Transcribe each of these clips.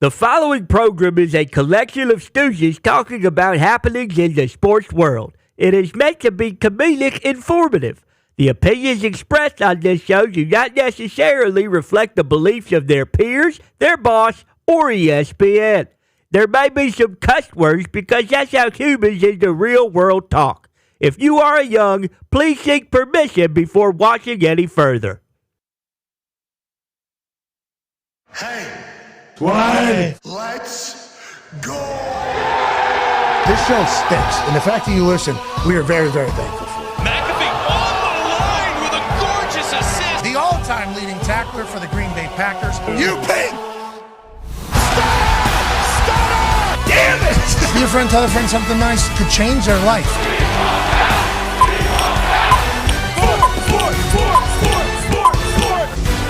The following program is a collection of stooges talking about happenings in the sports world. It is meant to be comedic informative. The opinions expressed on this show do not necessarily reflect the beliefs of their peers, their boss, or ESPN. There may be some cuss words because that's how humans in the real world talk. If you are young, please seek permission before watching any further. Hey, 20. let's go. This show stinks, and the fact that you listen, we are very, very thankful for. McAfee on the line with a gorgeous assist. The all-time leading tackler for the Green Bay Packers. You pink. Damn it! Be a friend, tell a friend something nice could change their life.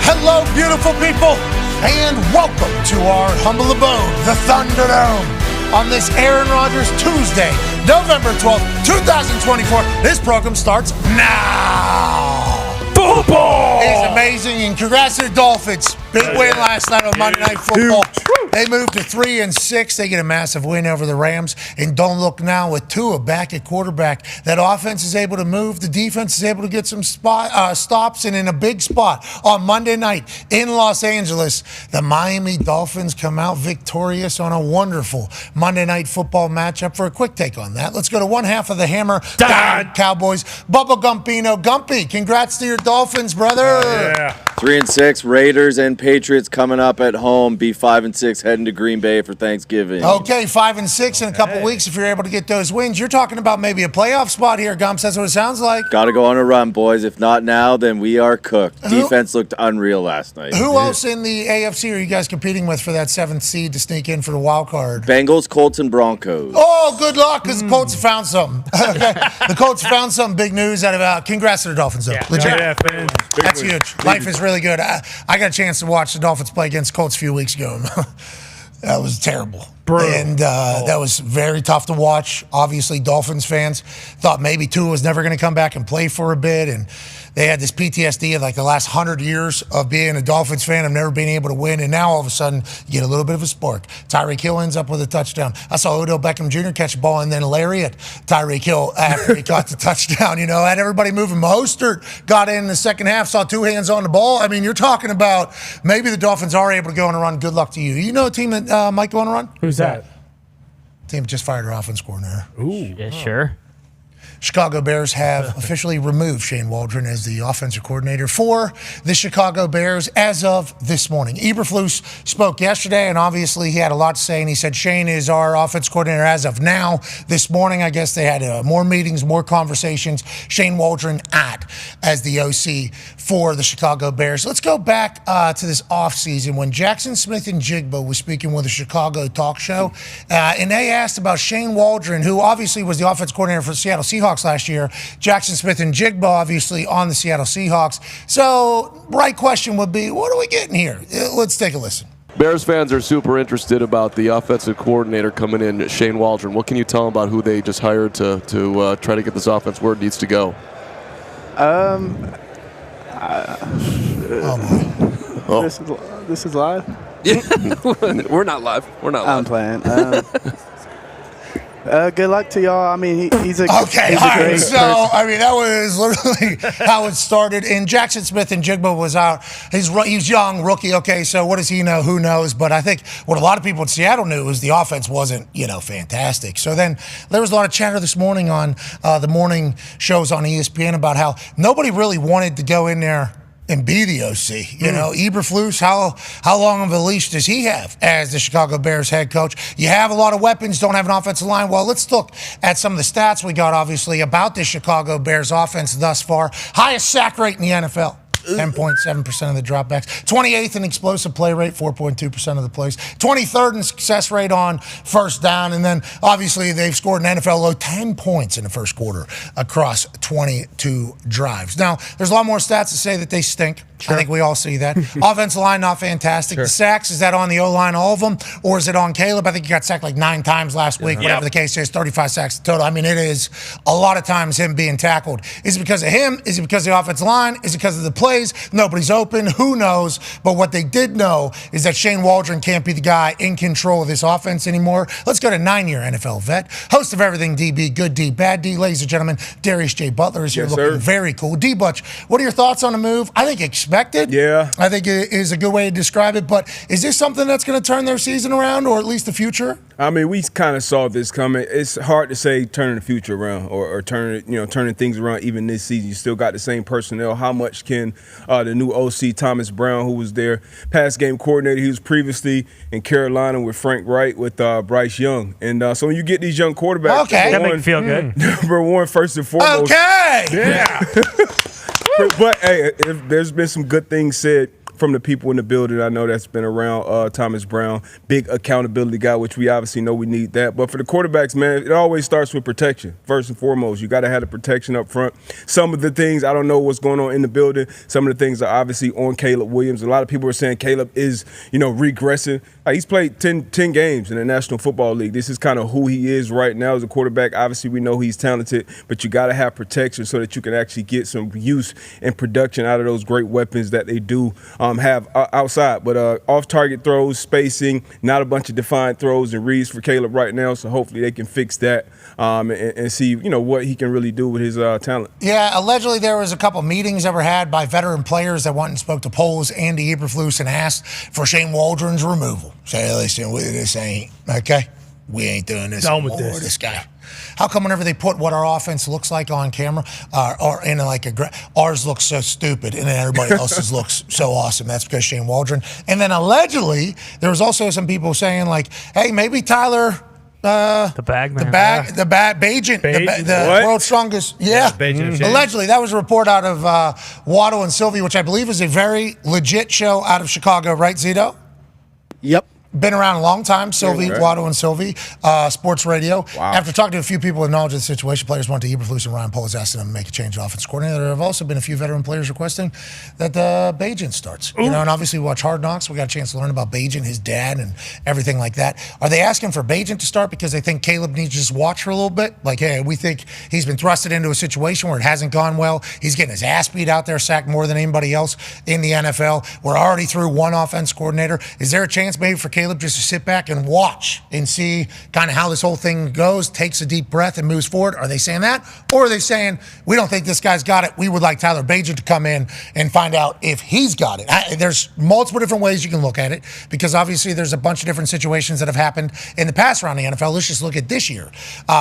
Hello, beautiful people, and welcome to our humble abode, the Thunderdome. On this Aaron Rodgers Tuesday, November 12th, 2024, this program starts now. Football is amazing, and congrats to the Dolphins. Big win last night on Monday Night Football. They moved to 3-6. They get a massive win over the Rams. And don't look now with Tua back at quarterback. That offense is able to move. The defense is able to get some stops. And in a big spot on Monday night in Los Angeles, the Miami Dolphins come out victorious on a wonderful Monday Night Football matchup. For a quick take on that, let's go to one half of the Hammer. Dahn Cowboys. Bubba Gumpino. Gumpy, congrats to your Dolphins, brother. Yeah. 3-6, Raiders and Patriots coming up at home. Be 5-6, heading to Green Bay for Thanksgiving. Okay, 5-6 in a couple weeks. If you're able to get those wins, you're talking about maybe a playoff spot here, Gumps. That's what it sounds like. Got to go on a run, boys. If not now, then we are cooked. Defense looked unreal last night. Who else in the AFC are you guys competing with for that 7th seed to sneak in for the wild card? Bengals, Colts, and Broncos. Oh, good luck, because the Colts have found something. Okay. The Colts found some big news out of congrats to the Dolphins, though. Legit. That's huge. Life is really good. I got a chance to watch the Dolphins play against Colts a few weeks ago. That was terrible. And that was very tough to watch. Obviously, Dolphins fans thought maybe Tua was never going to come back and play for a bit. And they had this PTSD of like the last 100 years of being a Dolphins fan, of never being able to win. And now all of a sudden, you get a little bit of a spark. Tyreek Hill ends up with a touchdown. I saw Odell Beckham Jr. catch a ball and then lariat Tyreek Hill after he caught the touchdown. You know, had everybody moving. Mostert got in the second half, saw two hands on the ball. I mean, you're talking about maybe the Dolphins are able to go on a run. Good luck to you. You know a team that might go on a run? Who's that? Team just fired their offense coordinator. Ooh. Yeah, sure. Chicago Bears have officially removed Shane Waldron as the offensive coordinator for the Chicago Bears as of this morning. Eberflus spoke yesterday, and obviously he had a lot to say, and he said Shane is our offense coordinator as of now. This morning, I guess they had more meetings, more conversations. Shane Waldron as the OC for the Chicago Bears. Let's go back to this offseason when Jackson Smith and Jigba was speaking with a Chicago talk show, and they asked about Shane Waldron, who obviously was the offense coordinator for the Seattle Seahawks last year. Jackson Smith and Jigba obviously on the Seattle Seahawks. So, right question would be, what are we getting here? Let's take a listen. Bears fans are super interested about the offensive coordinator coming in, Shane Waldron. What can you tell them about who they just hired to try to get this offense where it needs to go? This is live? We're not live. We're not live. I'm playing. Good luck to y'all. I mean, he's a okay. He's All a great right. So, person. I mean, that was literally how it started. And Jackson Smith and Jigba was out. He's young, rookie. Okay, so what does he know? Who knows? But I think what a lot of people in Seattle knew was the offense wasn't, fantastic. So then there was a lot of chatter this morning on the morning shows on ESPN about how nobody really wanted to go in there and be the OC. Eberflus, how long of a leash does he have as the Chicago Bears head coach? You have a lot of weapons, don't have an offensive line. Well, let's look at some of the stats we got, obviously, about the Chicago Bears offense thus far. Highest sack rate in the NFL. 10.7% of the dropbacks. 28th in explosive play rate, 4.2% of the plays. 23rd in success rate on first down. And then, obviously, they've scored an NFL low 10 points in the first quarter across 22 drives. Now, there's a lot more stats to say that they stink. Sure. I think we all see that. Offensive line, not fantastic. Sure. The sacks, is that on the O-line, all of them? Or is it on Caleb? I think he got sacked like 9 times last week, whatever the case is, 35 sacks total. I mean, it is a lot of times him being tackled. Is it because of him? Is it because of the offensive line? Is it because of the play plays. Nobody's open. Who knows? But what they did know is that Shane Waldron can't be the guy in control of this offense anymore. Let's go to 9-year NFL vet, host of Everything DB, Good D, Bad D. Ladies and gentlemen, Darius J. Butler is here looking very cool. D-Butch, what are your thoughts on the move? I think expected. Yeah. I think it is a good way to describe it. But is this something that's going to turn their season around, or at least the future? I mean, we kind of saw this coming. It's hard to say turning the future around or turning things around even this season. You still got the same personnel. How much can the new OC Thomas Brown, who was their pass game coordinator, he was previously in Carolina with Frank Wright with Bryce Young. And so when you get these young quarterbacks, that makes me feel good. Number one, first and foremost. Okay. Yeah. But hey, there's been some good things said from the people in the building. I know that's been around Thomas Brown, big accountability guy, which we obviously know we need that. But for the quarterbacks, man, it always starts with protection. First and foremost, you got to have the protection up front. Some of the things, I don't know what's going on in the building. Some of the things are obviously on Caleb Williams. A lot of people are saying Caleb is, regressing. He's played 10 games in the National Football League. This is kind of who he is right now as a quarterback. Obviously, we know he's talented, but you got to have protection so that you can actually get some use and production out of those great weapons that they do have outside. But off-target throws, spacing, not a bunch of defined throws and reads for Caleb right now. So hopefully they can fix that and see, what he can really do with his talent. Yeah, allegedly there was a couple meetings that were had by veteran players that went and spoke to Poles, Andy Eberflus, and asked for Shane Waldron's removal. Say, listen, this ain't, okay? We ain't doing this anymore, this guy. How come whenever they put what our offense looks like on camera, or in like ours looks so stupid and then everybody else's looks so awesome? That's because Shane Waldron. And then allegedly there was also some people saying like, hey, maybe Tyler. The bag man. Bagent, the world's strongest. Yeah. Allegedly, that was a report out of Waddle and Sylvie, which I believe is a very legit show out of Chicago, right, Zito? Yep. Been around a long time, Sylvie, Waddle and Sylvie, sports radio. Wow. After talking to a few people with knowledge of the situation, players went to Eberflus and Ryan Poles asking them to make a change in offense coordinator. There have also been a few veteran players requesting that Bagent starts. And obviously we watch Hard Knocks. We got a chance to learn about Bagent, his dad, and everything like that. Are they asking for Bagent to start because they think Caleb needs to just watch for a little bit? Like, hey, we think he's been thrusted into a situation where it hasn't gone well. He's getting his ass beat out there, sacked more than anybody else in the NFL. We're already through one offense coordinator. Is there a chance maybe for Caleb just to sit back and watch and see kind of how this whole thing goes, takes a deep breath and moves forward? Are they saying that? Or are they saying, we don't think this guy's got it. We would like Tyler Bagent to come in and find out if he's got it. There's multiple different ways you can look at it because obviously there's a bunch of different situations that have happened in the past around the NFL. Let's just look at this year.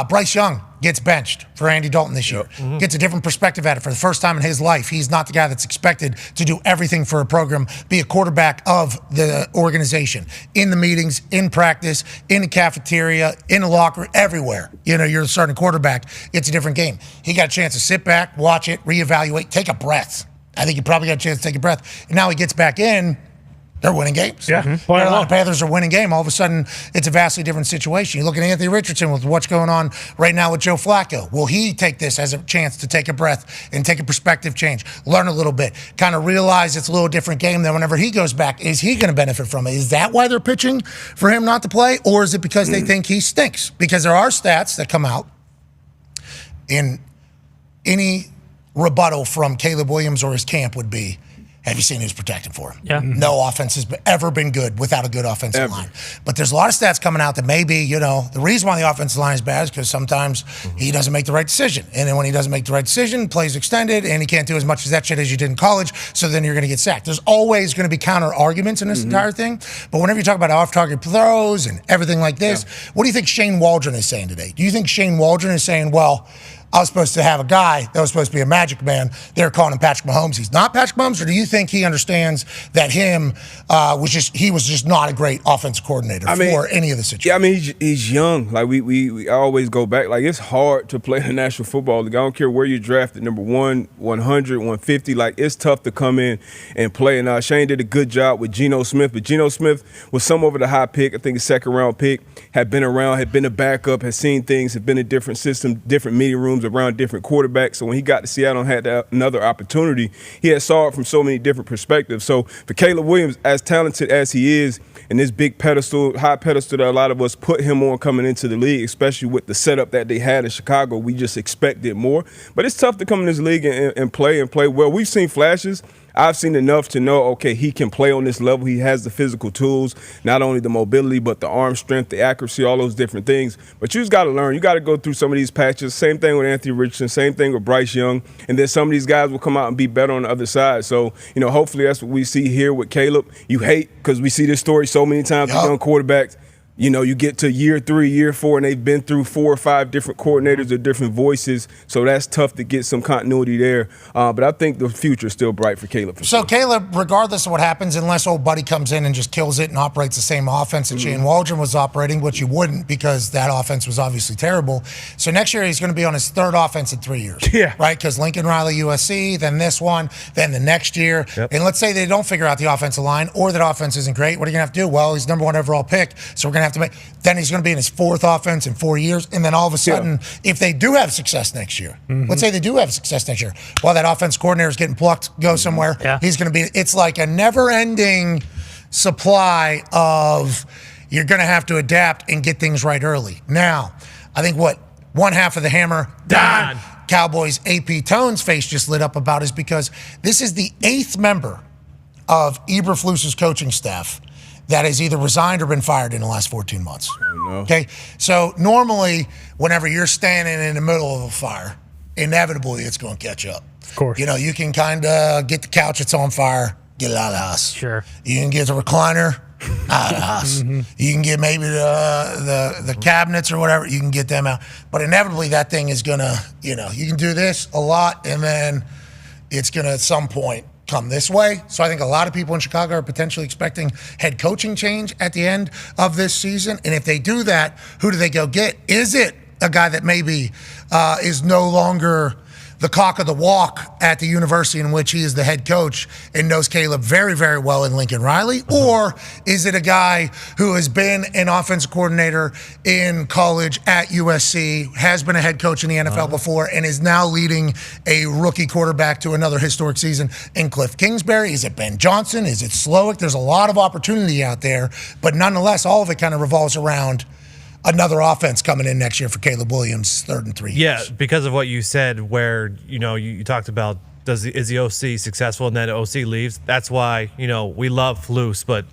Bryce Young gets benched for Andy Dalton this year. Gets a different perspective at it for the first time in his life. He's not the guy that's expected to do everything for a program, be a quarterback of the organization, in the meetings, in practice, in the cafeteria, in the locker room, everywhere. You're the starting quarterback. It's a different game. He got a chance to sit back, watch it, reevaluate, take a breath. I think he probably got a chance to take a breath. And now he gets back in. They're winning games. Yeah. Carolina Panthers are winning game. All of a sudden, it's a vastly different situation. You look at Anthony Richardson with what's going on right now with Joe Flacco. Will he take this as a chance to take a breath and take a perspective change, learn a little bit, kind of realize it's a little different game than whenever he goes back? Is he going to benefit from it? Is that why they're pitching for him not to play? Or is it because they think he stinks? Because there are stats that come out in any rebuttal from Caleb Williams or his camp would be, have you seen who's protecting for him? Yeah. No offense has ever been good without a good offensive line. But there's a lot of stats coming out that maybe, the reason why the offensive line is bad is because sometimes he doesn't make the right decision. And then when he doesn't make the right decision, plays extended, and he can't do as much as that shit as you did in college, so then you're going to get sacked. There's always going to be counter arguments in this entire thing. But whenever you talk about off-target throws and everything like this, what do you think Shane Waldron is saying today? Do you think Shane Waldron is saying, well, I was supposed to have a guy that was supposed to be a magic man. They're calling him Patrick Mahomes. He's not Patrick Mahomes, or do you think he understands that he was just not a great offensive coordinator for any of the situations? Yeah, I mean, he's young. Like we always go back. Like it's hard to play in the National Football League. I don't care where you're drafted, number 1, 100, 150. Like it's tough to come in and play. And Shane did a good job with Geno Smith, but Geno Smith was some over the high pick. I think a second-round pick, had been around, had been a backup, had seen things, had been in different systems, different meeting rooms around different quarterbacks. So when he got to Seattle and had another opportunity, he had saw it from so many different perspectives. So for Caleb Williams, as talented as he is, and this big pedestal, high pedestal that a lot of us put him on coming into the league, especially with the setup that they had in Chicago, we just expected more. But it's tough to come in this league and play well. We've seen flashes I've seen enough to know, okay, he can play on this level. He has the physical tools, not only the mobility, but the arm strength, the accuracy, all those different things. But you just got to learn. You got to go through some of these patches. Same thing with Anthony Richardson, same thing with Bryce Young. And then some of these guys will come out and be better on the other side. So, hopefully that's what we see here with Caleb. You hate, because we see this story so many times with young quarterbacks. You get to year 3, year 4, and they've been through 4 or 5 different coordinators or different voices. So that's tough to get some continuity there. But I think the future is still bright for Caleb. So Caleb, regardless of what happens, unless old buddy comes in and just kills it and operates the same offense that Shane Waldron was operating, which you wouldn't because that offense was obviously terrible. So next year he's going to be on his 3rd offense in 3 years. Yeah. Right? Because Lincoln Riley, USC, then this one, then the next year. Yep. And let's say they don't figure out the offensive line or that offense isn't great. What are you going to have to do? Well, he's number 1 overall pick. So we're going to have to make – then he's going to be in his 4th offense in 4 years. And then all of a sudden, if they do have success next year, let's say they do have success next year, while that offense coordinator is getting plucked, go somewhere, he's going to be – it's like a never-ending supply of you're going to have to adapt and get things right early. Now, I think one half of the hammer, Dahn, Cowboys AP Tone's face just lit up about is because this is the 8th member of Eberflus's coaching staff that has either resigned or been fired in the last 14 months. Okay? So normally, whenever you're standing in the middle of a fire, inevitably it's going to catch up. Of course. You can kind of get the couch that's on fire, get it out of the house. Sure. You can get the recliner out of the house. You can get maybe the cabinets or whatever, you can get them out. But inevitably that thing is going to, you can do this a lot and then it's going to at some point come this way. So I think a lot of people in Chicago are potentially expecting head coaching change at the end of this season. And if they do that, who do they go get? Is it a guy that maybe is no longer the cock of the walk at the university in which he is the head coach and knows Caleb very, very well in Lincoln Riley? Or is it a guy who has been an offensive coordinator in college at USC, has been a head coach in the NFL before, and is now leading a rookie quarterback to another historic season in Cliff Kingsbury? Is it Ben Johnson? Is it Slowick? There's a lot of opportunity out there, but nonetheless, all of it kind of revolves around another offense coming in next year for Caleb Williams, 3rd and 3 years. Yeah, because of what you said, where you talked about is the OC successful and then the OC leaves. That's why we love Flus, but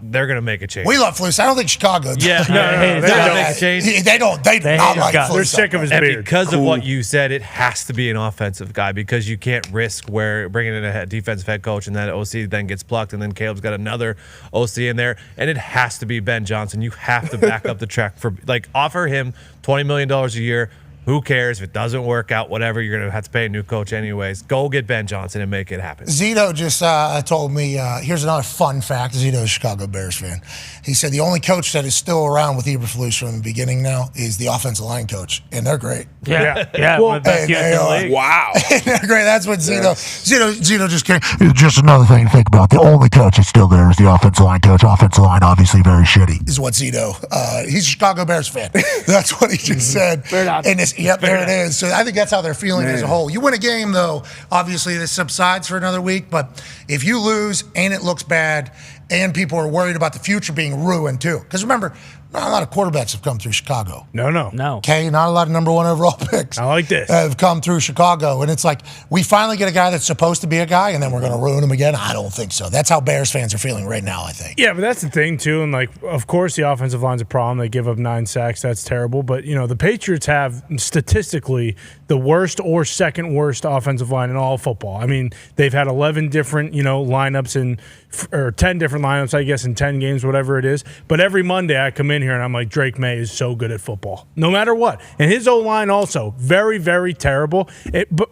they're going to make a change. We love Flus. I don't think Chicago does. Yeah, No, they're going to make a change. They don't like Flus. They're sick of his And beard. because of what you said, it has to be an offensive guy because you can't risk where bringing in a defensive head coach and that OC then gets plucked and then Caleb's got another OC in there, and it has to be Ben Johnson. You have to back up the track for offer him $20 million a year. Who cares if it doesn't work out? Whatever, you're going to have to pay a new coach anyways. Go get Ben Johnson and make it happen. Zito just told me, here's another fun fact. Zito's a Chicago Bears fan. He said the only coach that is still around with Eberflus from the beginning now is the offensive line coach, and they're great. Yeah. Well, Best unit in the league. Wow. They're great. That's what Zito just came. Just another thing to think about. The only coach that's still there is the offensive line coach. Offensive line, obviously very shitty, is what Zito. He's a Chicago Bears fan. That's what he just said. Fair enough. And there it is. So I think that's how they're feeling as a whole. You win a game, though, obviously this subsides for another week. But if you lose and it looks bad and people are worried about the future being ruined, too. Because remember, not a lot of quarterbacks have come through Chicago. No. Okay, not a lot of number 1 overall picks. I like this. Have come through Chicago. And it's like, we finally get a guy that's supposed to be a guy, and then we're going to ruin him again? I don't think so. That's how Bears fans are feeling right now, I think. Yeah, but that's the thing, too. And, of course, the offensive line's a problem. They give up 9 sacks. That's terrible. But, the Patriots have, statistically, the worst or second worst offensive line in all football. I mean, they've had 11 different, lineups or 10 different lineups, I guess, in 10 games, whatever it is. But every Monday I come in here and I'm like, Drake Maye is so good at football, no matter what. And his O-line also, very, very terrible.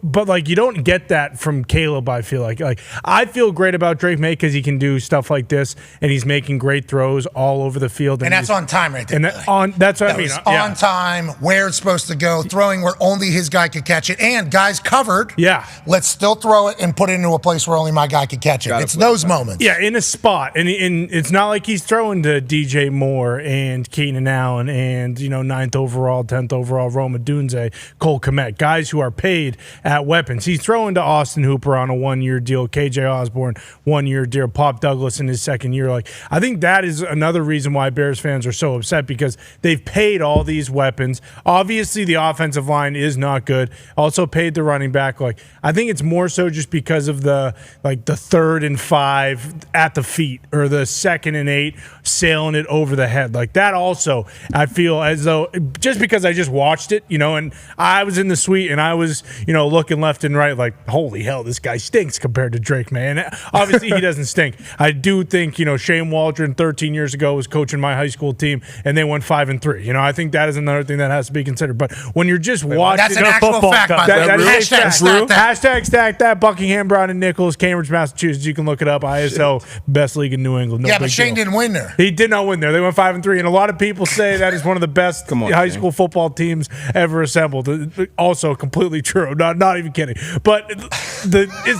But you don't get that from Caleb, I feel like. I feel great about Drake Maye because he can do stuff like this, and he's making great throws all over the field. And that's on time right there. And that's what I mean. On time, where it's supposed to go, throwing where only his guy could catch it, and guys covered. Yeah. Let's still throw it and put it into a place where only my guy could catch it. It's those moments. Yeah, Yeah, in a spot. And it's not like he's throwing to DJ Moore and Keenan Allen and, 9th overall, 10th overall, Roma Dunze, Cole Kmet, guys who are paid at weapons. He's throwing to Austin Hooper on a 1-year deal, KJ Osborne, 1-year deal, Pop Douglas in his second year. Like, I think that is another reason why Bears fans are so upset, because they've paid all these weapons. Obviously, the offensive line is not good. Also paid the running back. Like, I think it's more so just because of the 3rd and 5 at the feet, or the 2nd and 8 sailing it over the head. Like, that also, I feel as though, just because I just watched it, and I was in the suite and I was, looking left and right like, holy hell, this guy stinks compared to Drake Maye. And obviously he doesn't stink. I do think, Shane Waldron 13 years ago was coaching my high school team and they went 5-3. I think that is another thing that has to be considered. But when you're just watching, that's an actual fact, by the way. Hashtag stack that. Hashtag stack that. Buckingham, Brown, and Nichols, Cambridge, Massachusetts. You can look it up. ISO, best league in New England. No, but Shane didn't win there. He did not win there. They went 5-3, and a lot of people say that is one of the best high school football teams ever assembled. Also, completely true. Not even kidding. But it's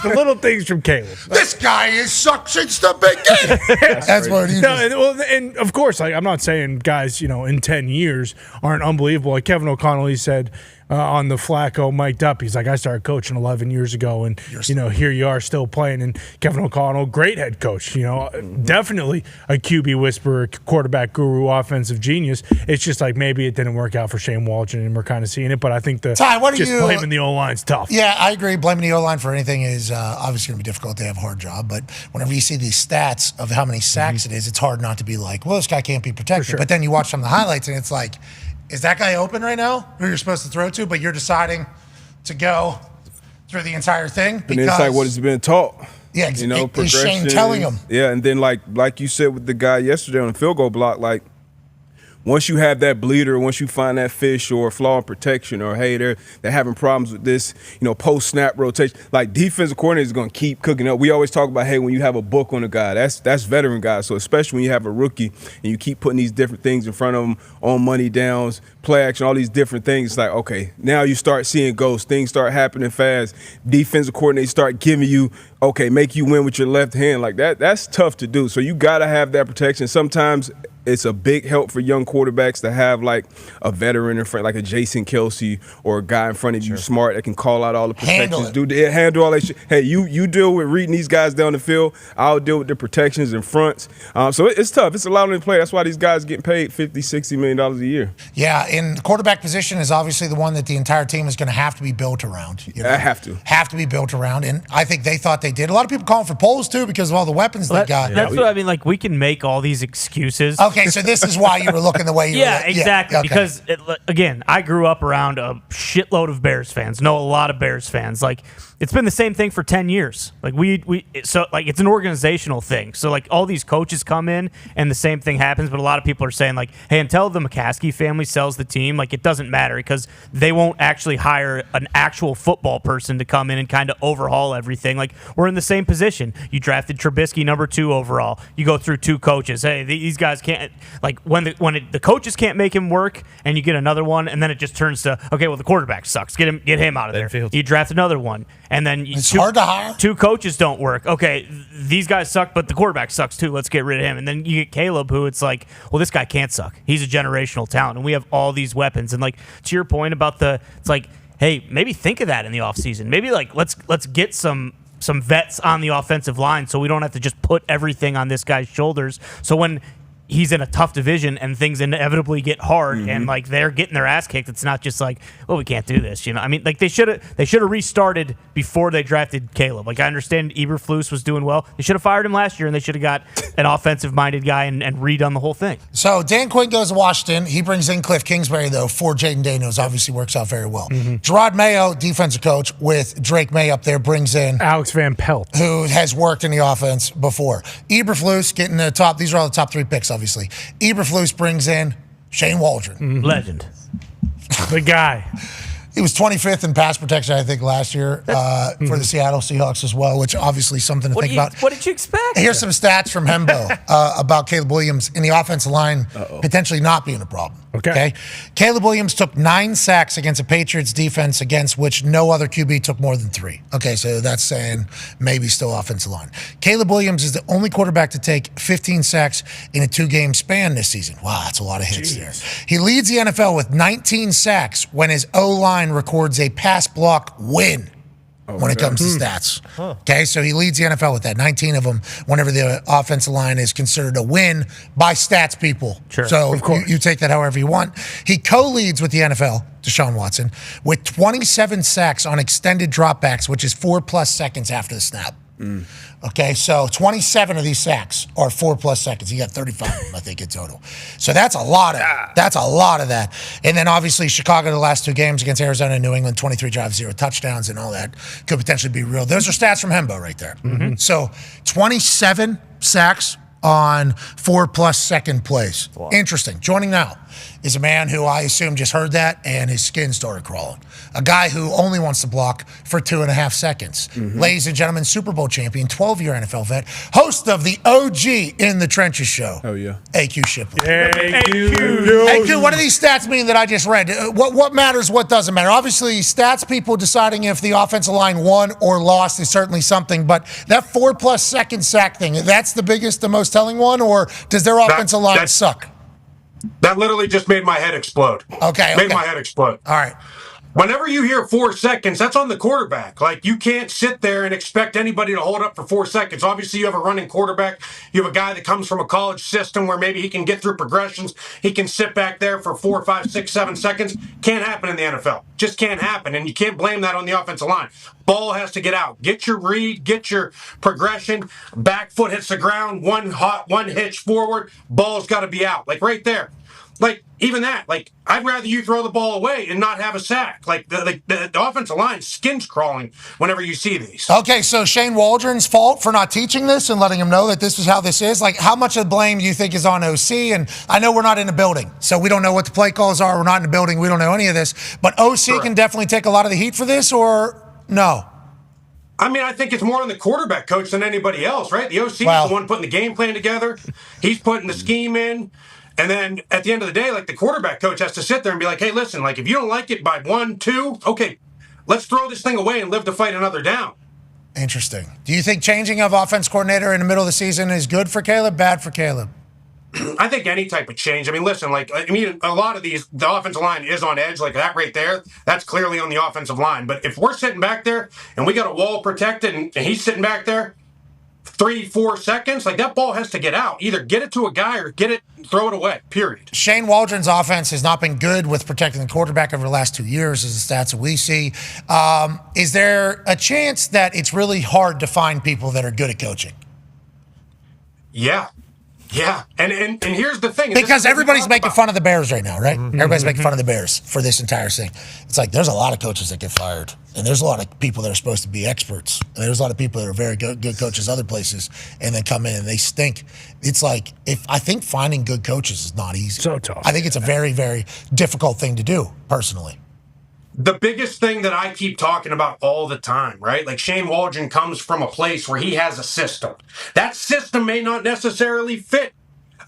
the little things from Caleb. This guy is sucked since the beginning. That's what he is. And of course, I'm not saying guys, in 10 years aren't unbelievable. Like Kevin O'Connell, he said on the Flacco mic'd up, he's like, I started coaching 11 years ago, and here you are still playing. And Kevin O'Connell, great head coach, definitely a QB whisperer, quarterback guru, offensive genius. It's just like maybe it didn't work out for Shane Waldron, and we're kind of seeing it. But I think blaming the O-line's tough. Yeah, I agree. Blaming the O-line for anything is obviously going to be difficult. They have a hard job. But whenever you see these stats of how many sacks it is, it's hard not to be like, well, this guy can't be protected. Sure. But then you watch some of the highlights, and it's like, is that guy open right now, who you're supposed to throw to, but you're deciding to go through the entire thing? And it's like what has been taught. Yeah, is Shane telling him? Yeah, and then like you said with the guy yesterday on the field goal block, like, once you have that bleeder, once you find that fish or flaw in protection, or hey, they're having problems with this, post snap rotation, like defensive coordinators is going to keep cooking up. We always talk about, hey, when you have a book on a guy, that's veteran guys. So especially when you have a rookie and you keep putting these different things in front of them, on money downs, play action, all these different things. It's like, okay, now you start seeing ghosts. Things start happening fast. Defensive coordinators start giving you, okay, make you win with your left hand. Like that's tough to do. So you got to have that protection. Sometimes it's a big help for young quarterbacks to have like a veteran in front, like a Jason Kelsey, or a guy in front of you smart that can call out all the protections, handle all that shit. Hey, you deal with reading these guys down the field. I'll deal with the protections and fronts. So it's tough. It's allowing them to play. That's why these guys get paid $50-60 million a year. Yeah, and the quarterback position is obviously the one that the entire team is going to have to be built around. Have to be built around, and I think they thought they did. A lot of people calling for polls too because of all the weapons they got. That's what I mean. Like, we can make all these excuses. Okay, so this is why you were looking the way you were. Yeah, exactly. Okay. Because, again, I grew up around a shitload of Bears fans, know a lot of Bears fans. Like, it's been the same thing for 10 years. Like, it's an organizational thing. So, like, all these coaches come in and the same thing happens, but a lot of people are saying, like, hey, until the McAfee family sells the team, like, it doesn't matter because they won't actually hire an actual football person to come in and kind of overhaul everything. Like, we're in the same position. You drafted Trubisky number 2 overall. You go through 2 coaches. Hey, these guys can't, like, when the coaches can't make him work, and you get another one, and then it just turns to, okay, well, the quarterback sucks. Get him out of there. Fields. You draft another one, and then it's hard to hire. 2 coaches don't work. Okay, these guys suck, but the quarterback sucks too. Let's get rid of him. And then you get Caleb, who it's like, well, this guy can't suck. He's a generational talent, and we have all these weapons. And like, to your point about it's like, hey, maybe think of that in the offseason. Maybe like let's get some vets on the offensive line so we don't have to just put everything on this guy's shoulders. So when he's in a tough division and things inevitably get hard and like they're getting their ass kicked, it's not just like, well, we can't do this, I mean, like they should have restarted before they drafted Caleb. Like, I understand Eberflus was doing well. They should have fired him last year, and they should have got an offensive minded guy and redone the whole thing. So Dan Quinn goes to Washington. He brings in Cliff Kingsbury though for Jaden Daniels. Obviously works out very well. Gerard Mayo, defensive coach with Drake Maye up there, brings in Alex Van Pelt, who has worked in the offense before. Eberflus getting the top. These are all the top 3 picks, obviously. Eberflus brings in Shane Waldron. Legend. The guy. He was 25th in pass protection, I think, last year for the Seattle Seahawks as well, which obviously is something to think about. What did you expect? Here's some stats from Hembo about Caleb Williams in the offensive line potentially not being a problem. Okay. Caleb Williams took 9 sacks against a Patriots defense against which no other QB took more than 3. Okay, so that's saying maybe still offensive line. Caleb Williams is the only quarterback to take 15 sacks in a 2-game span this season. Wow, that's a lot of hits there. He leads the NFL with 19 sacks when his O-line records a pass block win. When it comes to stats. Okay, so he leads the NFL with that. 19 of them whenever the offensive line is considered a win by stats people. Sure. So you take that however you want. He co-leads with the NFL, Deshaun Watson, with 27 sacks on extended dropbacks, which is 4+ seconds after the snap. Okay, so 27 of these sacks are 4+ seconds. He got 35 of them, I think, in total. So that's a lot of that. And then obviously Chicago, the last 2 games against Arizona and New England, 23 drives, 0 touchdowns, and all that could potentially be real. Those are stats from Hembo right there. So 27 sacks on 4+ second plays. Wow. Interesting. Joining now is a man who I assume just heard that and his skin started crawling. A guy who only wants to block for 2.5 seconds. Ladies and gentlemen, Super Bowl champion, 12-year NFL vet, host of the OG In the Trenches show. Oh, yeah. AQ Shipley. AQ. AQ, what do these stats mean that I just read? What matters, what doesn't matter? Obviously, stats people deciding if the offensive line won or lost is certainly something, but that 4+ second sack thing, that's the biggest, the most telling one, or does their offensive line suck? That literally just made my head explode. Okay. Made my head explode. All right. Whenever you hear 4 seconds, that's on the quarterback. Like, you can't sit there and expect anybody to hold up for 4 seconds. Obviously, you have a running quarterback. You have a guy that comes from a college system where maybe he can get through progressions. He can sit back there for 4, 5, 6, 7 seconds. Can't happen in the NFL. Just can't happen. And you can't blame that on the offensive line. Ball has to get out. Get your read. Get your progression. Back foot hits the ground. One hitch forward. Ball's got to be out. Like, right there. Like, even that, like, I'd rather you throw the ball away and not have a sack. Like, the offensive line, skin's crawling whenever you see these. Okay, so Shane Waldron's fault for not teaching this and letting him know that this is how this is? Like, how much of the blame do you think is on OC? And I know we're not in the building, so we don't know what the play calls are. We're not in the building. We don't know any of this. But OC can definitely take a lot of the heat for this, or no? I mean, I think it's more on the quarterback coach than anybody else, right? The OC is the one putting the game plan together. He's putting the scheme in. And then at the end of the day, like, the quarterback coach has to sit there and be like, hey, listen, like, if you don't like it by 1, 2, okay, let's throw this thing away and live to fight another down. Interesting. Do you think changing of offense coordinator in the middle of the season is good for Caleb, bad for Caleb? I think any type of change. I mean, listen, like, I mean, a lot of these, the offensive line is on edge, like that right there. That's clearly on the offensive line. But if we're sitting back there and we got a wall protected and he's sitting back there 3, 4 seconds, like, that ball has to get out. Either get it to a guy or throw it away, period. Shane Waldron's offense has not been good with protecting the quarterback over the last 2 years, as the stats that we see. Is there a chance that it's really hard to find people that are good at coaching? Yeah. Yeah, and here's the thing. Because everybody's making fun of the Bears right now, right? Everybody's making fun of the Bears for this entire thing. It's like there's a lot of coaches that get fired, and there's a lot of people that are supposed to be experts, and there's a lot of people that are very good coaches other places, and then come in and they stink. It's like, I think finding good coaches is not easy. So tough. I think it's a very, very difficult thing to do, personally. The biggest thing that I keep talking about all the time, right? Like, Shane Waldron comes from a place where he has a system. That system may not necessarily fit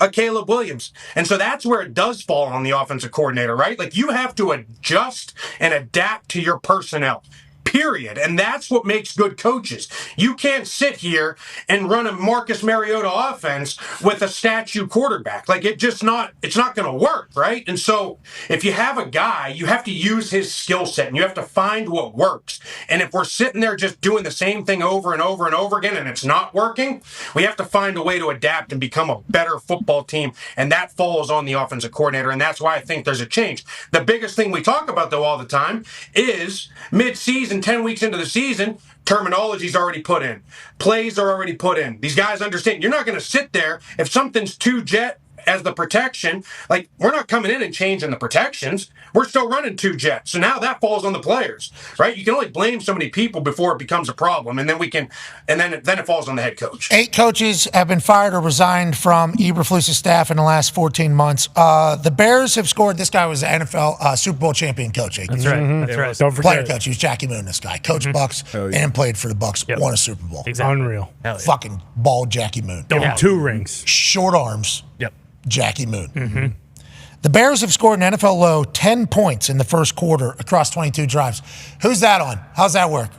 a Caleb Williams. And so that's where it does fall on the offensive coordinator, right? Like, you have to adjust and adapt to your personnel. Period. And that's what makes good coaches. You can't sit here and run a Marcus Mariota offense with a statue quarterback. Like, it's not going to work, right? And so if you have a guy, you have to use his skill set and you have to find what works. And if we're sitting there just doing the same thing over and over and over again and it's not working, we have to find a way to adapt and become a better football team. And that falls on the offensive coordinator. And that's why I think there's a change. The biggest thing we talk about, though, all the time is mid-season, 10 weeks into the season, terminology's already put in. Plays are already put in. These guys understand. You're not going to sit there if something's 2-jet as the protection. Like, we're not coming in and changing the protections. We're still running 2-jet. So now that falls on the players, right? You can only blame so many people before it becomes a problem, and then it falls on the head coach. 8 coaches have been fired or resigned from Eberflus' staff in the last 14 months. The Bears have scored. This guy was an NFL Super Bowl champion coach. That's right. Mm-hmm. That's right. Don't forget. Player coach. He was Jackie Moon, this guy. Coach Bucks and played for the Bucks. Yep. Won a Super Bowl. Exactly. Unreal. Fucking bald Jackie Moon. 2 rings. Short arms. Yep. Jackie Moon. Mm-hmm. The Bears have scored an NFL low 10 points in the first quarter across 22 drives. Who's that on? How's that work?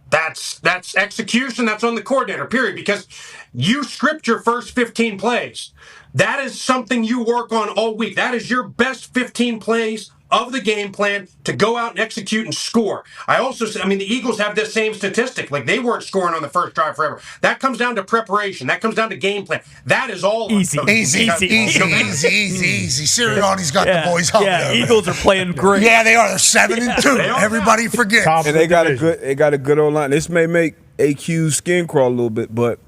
That's execution. That's on the coordinator, period, because you script your first 15 plays. That is something you work on all week. That is your best 15 plays of the game plan to go out and execute and score. The Eagles have this same statistic. Like, they weren't scoring on the first drive forever. That comes down to preparation. That comes down to game plan. That is all Easy. Sirianni's got the boys hugged. Yeah, Eagles are playing great. Yeah, they are. They're 7-2. Everybody forgets. And they got a good O-line. This may make AQ's skin crawl a little bit, but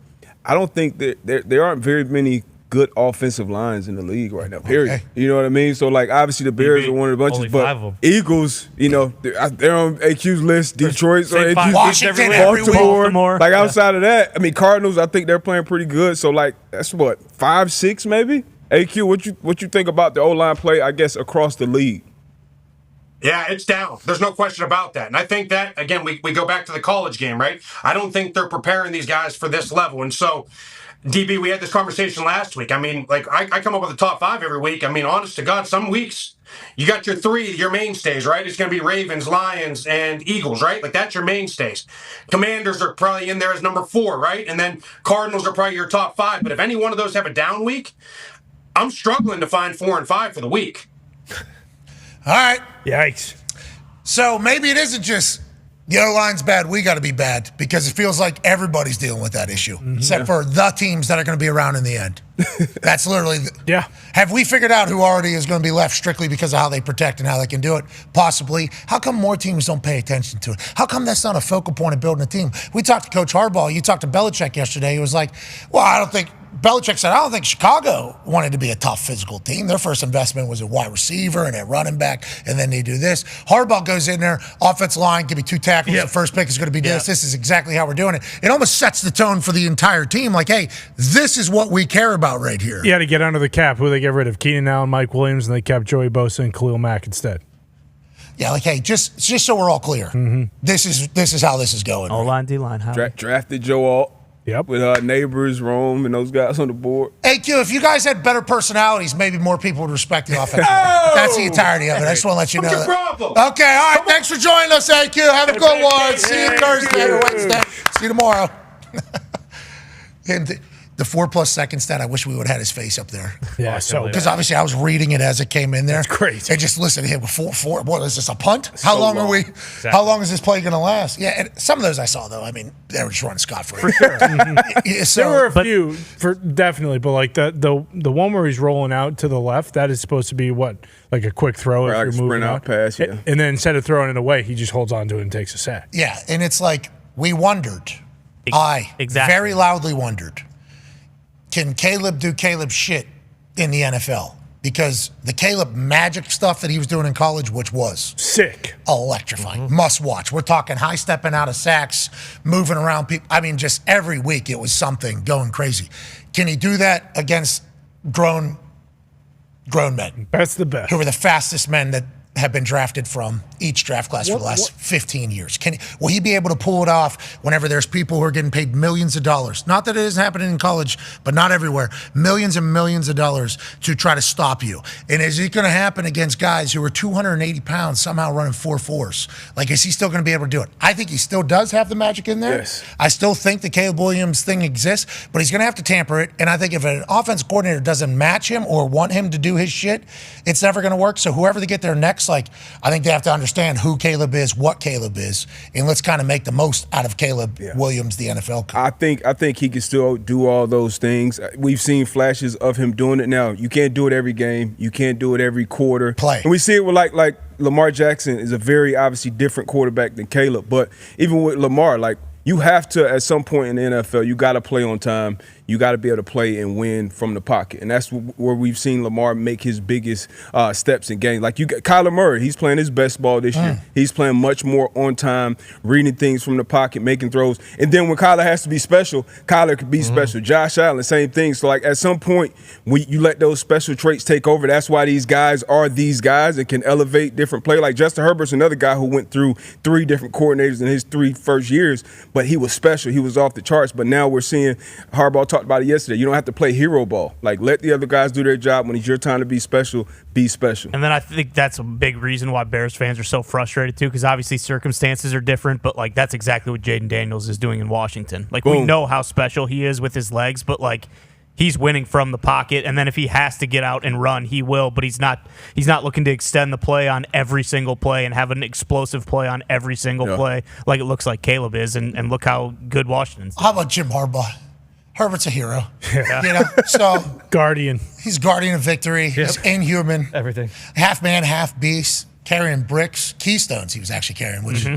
I don't think that there aren't very many good offensive lines in the league right now, period. Okay. You know what I mean? So, like, obviously the Bears are one of the bunches, only but 5 of them. Eagles, they're on AQ's list. Detroit's on AQ's Washington, list. Baltimore. Like, outside of that, Cardinals, I think they're playing pretty good. So, like, that's what, 5-6 maybe? AQ, what you think about the O-line play, I guess, across the league? Yeah, it's down. There's no question about that. And I think that, again, we go back to the college game, right? I don't think they're preparing these guys for this level. And so, DB, we had this conversation last week. I come up with the top 5 every week. Honest to God, some weeks you got your 3, your mainstays, right? It's going to be Ravens, Lions, and Eagles, right? Like, that's your mainstays. Commanders are probably in there as number 4, right? And then Cardinals are probably your top 5. But if any one of those have a down week, I'm struggling to find 4 and 5 for the week. All right. Yikes. So maybe it isn't just the O-line's bad, we got to be bad, because it feels like everybody's dealing with that issue, except for the teams that are going to be around in the end. That's literally yeah. Have we figured out who already is going to be left strictly because of how they protect and how they can do it? Possibly. How come more teams don't pay attention to it? How come that's not a focal point of building a team? We talked to Coach Harbaugh. You talked to Belichick yesterday. He was like, Belichick said, I don't think Chicago wanted to be a tough physical team. Their first investment was a wide receiver and a running back, and then they do this. Harbaugh goes in there, offensive line, give me 2 tackles. The first pick is going to be this. This is exactly how we're doing it. It almost sets the tone for the entire team. Like, hey, this is what we care about right here. You had to get under the cap. Who they get rid of? Keenan Allen, Mike Williams, and they kept Joey Bosa and Khalil Mack instead. Yeah, like, hey, just so we're all clear, this is how this is going. O-line, D-line. Drafted Joe Alt. Yep. With Neighbors, Rome, and those guys on the board. AQ, if you guys had better personalities, maybe more people would respect the offense. That's the entirety of it. I just want to let you know that. Problem? Okay, all right. Thanks for joining us, AQ. Have a good one. See you Thursday or Wednesday. See you tomorrow. And the 4+ second stat, I wish we would have had his face up there. Yeah, so because obviously I was reading it as it came in there. That's crazy. And just listen to him with 4. What is this, a punt? How long are we? Exactly. How long is this play going to last? Yeah, and some of those I saw though. They were just running scot-free. For sure. There were a few, definitely, but like the one where he's rolling out to the left, that is supposed to be what, like a quick throw if you're moving out. Pass, yeah. And then instead of throwing it away, he just holds on to it and takes a sack. Yeah, and it's like we wondered. I very loudly wondered. Can Caleb do Caleb shit in the NFL? Because the Caleb magic stuff that he was doing in college, which was sick, electrifying, must watch. We're talking high stepping out of sacks, moving around people. Just every week it was something going crazy. Can he do that against grown men? That's the best. Who are the fastest men that have been drafted from each draft class for the last 15 years. Will he be able to pull it off whenever there's people who are getting paid millions of dollars? Not that it isn't happening in college, but not everywhere. Millions and millions of dollars to try to stop you. And is it going to happen against guys who are 280 pounds somehow running 4.4s? Like, is he still going to be able to do it? I think he still does have the magic in there. Yes. I still think the Caleb Williams thing exists, but he's going to have to tamper it. And I think if an offensive coordinator doesn't match him or want him to do his shit, it's never going to work. So whoever they get there next, I think they have to understand who Caleb is, what Caleb is, and let's kind of make the most out of Caleb Williams, the NFL coach. I think he can still do all those things. We've seen flashes of him doing it now. You can't do it every game. You can't do it every quarter. And we see it with like Lamar Jackson is a very obviously different quarterback than Caleb. But even with Lamar, you have to, at some point in the NFL, you got to play on time. You got to be able to play and win from the pocket. And that's where we've seen Lamar make his biggest steps in games. Like, you got Kyler Murray, he's playing his best ball this year. He's playing much more on time, reading things from the pocket, making throws. And then when Kyler has to be special, Kyler could be special. Josh Allen, same thing. So, at some point, you let those special traits take over. That's why these guys are these guys and can elevate different play. Like Justin Herbert's another guy who went through 3 different coordinators in his 3 first years, but he was special. He was off the charts. But now we're seeing Harbaugh talk talked about it yesterday. You don't have to play hero ball. Like, let the other guys do their job. When it's your time to be special, be special. And then I think that's a big reason why Bears fans are so frustrated too, because obviously circumstances are different, but like that's exactly what Jaden Daniels is doing in Washington. Like, we know how special he is with his legs, but like he's winning from the pocket, and then if he has to get out and run, he will, but he's not looking to extend the play on every single play and have an explosive play on every single play like it looks like Caleb is, and look how good Washington's doing. How about Jim Harbaugh? Herbert's a hero. Yeah. You know, so Guardian. He's guardian of victory. He's inhuman. Everything. Half man, half beast. Carrying bricks, keystones he was actually carrying, which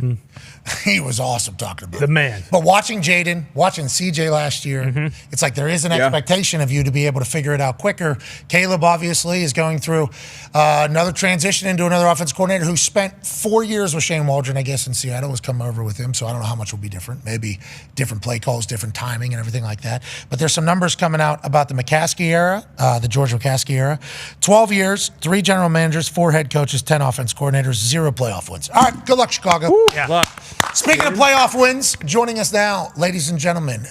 he was awesome talking about. The man. But watching Jaden, watching CJ last year, it's like there is an expectation of you to be able to figure it out quicker. Caleb obviously is going through another transition into another offensive coordinator who spent 4 years with Shane Waldron, I guess, in Seattle, has come over with him. So I don't know how much will be different. Maybe different play calls, different timing and everything like that. But there's some numbers coming out about the McCaskey era, the George McCaskey era. 12 years, 3 general managers, 4 head coaches, 10 offense coordinators, 0 playoff wins. All right, good luck, Chicago. Yeah. Speaking of playoff wins, joining us now, ladies and gentlemen,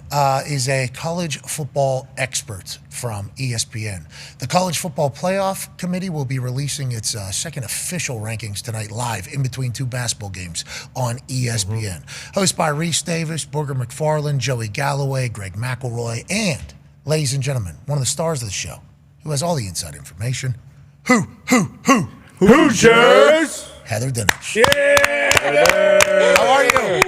is a college football expert from ESPN. The College Football Playoff Committee will be releasing its second official rankings tonight live in between 2 basketball games on ESPN. Hosted by Reese Davis, Booger McFarland, Joey Galloway, Greg McElroy, and, ladies and gentlemen, one of the stars of the show, who has all the inside information, Hoosiers! Heather Dinich. Yeah! How are you?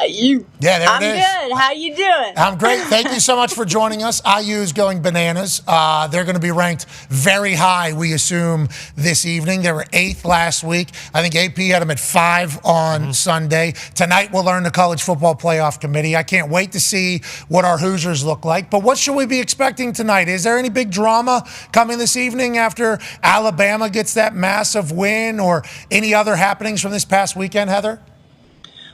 You. Yeah, there I'm it is. good. How you doing? I'm great. Thank you so much for joining us. IU's going bananas. They're going to be ranked very high, we assume, this evening. They were 8th last week. I think AP had them at 5 on Sunday. Tonight we'll learn the College Football Playoff Committee. I can't wait to see what our Hoosiers look like. But what should we be expecting tonight? Is there any big drama coming this evening after Alabama gets that massive win, or any other happenings from this past weekend, Heather?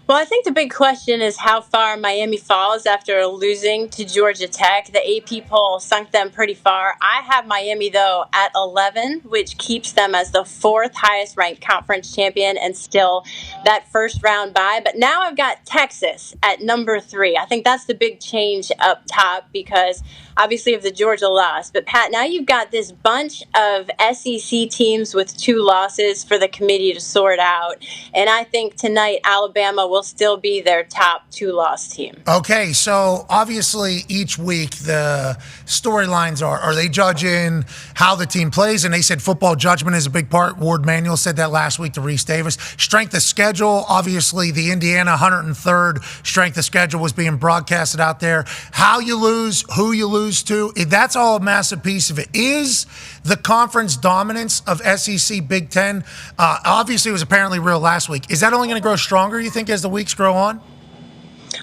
Well, I think the big question is how far Miami falls after losing to Georgia Tech. The AP poll sunk them pretty far. I have Miami, though, at 11, which keeps them as the 4th highest ranked conference champion and still that first round bye. But now I've got Texas at number 3. I think that's the big change up top because obviously of the Georgia loss. But, Pat, now you've got this bunch of SEC teams with 2 losses for the committee to sort out. And I think tonight Alabama will still be their top 2-loss team. Okay, so obviously each week the storylines are they judging how the team plays? And they said football judgment is a big part. Ward Manuel said that last week to Reese Davis. Strength of schedule, obviously the Indiana 103rd strength of schedule was being broadcasted out there. How you lose, who you lose to, that's all a massive piece of it. Is the conference dominance of SEC Big Ten, obviously it was apparently real last week. Is that only going to grow stronger, you think, as the weeks grow on?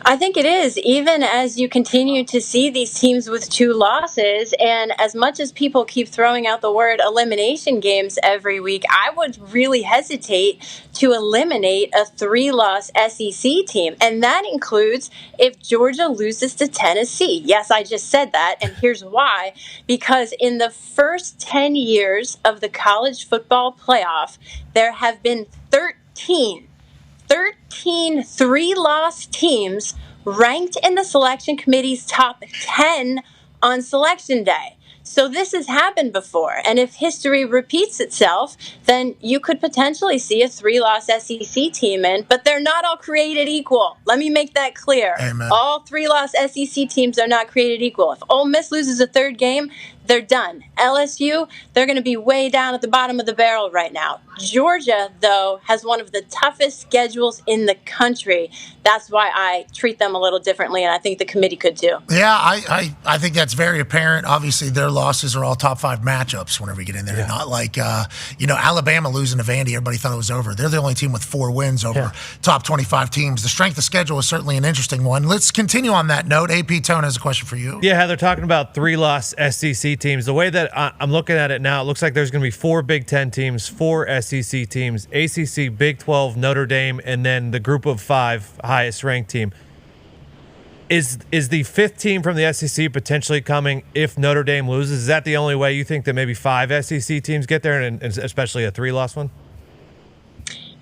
I think it is, even as you continue to see these teams with 2 losses. And as much as people keep throwing out the word elimination games every week, I would really hesitate to eliminate a 3-loss SEC team. And that includes if Georgia loses to Tennessee. Yes, I just said that. And here's why. Because in the first 10 years of the college football playoff, there have been 13 3-loss teams ranked in the selection committee's top 10 on selection day. So this has happened before. And if history repeats itself, then you could potentially see a 3-loss SEC team in, but they're not all created equal. Let me make that clear. Amen. All 3-loss SEC teams are not created equal. If Ole Miss loses a 3rd game, they're done. LSU, they're going to be way down at the bottom of the barrel right now. Georgia, though, has one of the toughest schedules in the country. That's why I treat them a little differently, and I think the committee could too. Yeah, I think that's very apparent. Obviously, their losses are all top 5 matchups whenever we get in there. Yeah. Not like, Alabama losing to Vandy. Everybody thought it was over. They're the only team with 4 wins over top 25 teams. The strength of schedule is certainly an interesting one. Let's continue on that note. AP Tone has a question for you. Yeah, they're talking about 3-loss SEC teams. The way that I'm looking at it now, it looks like there's going to be 4 Big Ten teams, 4 SEC teams, ACC, Big 12, Notre Dame, and then the group of 5 highest ranked team. Is the 5th team from the SEC potentially coming if Notre Dame loses? Is that the only way you think that maybe 5 SEC teams get there, and especially a 3-loss one?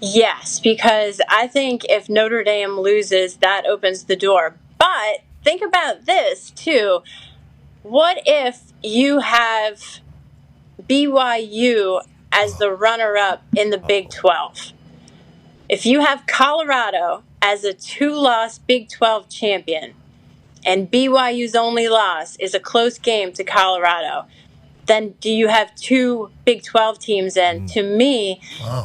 Yes, because I think if Notre Dame loses, that opens the door. But think about this too. What if you have BYU as the runner-up in the Big 12? If you have Colorado as a 2-loss Big 12 champion, and BYU's only loss is a close game to Colorado, then do you have 2 Big 12 teams in? To me,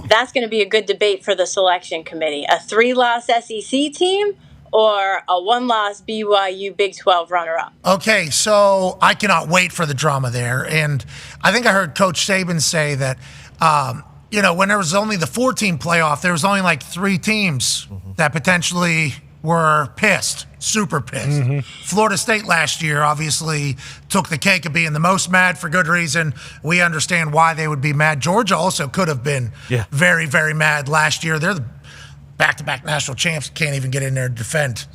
that's going to be a good debate for the selection committee. A 3-loss SEC team or a 1-loss BYU Big 12 runner-up? Okay, so I cannot wait for the drama there. And I think I heard Coach Saban say that, when there was only the 4-team playoff, there was only like 3 teams that potentially were pissed, super pissed. Florida State last year obviously took the cake of being the most mad for good reason. We understand why they would be mad. Georgia also could have been very, very mad last year. They're the back-to-back national champs, can't even get in there to defend.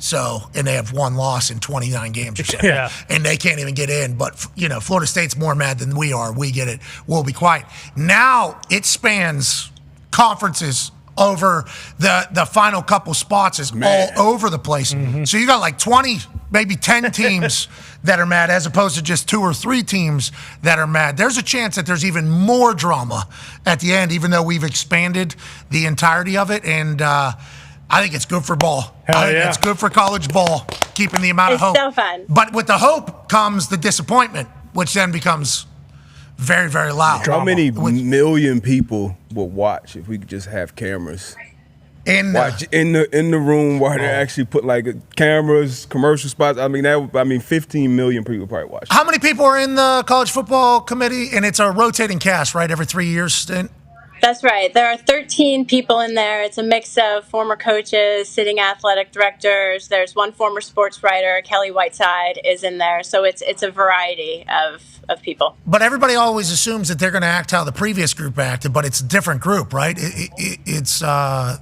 And they have 1 loss in 29 games or something. And they can't even get in. But, Florida State's more mad than we are. We get it. We'll be quiet. Now it spans conferences over the final couple spots is all over the place. So you got like 20, maybe 10 teams that are mad as opposed to just 2 or 3 teams that are mad. There's a chance that there's even more drama at the end, even though we've expanded the entirety of it. And I think it's good for ball. I think it's good for college ball, keeping the amount of hope. It's so fun. But with the hope comes the disappointment, which then becomes very, very loud. How many million people would watch if we could just have cameras? Watch in the room where they actually put like cameras, commercial spots. 15 million people probably watch. How many people are in the college football committee? And it's a rotating cast, right? Every 3 years stint. That's right. There are 13 people in there. It's a mix of former coaches, sitting athletic directors. There's 1 former sports writer, Kelly Whiteside, is in there. So it's a variety of people. But everybody always assumes that they're going to act how the previous group acted, but it's a different group, right? It's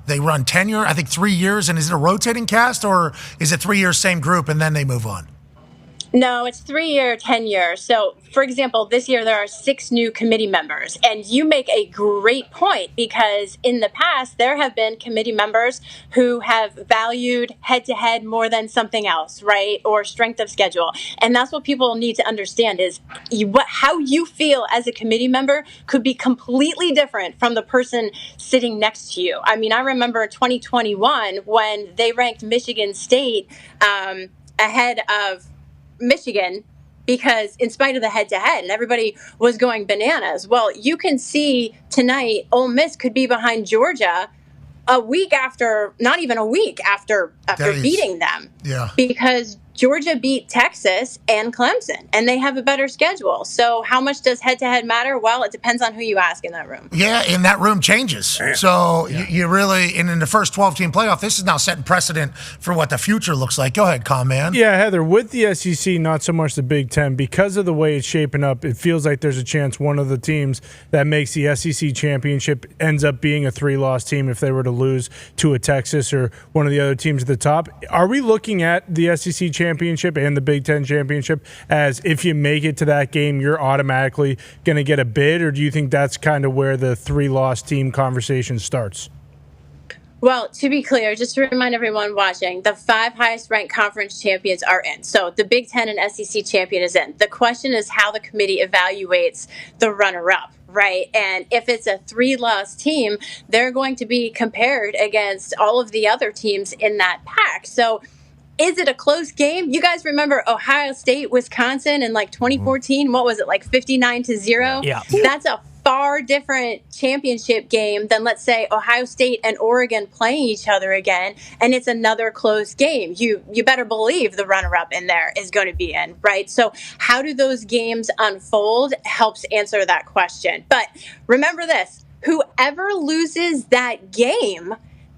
they run tenure, I think 3 years. And is it a rotating cast or is it 3 years, same group, and then they move on? No, it's 3-year tenure. So, for example, this year there are 6 new committee members. And you make a great point because in the past there have been committee members who have valued head-to-head more than something else, right? Or strength of schedule. And that's what people need to understand is how you feel as a committee member could be completely different from the person sitting next to you. I mean, I remember 2021 when they ranked Michigan State ahead of Michigan because in spite of the head-to-head and everybody was going bananas. Well, you can see tonight Ole Miss could be behind Georgia not even a week after beating them. Yeah. Because Georgia beat Texas and Clemson, and they have a better schedule. So how much does head-to-head matter? Well, it depends on who you ask in that room. Yeah, and that room changes. So you really, and in the first 12-team playoff, this is now setting precedent for what the future looks like. Go ahead, man. Yeah, Heather, with the SEC, not so much the Big Ten, because of the way it's shaping up, it feels like there's a chance one of the teams that makes the SEC championship ends up being a 3-loss team if they were to lose to a Texas or one of the other teams at the top. Are we looking at the SEC championship and the Big Ten championship as if you make it to that game, you're automatically going to get a bid, or do you think that's kind of where the 3-loss team conversation starts? Well, to be clear, just to remind everyone watching, the 5 highest-ranked conference champions are in. So the Big Ten and SEC champion is in. The question is how the committee evaluates the runner-up, right? And if it's a 3-loss team, they're going to be compared against all of the other teams in that pack. So is it a close game? You guys remember Ohio State, Wisconsin in like 2014? What was it, like 59-0? Yeah. That's a far different championship game than, let's say, Ohio State and Oregon playing each other again, and it's another close game. You better believe the runner-up in there is going to be in, right? So how do those games unfold helps answer that question. But remember this, whoever loses that game,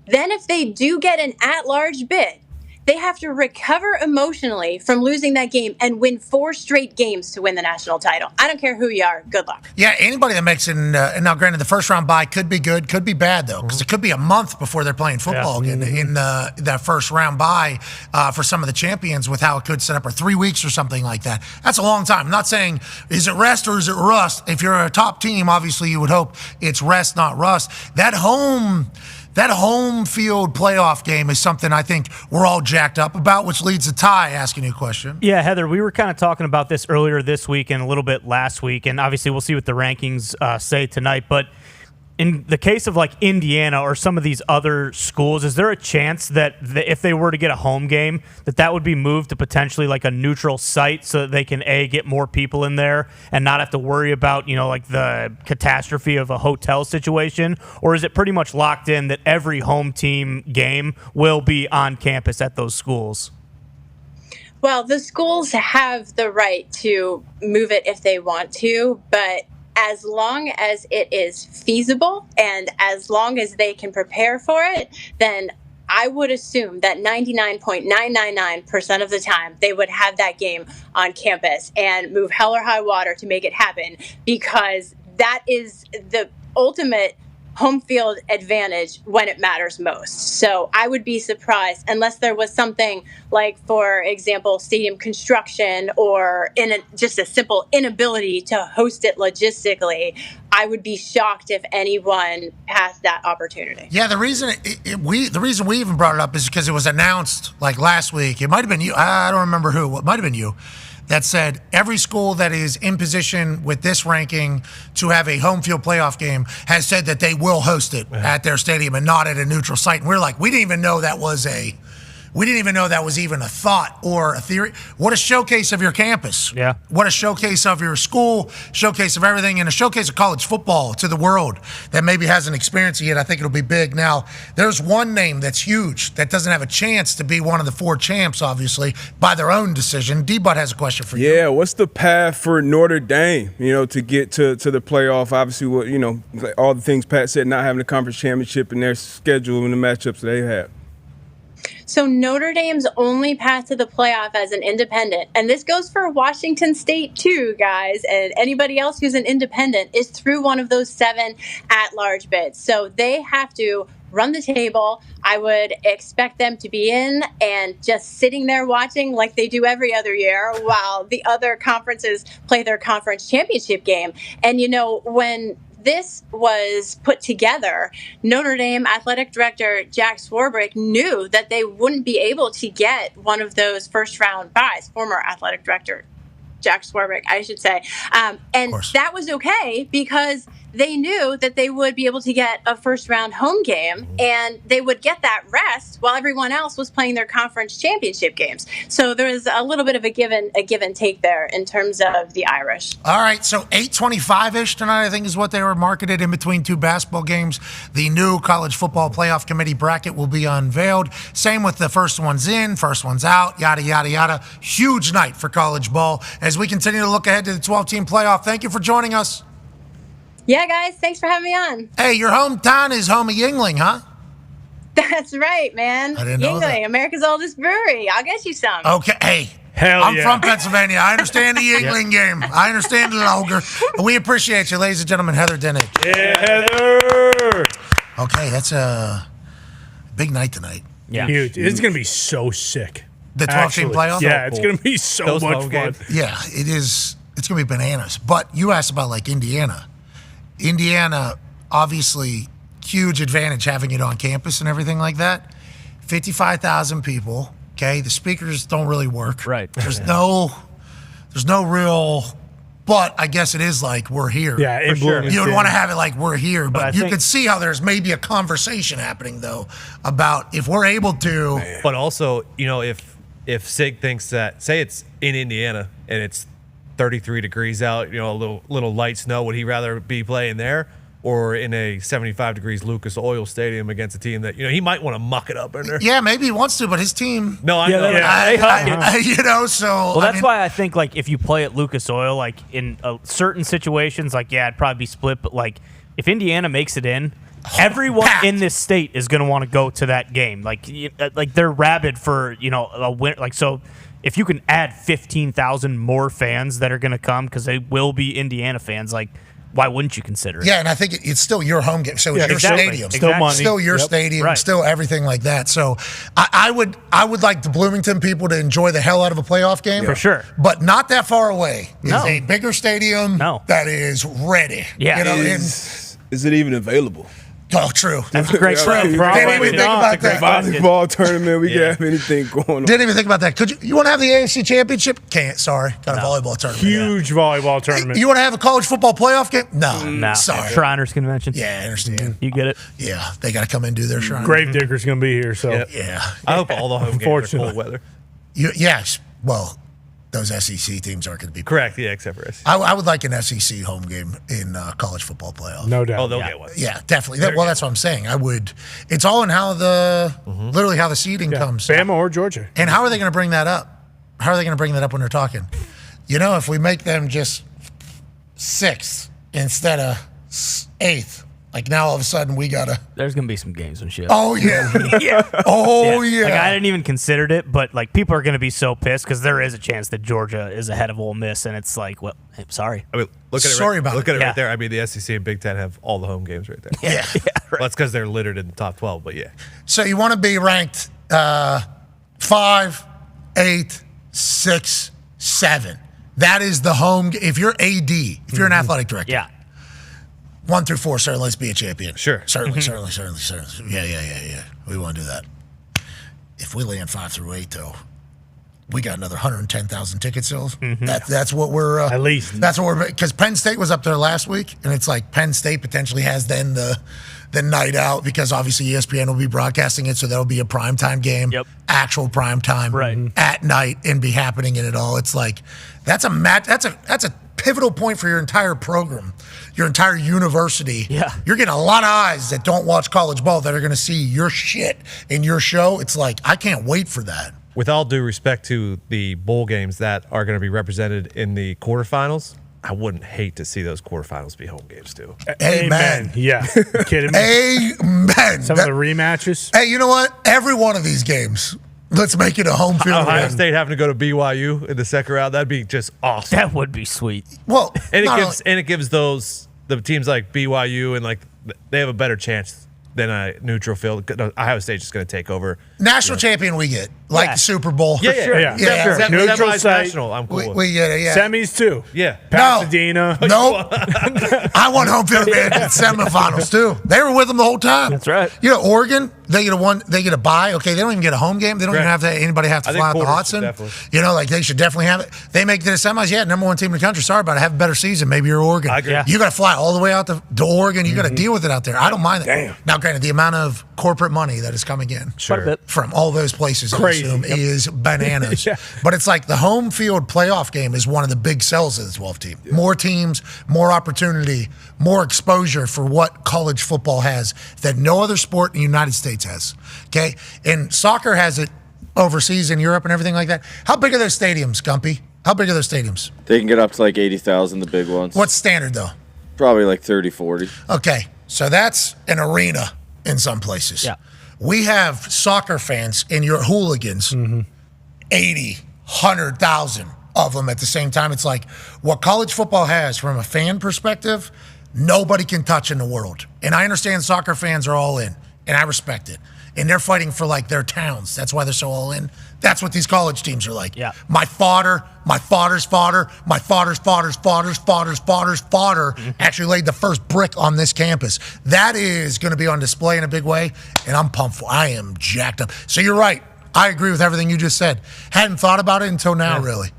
then if they do get an at-large bid, they have to recover emotionally from losing that game and win 4 straight games to win the national title. I don't care who you are. Good luck. Yeah, anybody that makes it, and now granted, the first round bye could be good, could be bad, though, because it could be a month before they're playing football again in that first round bye for some of the champions with how it could set up, or 3 weeks or something like that. That's a long time. I'm not saying, is it rest or is it rust? If you're a top team, obviously you would hope it's rest, not rust. That home that home field playoff game is something I think we're all jacked up about, which leads to Ty asking you a question. Yeah, Heather, we were kind of talking about this earlier this week and a little bit last week, and obviously we'll see what the rankings say tonight, but in the case of like Indiana or some of these other schools, is there a chance that if they were to get a home game, that would be moved to potentially like a neutral site so that they can get more people in there and not have to worry about, like the catastrophe of a hotel situation? Or is it pretty much locked in that every home team game will be on campus at those schools? Well, the schools have the right to move it if they want to, but as long as it is feasible and as long as they can prepare for it, then I would assume that 99.999% of the time they would have that game on campus and move hell or high water to make it happen, because that is the ultimate home field advantage when it matters most. So I would be surprised unless there was something like, for example, stadium construction or just a simple inability to host it logistically. I would be shocked if anyone passed that opportunity. Yeah, the reason we even brought it up is because it was announced like last week. It might have been you. I don't remember who. It might have been you. That said, every school that is in position with this ranking to have a home field playoff game has said that they will host it at their stadium and not at a neutral site. And we're like, we didn't even know that was even a thought or a theory. What a showcase of your campus. Yeah. What a showcase of your school, showcase of everything, and a showcase of college football to the world that maybe hasn't experienced it yet. I think it'll be big. Now, there's one name that's huge that doesn't have a chance to be one of the 4 champs, obviously, by their own decision. D-Bud has a question for you. Yeah, what's the path for Notre Dame, to get to the playoff? Obviously, all the things Pat said, not having the conference championship in their schedule and the matchups they have. So Notre Dame's only path to the playoff as an independent, and this goes for Washington State too, guys, and anybody else who's an independent, is through one of those 7 at-large bids. So they have to run the table. I would expect them to be in and just sitting there watching like they do every other year while the other conferences play their conference championship game. And, when this was put together, Notre Dame athletic director Jack Swarbrick knew that they wouldn't be able to get one of those first-round buys. Former athletic director Jack Swarbrick, I should say. And that was okay because they knew that they would be able to get a first-round home game, and they would get that rest while everyone else was playing their conference championship games. So there was a little bit of a give and take there in terms of the Irish. All right, so 8:25-ish tonight, I think, is what they were marketed in between 2 basketball games. The new College Football Playoff Committee bracket will be unveiled. Same with the first one's in, first one's out, yada, yada, yada. Huge night for college ball as we continue to look ahead to the 12-team playoff. Thank you for joining us. Yeah, guys, thanks for having me on. Hey, your hometown is home of Yingling, huh? That's right, man. I didn't know that. Yingling, America's oldest brewery. I'll get you some. Okay, hey. Hell I'm yeah. from Pennsylvania. I understand the Yingling game. I understand the Loger. We appreciate you, ladies and gentlemen. Heather Dinnick. Yeah, Heather. Okay, that's a big night tonight. Yeah. Huge. It's going to be so sick. The 12-team playoff? Yeah, it's going to be so much fun. Yeah, it is. It's going to be bananas. But you asked about, like, Indiana. Indiana, obviously, huge advantage having it on campus and everything like that. 55,000 people, okay? The speakers don't really work. Right. There's no real, but I guess it is like we're here. Yeah, in Bloomington. You would want to have it like we're here, but you think- could see how there's maybe a conversation happening, though, about if we're able to. But also, if Sig thinks that, say it's in Indiana and it's 33 degrees out, a little light snow, would he rather be playing there or in a 75 degrees Lucas Oil Stadium against a team that, he might want to muck it up in there? Yeah, maybe he wants to, but his team. No, I know. They hug it. So. Well, that's why I think, like, if you play at Lucas Oil, like, in certain situations, like, yeah, it'd probably be split, but, like, if Indiana makes it in, everyone in this state is going to want to go to that game. Like they're rabid for, a win. Like, so if you can add 15,000 more fans that are going to come because they will be Indiana fans, like, why wouldn't you consider it? Yeah, and I think it's still your home game. So it's your stadium. Still money. Still your stadium. Right. Still everything like that. So I would like the Bloomington people to enjoy the hell out of a playoff game. For sure. But not that far away. It's No. a bigger stadium No. that is ready. Yeah. Is it even available? Oh, true. That's a great question. Didn't even think about that. Volleyball tournament, we can have anything going on. Didn't even think about that. Could you want to have the AFC Championship? Can't. Sorry, got a volleyball tournament. Huge volleyball tournament. You want to have a college football playoff game? No. Sorry. Shriners Convention. Yeah, I understand. You get it. Yeah, they got to come in and do their shrine. Gravedigger's going to be here, so Yeah. I hope all the home games are cold weather. Yes. Well, those SEC teams aren't going to be correct. Yeah, except for SEC. I would like an SEC home game in college football playoff. No doubt. Oh, they'll get one. Yeah, definitely. That's what I'm saying. I would. It's all in how literally how the seeding comes. Bama or Georgia. And how are they going to bring that up? How are they going to bring that up when they're talking? If we make them just 6th instead of 8th, like now all of a sudden we gotta. There's gonna be some games and shit. Oh yeah, Oh yeah. Like I didn't even considered it, but like people are gonna be so pissed because there is a chance that Georgia is ahead of Ole Miss, and it's like, well, I'm sorry. I mean, look at it. Look at it right there. I mean, the SEC and Big Ten have all the home games right there. Yeah, right. Well, that's because they're littered in the top 12. But yeah. So you want to be ranked 5, 8, 6, 7. That is the home. If you're AD, if you're an athletic director. Yeah. 1 through 4, certainly let's be a champion. Sure. Certainly. Yeah. We want to do that. If we land 5 through 8, though, we got another 110,000 ticket sales. That's what we're at least. That's what we're because Penn State was up there last week, and it's like Penn State potentially has then the night out because obviously ESPN will be broadcasting it, so that'll be a primetime game, actual primetime at night, and be happening in it all. It's like that's a match. That's a pivotal point for your entire program, your entire university. Yeah. You're getting a lot of eyes that don't watch college ball that are going to see your shit in your show. It's like, I can't wait for that. With all due respect to the bowl games that are going to be represented in the quarterfinals, I wouldn't hate to see those quarterfinals be home games too. Amen. Yeah. You kidding me? Amen. Some of the rematches. Hey, you know what? Every one of these games, let's make it a home field. Ohio game. State having to go to BYU in the second round, that'd be just awesome. That would be sweet. Well, and it gives the teams like BYU and like they have a better chance than a neutral field. Ohio State's just going to take over. National champion we get, like the Super Bowl. Yeah, sure. Yeah. Neutral national, I'm cool. We get it, yeah. Semis too. Yeah. Pasadena. No. I want home field advantage in semifinals too. They were with them the whole time. That's right. Oregon, they get a bye. Okay, they don't even get a home game. They don't even have to anybody have to fly out to Hudson. They should definitely have it. They make it to the semis. Yeah, number 1 team in the country. Sorry about it. Have a better season. Maybe you're Oregon. I agree. Yeah. You got to fly all the way out to Oregon. You got to deal with it out there. I don't mind that. Damn. Now, granted, the amount of corporate money that is coming in from all those places, Crazy. I assume, is bananas. But it's like the home field playoff game is one of the big sells of the 12 team. Yeah. More teams, more opportunity, more exposure for what college football has that no other sport in the United States has. Okay? And soccer has it overseas in Europe and everything like that. How big are those stadiums, Gumpy? How big are those stadiums? They can get up to like 80,000, the big ones. What's standard, though? Probably like 30, 40. Okay, so that's an arena in some places. Yeah. We have soccer fans in your hooligans, 80, 100,000 of them at the same time. It's like what college football has from a fan perspective, nobody can touch in the world. And I understand soccer fans are all in, and I respect it. And they're fighting for like their towns. That's why they're so all in. That's what these college teams are like. Yeah. My father's father actually laid the first brick on this campus. That is going to be on display in a big way, and I'm pumped for it. I am jacked up. So you're right. I agree with everything you just said. Hadn't thought about it until now, really.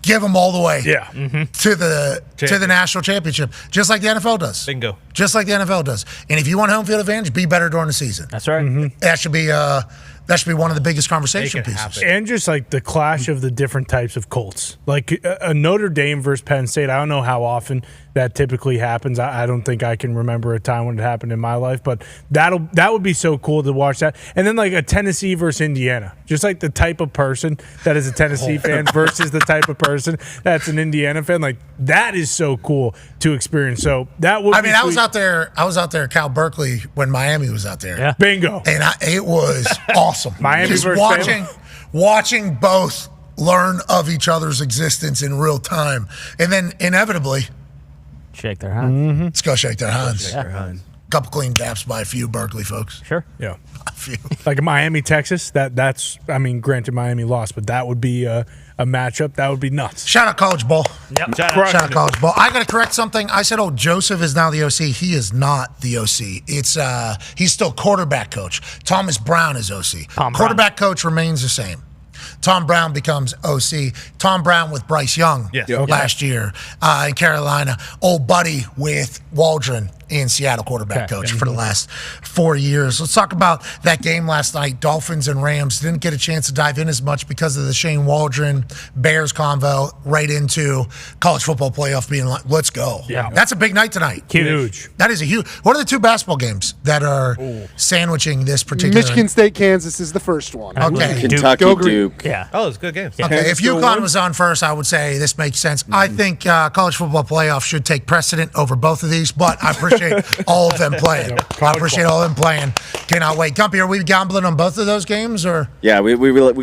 Give them all the way to the national championship, just like the NFL does. Bingo. Just like the NFL does. And if you want home field advantage, be better during the season. That's right. That should be one of the biggest conversation pieces. Happen. And just like the clash of the different types of Colts. Like a Notre Dame versus Penn State, I don't know how often that typically happens. I don't think I can remember a time when it happened in my life, but that would be so cool to watch that. And then like a Tennessee versus Indiana. Just like the type of person that is a Tennessee fan versus the type of person that's an Indiana fan. Like that is so cool to experience. So that would be I was out there at Cal Berkeley when Miami was out there. Yeah. Bingo. And it was awesome. Miami just versus watching both learn of each other's existence in real time. And then inevitably Shake their hands. let's go shake their hands. Yeah. Couple clean daps by a few Berkeley folks. Sure. Yeah. A few. Like Miami, Texas, that's granted Miami lost, but that would be a a matchup, that would be nuts. Shout out college ball. Yep. Shout out college ball. I got to correct something. I said, Joseph is now the OC. He is not the OC. It's he's still quarterback coach. Thomas Brown is OC. Quarterback coach remains the same. Tom Brown becomes OC. Tom Brown with Bryce Young last year in Carolina. Old buddy with Waldron in Seattle, quarterback coach for the last 4 years. Let's talk about that game last night. Dolphins and Rams. Didn't get a chance to dive in as much because of the Shane Waldron Bears convo right into college football playoff being like, let's go. Yeah. That's a big night tonight. Huge. That is a huge. What are the two basketball games that are sandwiching this particular? Michigan State, Kansas is the first one. Okay. Kentucky, Duke. Yeah. Oh, it's good games. Okay, if UConn was on first, I would say this makes sense. I think college football playoff should take precedent over both of these, but I appreciate all of them playing. I appreciate all of them playing. Cannot wait. Gumpy, are we gambling on both of those games? Or Yeah, we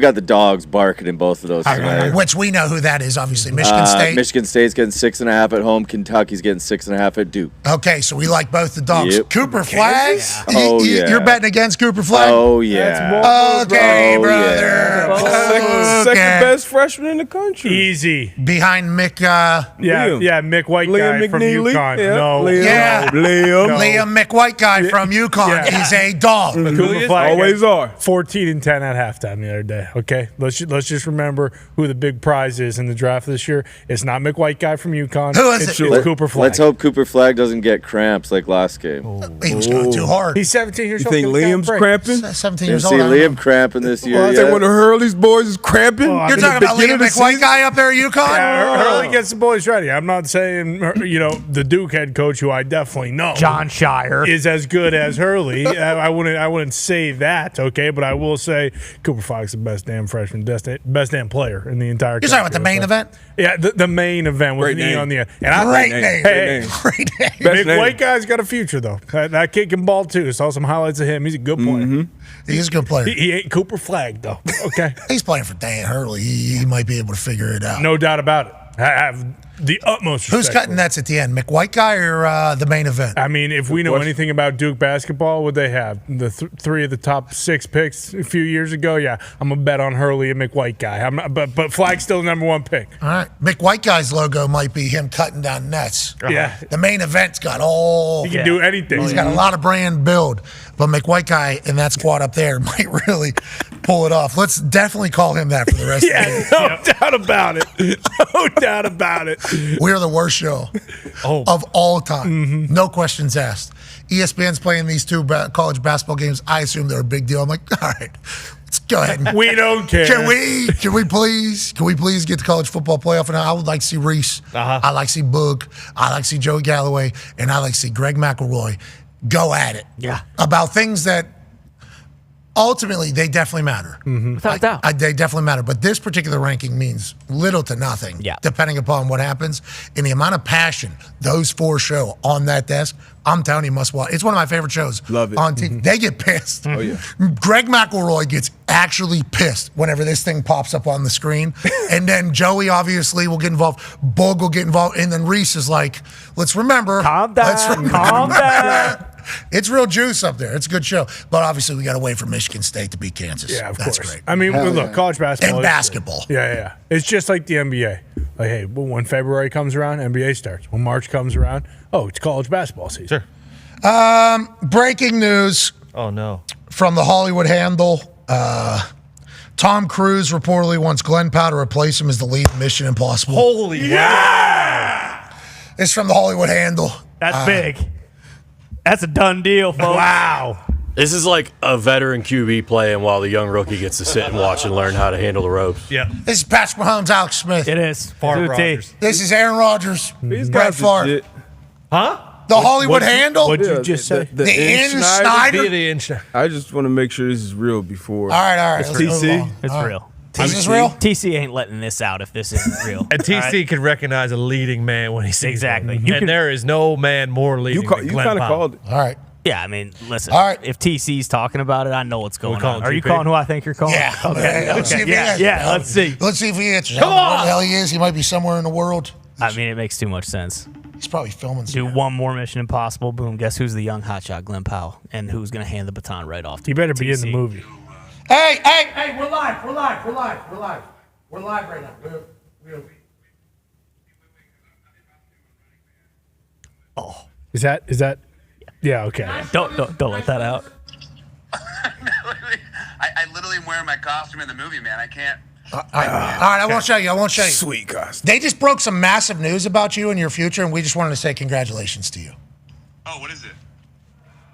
got the dogs barking in both of those tonight. which we know who that is, obviously. Michigan State. Michigan State's getting 6.5 at home. Kentucky's getting 6.5 at Duke. Okay, so we like both the dogs. Yep. Cooper Flag? Oh, yeah. You're betting against Cooper Flag? Oh, yeah. Okay, Oh, brother. Second best freshman in the country. Easy. Behind Mick. Mick White guy from McNeely? UConn. Yeah. No. Liam McWhite guy from UConn. He's a dog. Cooper Flag Always are. 14-10 at halftime the other day. Okay, let's just remember who the big prize is in the draft this year. It's not Mick White guy from UConn. Who is it's it? It's Cooper Flag. Let's hope Cooper Flag doesn't get cramps like last game. He was going too hard. He's 17 years You old. think Liam's cramping? 17 You years see old. I don't Liam know. cramping this year Well, I yet? think one of Hurley's boys is cramping. You're talking about Liam McWhite guy up there at UConn? Yeah, Hurley gets the boys ready. I'm not saying, the Duke head coach, who I definitely know, John Shire, is as good as Hurley. I wouldn't say that, okay, but I will say Cooper Flag's the best damn freshman, best damn player in the entire. You're talking about the main event? Yeah, the main event with Great the E name. on the end. And I Great think, name. Hey, Great name. Mick name. White guy's got a future though. That kid can ball too. Saw some highlights of him. He's a good player. He's a good player. He ain't Cooper Flag though. Okay, He's playing for Dan Hurley. He might be able to figure it out. no doubt about it. I have the utmost respect. Who's cutting nets at the end? McWhite guy or the main event? I mean, if we know anything about Duke basketball, what they have, the three of the top 6 picks a few years ago, yeah, I'm going to bet on Hurley and McWhite guy. I'm not, but Flag's still the number 1 pick. All right. McWhite guy's logo might be him cutting down nets. Yeah. The main event's got all. He can do anything. He's got a lot of brand build. But McWhite guy and that squad up there might really pull it off. Let's definitely call him that for the rest of the year. No doubt about it. No doubt about it. We're the worst show of all time. No questions asked. ESPN's playing these two college basketball games. I assume they're a big deal. I'm like, all right, let's go ahead. We don't care. Can we please get the college football playoff? And I would like to see Reese. I like to see Boog. I like to see Joey Galloway. And I like to see Greg McElroy go at it. Yeah. About things that ultimately they definitely matter. without doubt. They definitely matter. But this particular ranking means little to nothing, depending upon what happens. And the amount of passion those 4 show on that desk, I'm telling you, must watch. It's one of my favorite shows. Love it. On TV. They get pissed. Oh, yeah. Greg McElroy gets actually pissed whenever this thing pops up on the screen. And then Joey obviously will get involved. Boog will get involved. And then Reese is like, let's remember. Calm down. Calm down. It's real juice up there. It's a good show. But obviously, we got to wait for Michigan State to beat Kansas. Yeah, of That's course. great. I mean, look, college basketball. And basketball. Yeah. It's just like the NBA. Like, hey, when February comes around, NBA starts. When March comes around, it's college basketball season. Sure. Breaking news. Oh, no. From the Hollywood Handle. Tom Cruise reportedly wants Glen Powell to replace him as the lead in Mission Impossible. Holy yeah! It's from the Hollywood Handle. That's big. That's a done deal, folks. Wow. This is like a veteran QB playing while the young rookie gets to sit and watch and learn how to handle the ropes. Yeah. This is Patrick Mahomes, Alex Smith. It is. Favre Rodgers. This is Aaron Rodgers. These Brett guys Favre. legit. Huh? The Hollywood Handle. What'd you just say? The Ian Snyder. I just want to make sure this is real before. All right. It's Let's move TC. along. It's All right. real. Is this real? TC ain't letting this out if this isn't real. And TC All right? can recognize a leading man when he sees Exactly. one. You And can- there is no man more leading You than Glen kind of Powell. called it. All right. Yeah, I mean, listen. All right. If TC's talking about it, I know what's going calling on. Are you GP? calling who I think you're calling? Yeah. Okay. Let's see if he answers. Yeah. Let's see. Let's see if he answers. Come I don't know on. where the hell he is. He might be somewhere in the world. I mean, it makes too much sense. He's probably filming. Do one more Mission Impossible. Boom. Guess who's the young hotshot, Glen Powell, and who's going to hand the baton right off to You better be in TC. the movie. Hey, we're live. We're live right now. Oh, is that? Yeah. Okay. Don't let that out. I literally am wearing my costume in the movie, man. I can't. All right, I won't show you. Sweet costume. They just broke some massive news about you and your future, and we just wanted to say congratulations to you. Oh, what is it?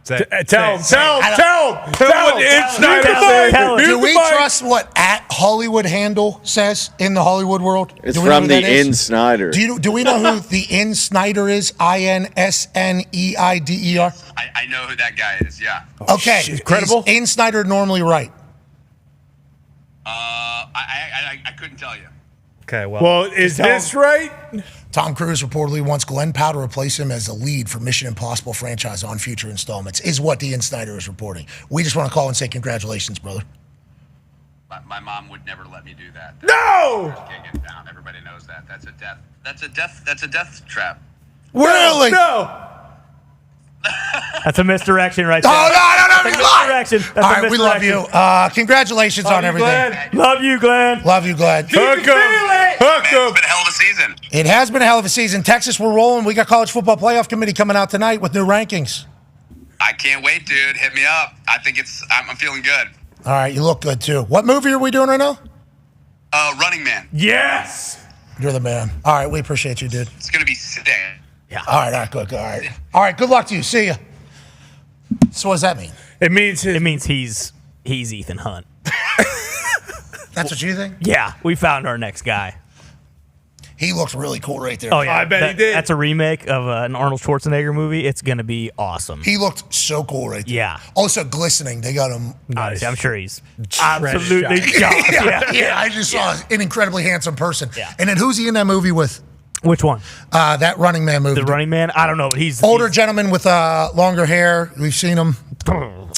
Tell him what the insider said. Do we trust what @Hollywood handle says in the Hollywood world? It's from the In-Snyder. Do we know who the In-Snyder is? INSNEIDER? I know who that guy is, yeah. Okay. Shit, credible? Is In-Snyder normally right? I couldn't tell you. Okay, well. Well, is this right? Tom Cruise reportedly wants Glen Powell to replace him as the lead for Mission Impossible franchise on future installments, is what the In-Snyder is reporting. We just want to call and say congratulations, brother. My mom would never let me do that. No! Can't get down. Everybody knows that. That's a death. That's a death trap. Really? No. That's a misdirection right there. Oh, no, Misdirection. That's All right, we love you. Congratulations on everything. Glenn. Love you, Glenn. Love you, Glenn. Hook 'em. It's been a hell of a season. It has been a hell of a season. Texas, we're rolling. We got College Football Playoff Committee coming out tonight with new rankings. I can't wait, dude. Hit me up. I think I'm feeling good. All right, you look good, too. What movie are we doing right now? Running Man. Yes. You're the man. All right, we appreciate you, dude. It's going to be sick. Yeah. All right, good. All right, good luck to you. See ya. So what does that mean? It means he's Ethan Hunt. That's what you think? Yeah, we found our next guy. He looks really cool right there. Oh yeah, I bet he did. That's a remake of an Arnold Schwarzenegger movie. It's gonna be awesome. He looked so cool right there. Yeah. Also glistening. They got him. Nice. I'm sure he's absolutely shocked. Yeah, I just saw an incredibly handsome person. Yeah. And then who's he in that movie with? Which one? That Running Man movie. The Running Man? I don't know. He's older gentleman with longer hair. We've seen him. I don't know.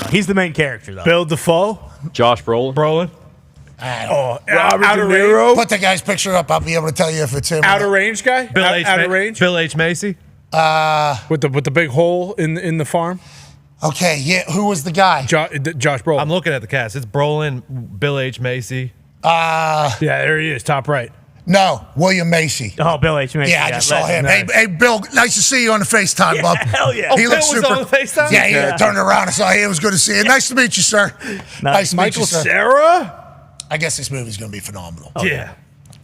He's the main character though. Bill Defoe, Josh Brolin. Robert Outer De Niro. Put the guy's picture up. I'll be able to tell you if it's him. outer range guy, outer range, Bill H. Macy. with the big hole in the farm. Okay, yeah. Who was the guy? Josh Brolin. I'm looking at the cast. It's Brolin, Bill H. Macy. Yeah, there he is, top right. No, William Macy. Oh, Bill H. Macy. Yeah, I just saw him. Nice. Hey, Bill, nice to see you on the FaceTime, bub. Hell yeah. He Bill looks was super. on the FaceTime? Yeah, he turned around and saw. Hey, it was good to see you. Nice to meet you, sir. Nice to meet Michael you, sir. Cera. I guess this movie's going to be phenomenal. Yeah.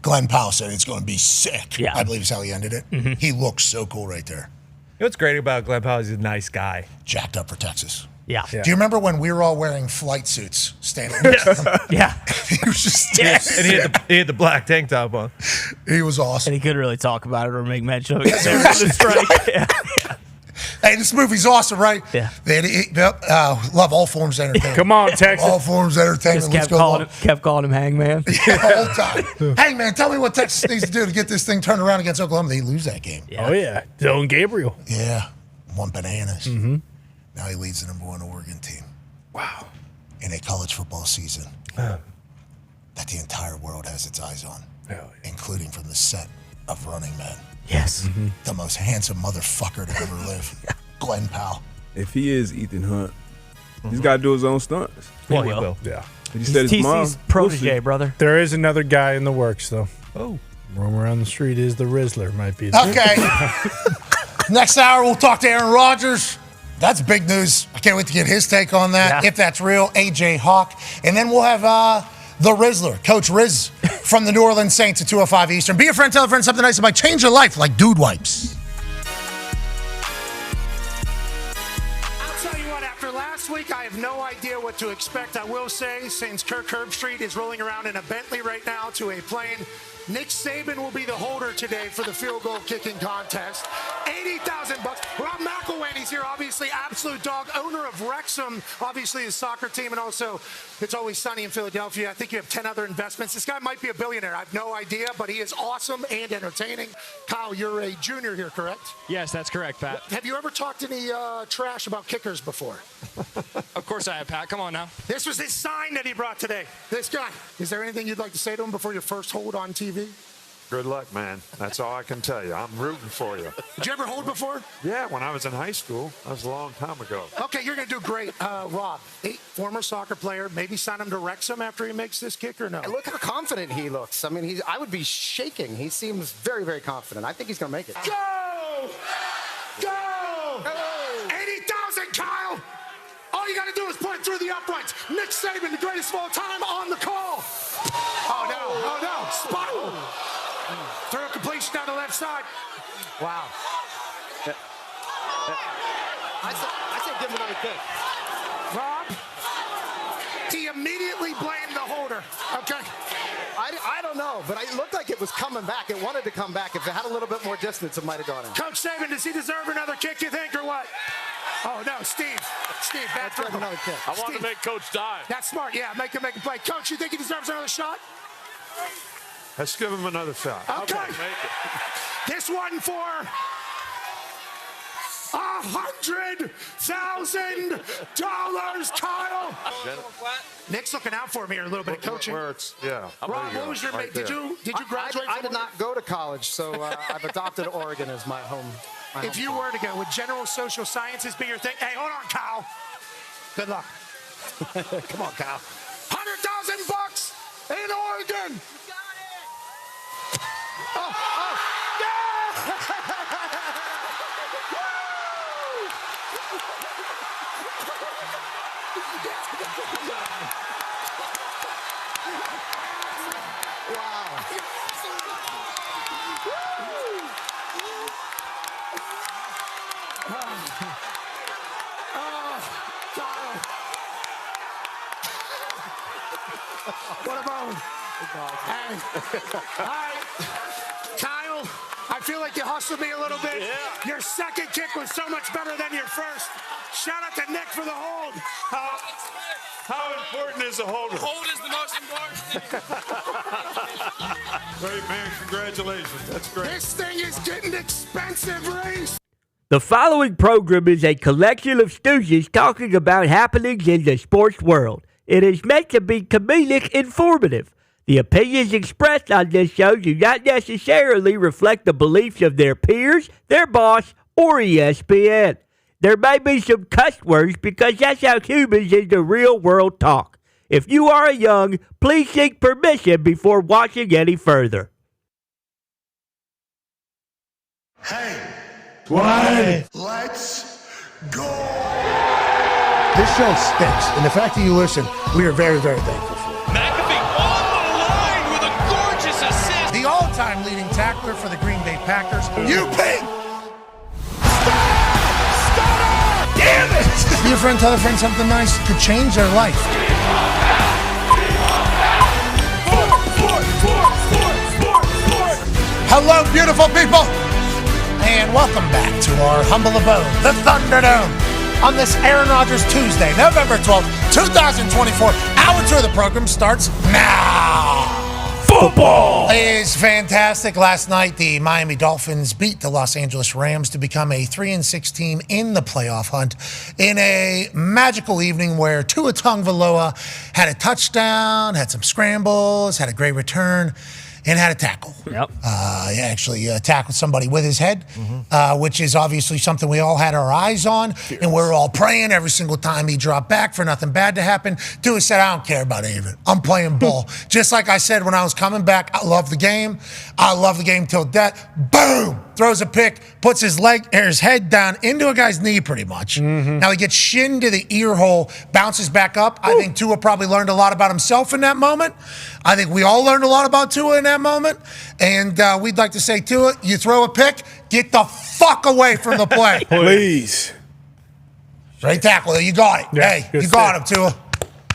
Glen Powell said it's going to be sick. Yeah. I believe is how he ended it. Mm-hmm. He looks so cool right there. You know what's great about Glen Powell is he's a nice guy. Jacked up for Texas. Yeah. Do you remember when we were all wearing flight suits standing next to him? Yeah. He was just And he had the black tank top on. He was awesome. And he couldn't really talk about it or make mention of it. They were on the strike. Yeah. Hey, this movie's awesome, right? Yeah. Love all forms of entertainment. Come on, Texas. All forms of entertainment. Just kept calling him Hangman. Yeah, the whole time. Hey, man, tell me what Texas needs to do to get this thing turned around against Oklahoma. They lose that game. Yeah. Oh yeah, Dylan Gabriel. Yeah. Won bananas. Mm-hmm. Now he leads the #1 Oregon team. Wow. In a college football season that the entire world has its eyes on, including from the set of Running Man. Yes. Mm-hmm. The most handsome motherfucker to ever live. Glen Powell. If he is Ethan Hunt, he's got to do his own stunts. Well, he will. Yeah. He said his mom. TC's protege, brother. There is another guy in the works though. Oh. Roam around the street is the Rizzler. Might be. Okay. Next hour, we'll talk to Aaron Rodgers. That's big news. I can't wait to get his take on that, if that's real. AJ Hawk. And then we'll have the Rizzler, Coach Riz from the New Orleans Saints at 2:05 Eastern. Be a friend, tell a friend something nice that might change your life, like Dude Wipes. I'll tell you what, after last week, I have no idea what to expect. I will say, since Kirk Herbstreit is rolling around in a Bentley right now to a plane, Nick Saban will be the holder today for the field goal kicking contest. $80,000. Rob McElwainey's here, obviously absolute dog, owner of Wrexham, obviously his soccer team, and also It's Always Sunny in Philadelphia. I think you have 10 other investments. This guy might be a billionaire. I have no idea, but he is awesome and entertaining. Kyle, you're a junior here, correct? Yes, that's correct, Pat. Have you ever talked any trash about kickers before? Of course I have, Pat. Come on now. This was his sign that he brought today. This guy. Is there anything you'd like to say to him before your first hold on TV? Good luck, man. That's all I can tell you. I'm rooting for you. Did you ever hold before? Yeah, when I was in high school. That was a long time ago. Okay, you're going to do great. Rob, former soccer player, maybe sign him to Wrexham after he makes this kick or no? Look how confident he looks. I mean, I would be shaking. He seems very, very confident. I think he's going to make it. Go! Go! 80,000, Kyle! All you got to do is put it through the uprights. Nick Saban, the greatest of all time, on the call. Oh, no. Oh, no. Spot. Throw a completion down the left side. Wow. I said give him another kick. Rob, he immediately blamed the holder. Okay. I don't know, but it looked like it was coming back. It wanted to come back. If it had a little bit more distance, it might have gone in. Coach Saban, does he deserve another kick, you think, or what? Oh, no, Steve, bad throw. Another kick. I want to make Coach dive. That's smart, yeah, make him play. Coach, you think he deserves another shot? Let's give him another shot. Okay. Make it. This one for $100,000, Kyle. Nick's looking out for me here, a little bit of coaching. Where it's, yeah. Rob, what was your right did you graduate? I did not go to college, so I've adopted Oregon as my home. If you were to go, would general social sciences be your thing? Hey, hold on, Kyle. Good luck. Come on, Kyle. $100,000 in Oregon. Oh, what about? Hey, all right, Kyle, I feel like you hustled me a little bit. Yeah. Your second kick was so much better than your first. Shout out to Nick for the hold. How important is the holder? Hold is the most important. Great, man. Congratulations. That's great. This thing is getting expensive, Reese. The following program is a collection of stooges talking about happenings in the sports world. It is meant to be comedic informative. The opinions expressed on this show do not necessarily reflect the beliefs of their peers, their boss, or ESPN. There may be some cuss words because that's how humans in the real world talk. If you are young, please seek permission before watching any further. Hey, What? let's go. This show stinks, and the fact that you listen, we are very, very thankful for. McAfee on the line with a gorgeous assist. The all-time leading tackler for the Green Bay Packers. You pink. Damn it! Be a friend, tell a friend something nice could change their life. Hello, beautiful people, and welcome back to our humble abode, the Thunderdome, on this Aaron Rodgers Tuesday, November 12th, 2024. Hour 2 of the program starts now. Football is fantastic. Last night, the Miami Dolphins beat the Los Angeles Rams to become a 3-6 team in the playoff hunt in a magical evening where Tua Tagovailoa had a touchdown, had some scrambles, had a great return, and had a tackle. Yep. He actually tackled somebody with his head, which is obviously something we all had our eyes on, and we're all praying every single time he dropped back for nothing bad to happen. Tua said, I don't care about any of it. I'm playing ball. Just like I said when I was coming back, I love the game. I love the game till death. Boom! Throws a pick, puts his head down into a guy's knee pretty much. Now he gets shin to the ear hole, bounces back up. I think Tua probably learned a lot about himself in that moment. I think we all learned a lot about Tua in that moment. And we'd like to say, Tua, you throw a pick, get the fuck away from the play. Please. Straight tackle. You got it. Yeah, hey, good you got him, Tua.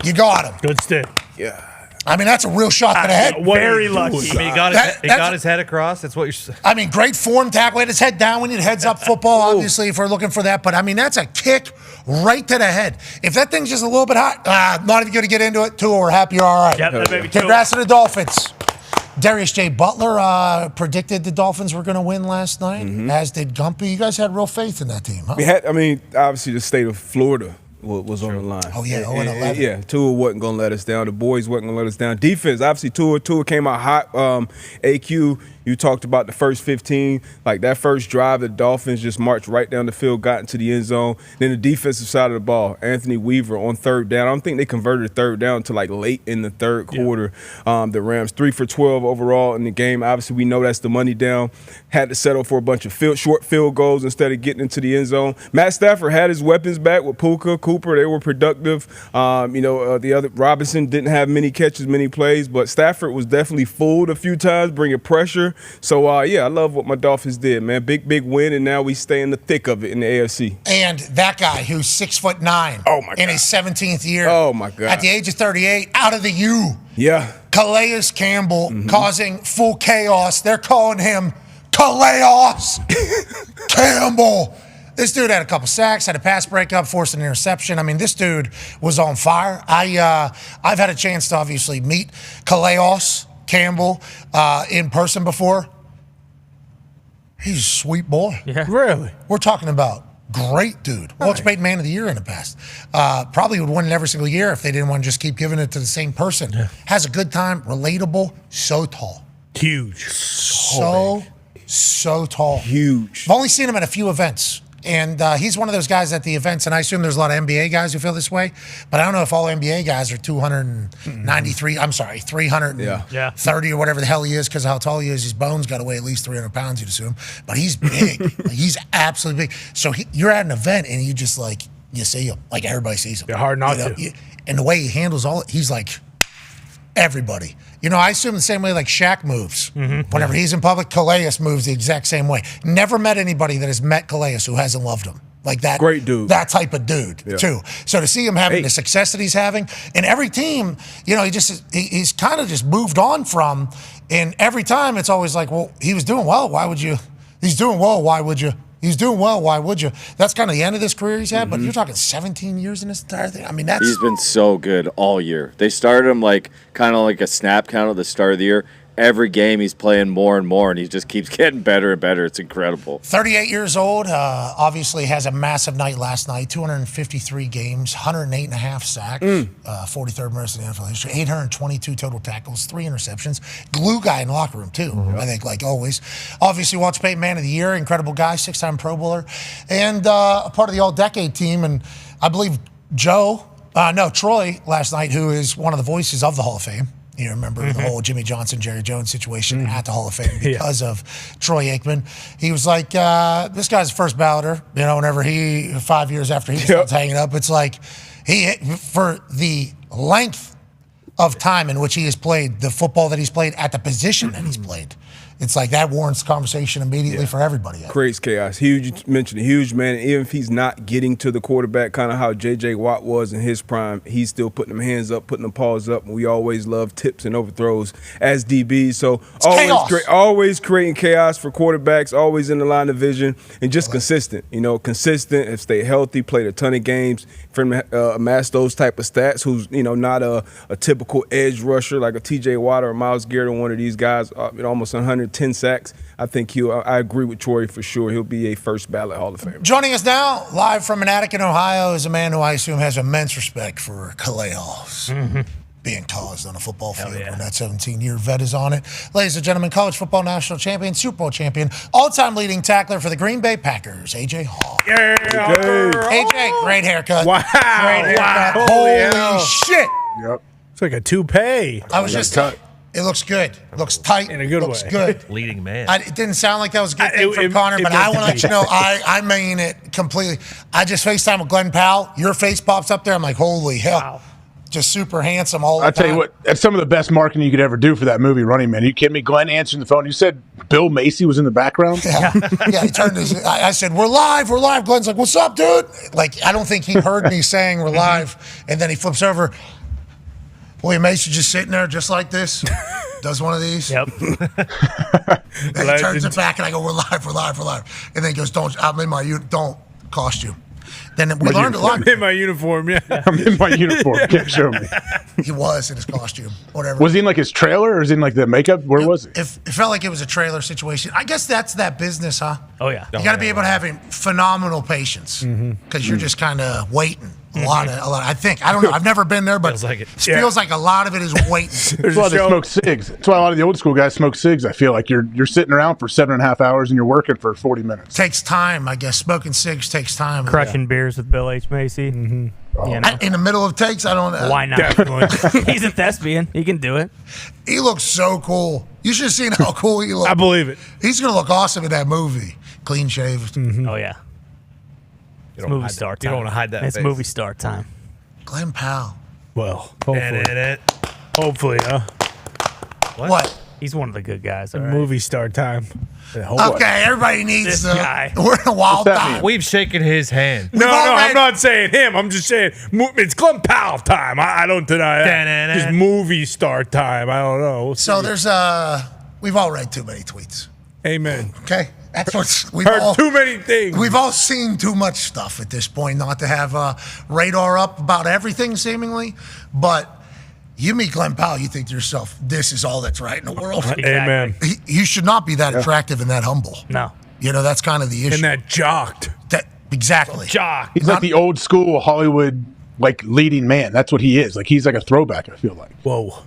You got him. Good stick. Yeah. I mean, that's a real shot to the head. Very lucky. I mean, he got his head across. That's what you're. I mean, great form tackle. Had his head down. We need heads up football, obviously, if we're looking for that. But, I mean, that's a kick right to the head. If that thing's just a little bit hot, not even going to get into it. Tua, we're happy you're all right. Yep, that baby Congrats to the Dolphins. Darius J. Butler predicted the Dolphins were going to win last night, as did Gumpy. You guys had real faith in that team, huh? Obviously, the state of Florida was on the line. Oh, yeah, 0-11. Yeah, Tua wasn't going to let us down. The boys wasn't going to let us down. Defense, obviously, Tua came out hot. AQ, You talked about the first 15, like that first drive, the Dolphins just marched right down the field, got into the end zone. Then the defensive side of the ball, Anthony Weaver on third down. I don't think they converted a third down until like late in the third quarter. The Rams 3 for 12 overall in the game. Obviously, we know that's the money down. Had to settle for a bunch of short field goals instead of getting into the end zone. Matt Stafford had his weapons back with Puka, Cooper. They were productive. The other Robinson didn't have many catches, many plays, but Stafford was definitely fooled a few times, bringing pressure. So, I love what my Dolphins did, man. Big win, and now we stay in the thick of it in the AFC. And that guy who's 6'9", in his 17th year. Oh, my God. At the age of 38, out of the U. Yeah. Calais Campbell causing full chaos. They're calling him Calais Campbell. This dude had a couple sacks, had a pass breakup, forced an interception. I mean, this dude was on fire. I've had a chance to obviously meet Calais Campbell in person before. He's a sweet boy. Yeah. Really? We're talking about great dude. Walter Payton Man of the Year in the past. Probably would win it every single year if they didn't want to just keep giving it to the same person. Yeah. Has a good time, relatable, so tall. Huge. So tall. Huge. I've only seen him at a few events. And he's one of those guys at the events, and I assume there's a lot of NBA guys who feel this way, but I don't know if all NBA guys are 330 or whatever the hell he is because of how tall he is. His bones got to weigh at least 300 pounds, you'd assume. But he's big. He's absolutely big. So you're at an event, and you just, you see him. Like, everybody sees him. They're hard not to. And the way he handles he's like everybody. I assume the same way like Shaq moves. Whenever he's in public, Calais moves the exact same way. Never met anybody that has met Calais who hasn't loved him. Like that. Great dude. That type of dude, too. So to see him having the success that he's having, and every team, he's kind of just moved on from, and every time it's always like, well, he was doing well, why would you? He's doing well, why would you? He's doing well, why would you? That's kind of the end of this career he's had, but you're talking 17 years in this entire thing. I mean, He's been so good all year. They started him kind of like a snap count at the start of the year. Every game he's playing more and more, and he just keeps getting better and better. It's incredible. 38 years old, obviously has a massive night last night, 253 games, 108.5 sacks, 43rd most in the NFL history, 822 total tackles, 3 interceptions. Glue guy in the locker room, too, I think, like always. Obviously, Walter Payton Man of the Year, incredible guy, 6-time Pro Bowler, and a part of the All-Decade team. And I believe Troy last night, who is one of the voices of the Hall of Fame. You remember the whole Jimmy Johnson, Jerry Jones situation at the Hall of Fame because of Troy Aikman. He was like, this guy's a first balloter. Whenever 5 years after he starts hanging up, it's like for the length of time in which he has played, the football that he's played at the position that he's played, it's like that warrants conversation immediately for everybody. Creates chaos. Huge, you mentioned a huge man. Even if he's not getting to the quarterback, kind of how J.J. Watt was in his prime, he's still putting them hands up, putting them paws up. And we always love tips and overthrows as DBs. So always creating chaos for quarterbacks, always in the line of vision, and just consistent. Consistent and stay healthy, played a ton of games. For him to amass those type of stats, who's not a typical edge rusher like a T.J. Watt or Myles Garrett or one of these guys, almost 110 sacks. I think I agree with Troy for sure. He'll be a first ballot Hall of Famer. Joining us now, live from an attic in Ohio, is a man who I assume has immense respect for Calais. Being caused on a football field when that 17-year vet is on it. Ladies and gentlemen, college football national champion, Super Bowl champion, all-time leading tackler for the Green Bay Packers, A.J. Hall. Yeah, A.J., great haircut. Wow. Great haircut. Holy shit. Yep. It's like a toupee. I was just it looks good. It looks tight. In a good looks way. Good. Leading man. It didn't sound like that was a good thing from Connor, but I want to let you know I mean it completely. I just FaceTime with Glen Powell. Your face pops up there. I'm like, holy hell. Wow. Just super handsome all the time. I'll tell you what, that's some of the best marketing you could ever do for that movie, Running Man. Are you kidding me? Glenn answering the phone. You said Bill Macy was in the background? Yeah. He turned his, I said, we're live. Glenn's like, what's up, dude? Like, I don't think he heard me saying we're live. And then he flips over. William Macy just sitting there just like this. Does one of these. Yep. And he turns it back and I go, we're live. And then he goes, I'm in my costume. Then we learned a lot. I'm in my uniform, I'm in my uniform. Can't show me. He was in his costume, whatever. Was he in like his trailer or was he in like the makeup? Where was he? It felt like it was a trailer situation. I guess that's that business, huh? Oh, yeah. You got to be able to have phenomenal patience because you're just kind of waiting. A lot. I think. I don't know. I've never been there, but Feels like it. feels like a lot of it is waiting. That's why they smoke cigs. That's why a lot of the old school guys smoke cigs. I feel like you're sitting around for 7.5 hours and you're working for 40 minutes. Takes time, I guess. Smoking cigs takes time. Crushing beers with Bill H. Macy. Mm-hmm. You know. In the middle of takes, I don't know. Why not? He's a thespian. He can do it. He looks so cool. You should have seen how cool he looks. I believe it. He's going to look awesome in that movie. Clean shaved. Oh, yeah. It's movie star time. You don't want to hide that It's face. movie star time. Glen Powell. Well, hopefully, What? He's one of the good guys. All right. movie star time. Okay, everybody needs This the. guy. We're in a wild time. We've shaken his hand. No, I'm not saying him. I'm just saying it's Glen Powell time. I don't deny that. Just movie star time. I don't know. We'll So see. there's we've all read too many tweets. Amen. Okay, that's what's we've Heard all too many things. We've all seen too much stuff at this point, not to have radar up about everything seemingly. But you meet Glen Powell, you think to yourself, "This is all that's right in the world." Amen. You should not be that attractive and that humble. No. You know that's kind of the issue. And that jocked. That exactly. Jock. He's like the old school Hollywood leading man. That's what he is. Like he's like a throwback. I feel like. Whoa.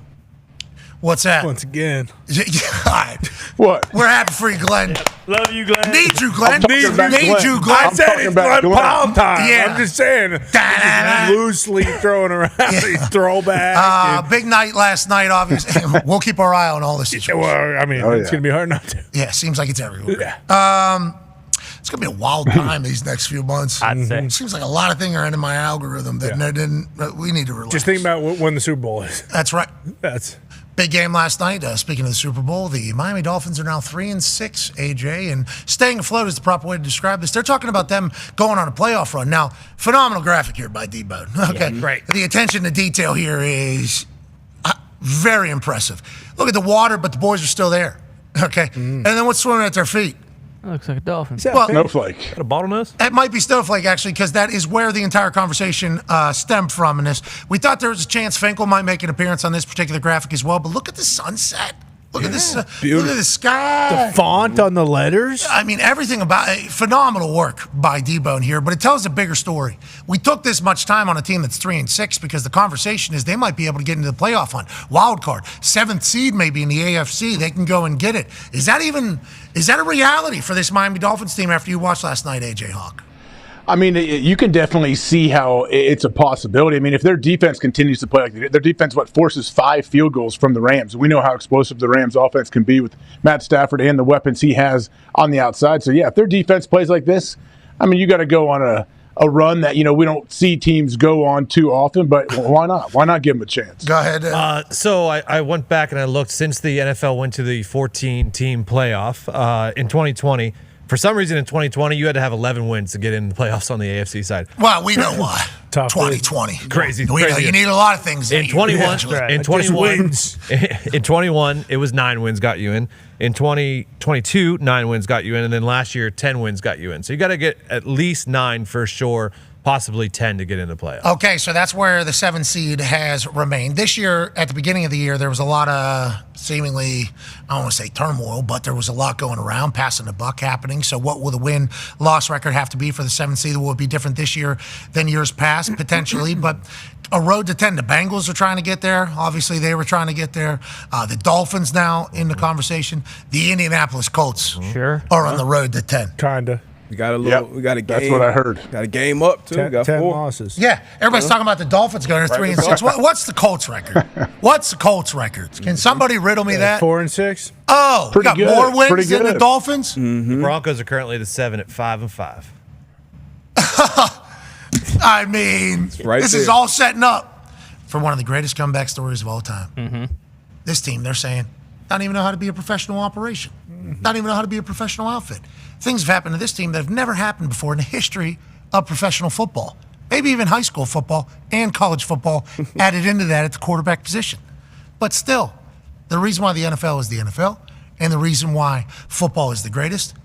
What's that? Once again. All right. What? We're happy for you, Glenn. Love you, Glenn. Need you, Glenn. I'm talking about Need Glenn. you, Glenn. I said it's Glen Powell time. Yeah. I'm just saying. Just loosely throwing around these throwbacks. Big night last night, obviously. We'll keep our eye on all this situation. Well, I mean, it's going to be hard not to. Yeah, seems like it's everywhere. Yeah. It's going to be a wild time these next few months. I'd say. Seems like a lot of things are in my algorithm that we need to relax. Just think about when the Super Bowl is. That's right. That's Big game last night. Speaking of the Super Bowl, the Miami Dolphins are now 3-6, AJ, and staying afloat is the proper way to describe this. They're talking about them going on a playoff run. Now, phenomenal graphic here by D-Bone. Okay, great. The attention to detail here is very impressive. Look at the water, but the boys are still there. Okay, and then what's swimming at their feet? That looks like a dolphin. Well, Snowflake. Got a bottlenose? It might be Snowflake, actually, because that is where the entire conversation stemmed from in this. We thought there was a chance Finkel might make an appearance on this particular graphic as well, but look at the sunset. Look at this. Look at the sky. the font on the letters. I mean, everything about it. Phenomenal work by D-Bone here, but it tells a bigger story. We took this much time on a team that's 3-6 because the conversation is they might be able to get into the playoff hunt. Wild card. 7th seed maybe in the AFC. They can go and get it. Is that a reality for this Miami Dolphins team after you watched last night, AJ Hawk? I mean, you can definitely see how it's a possibility. I mean, if their defense continues to play like their defense, forces 5 field goals from the Rams. We know how explosive the Rams offense can be with Matt Stafford and the weapons he has on the outside. So, yeah, if their defense plays like this, I mean, you got to go on a run that, we don't see teams go on too often, but why not? Why not give them a chance? Go ahead. So I went back and I looked since the NFL went to the 14-team playoff in 2020. For some reason in 2020, you had to have 11 wins to get in the playoffs on the AFC side. Well, we know why. 2020. Crazy. We know you need a lot of things. In 21, in 21, it was 9 wins got you in. In 2022, 9 wins got you in, and then last year 10 wins got you in. So you got to get at least 9 for sure, possibly 10 to get in the playoffs. Okay, so that's where the 7th seed has remained. This year, at the beginning of the year, there was a lot of seemingly, I don't want to say turmoil, but there was a lot going around, passing the buck happening. So what will the win-loss record have to be for the 7th seed? Will it be different this year than years past, potentially? But a road to 10. The Bengals are trying to get there. Obviously, they were trying to get there. The Dolphins now in the conversation. The Indianapolis Colts are on the road to 10. Kinda. We got a little. We got a game. That's what I heard. Got a game up too. 10 got 4 losses. Yeah, everybody's talking about the Dolphins going to 3-6. What's the Colts record? What's the Colts record? Can somebody riddle me that? 4-6. Oh, we got good. more wins Pretty than the good. Dolphins? The Broncos are currently the 7 at 5-5. I mean, right this is there. all setting up for one of the greatest comeback stories of all time. This team, they're saying, don't even know how to be a professional operation. Don't even know how to be a professional outfit. Things have happened to this team that have never happened before in the history of professional football. Maybe even high school football and college football added into that at the quarterback position. But still, the reason why the NFL is the NFL and the reason why football is the greatest,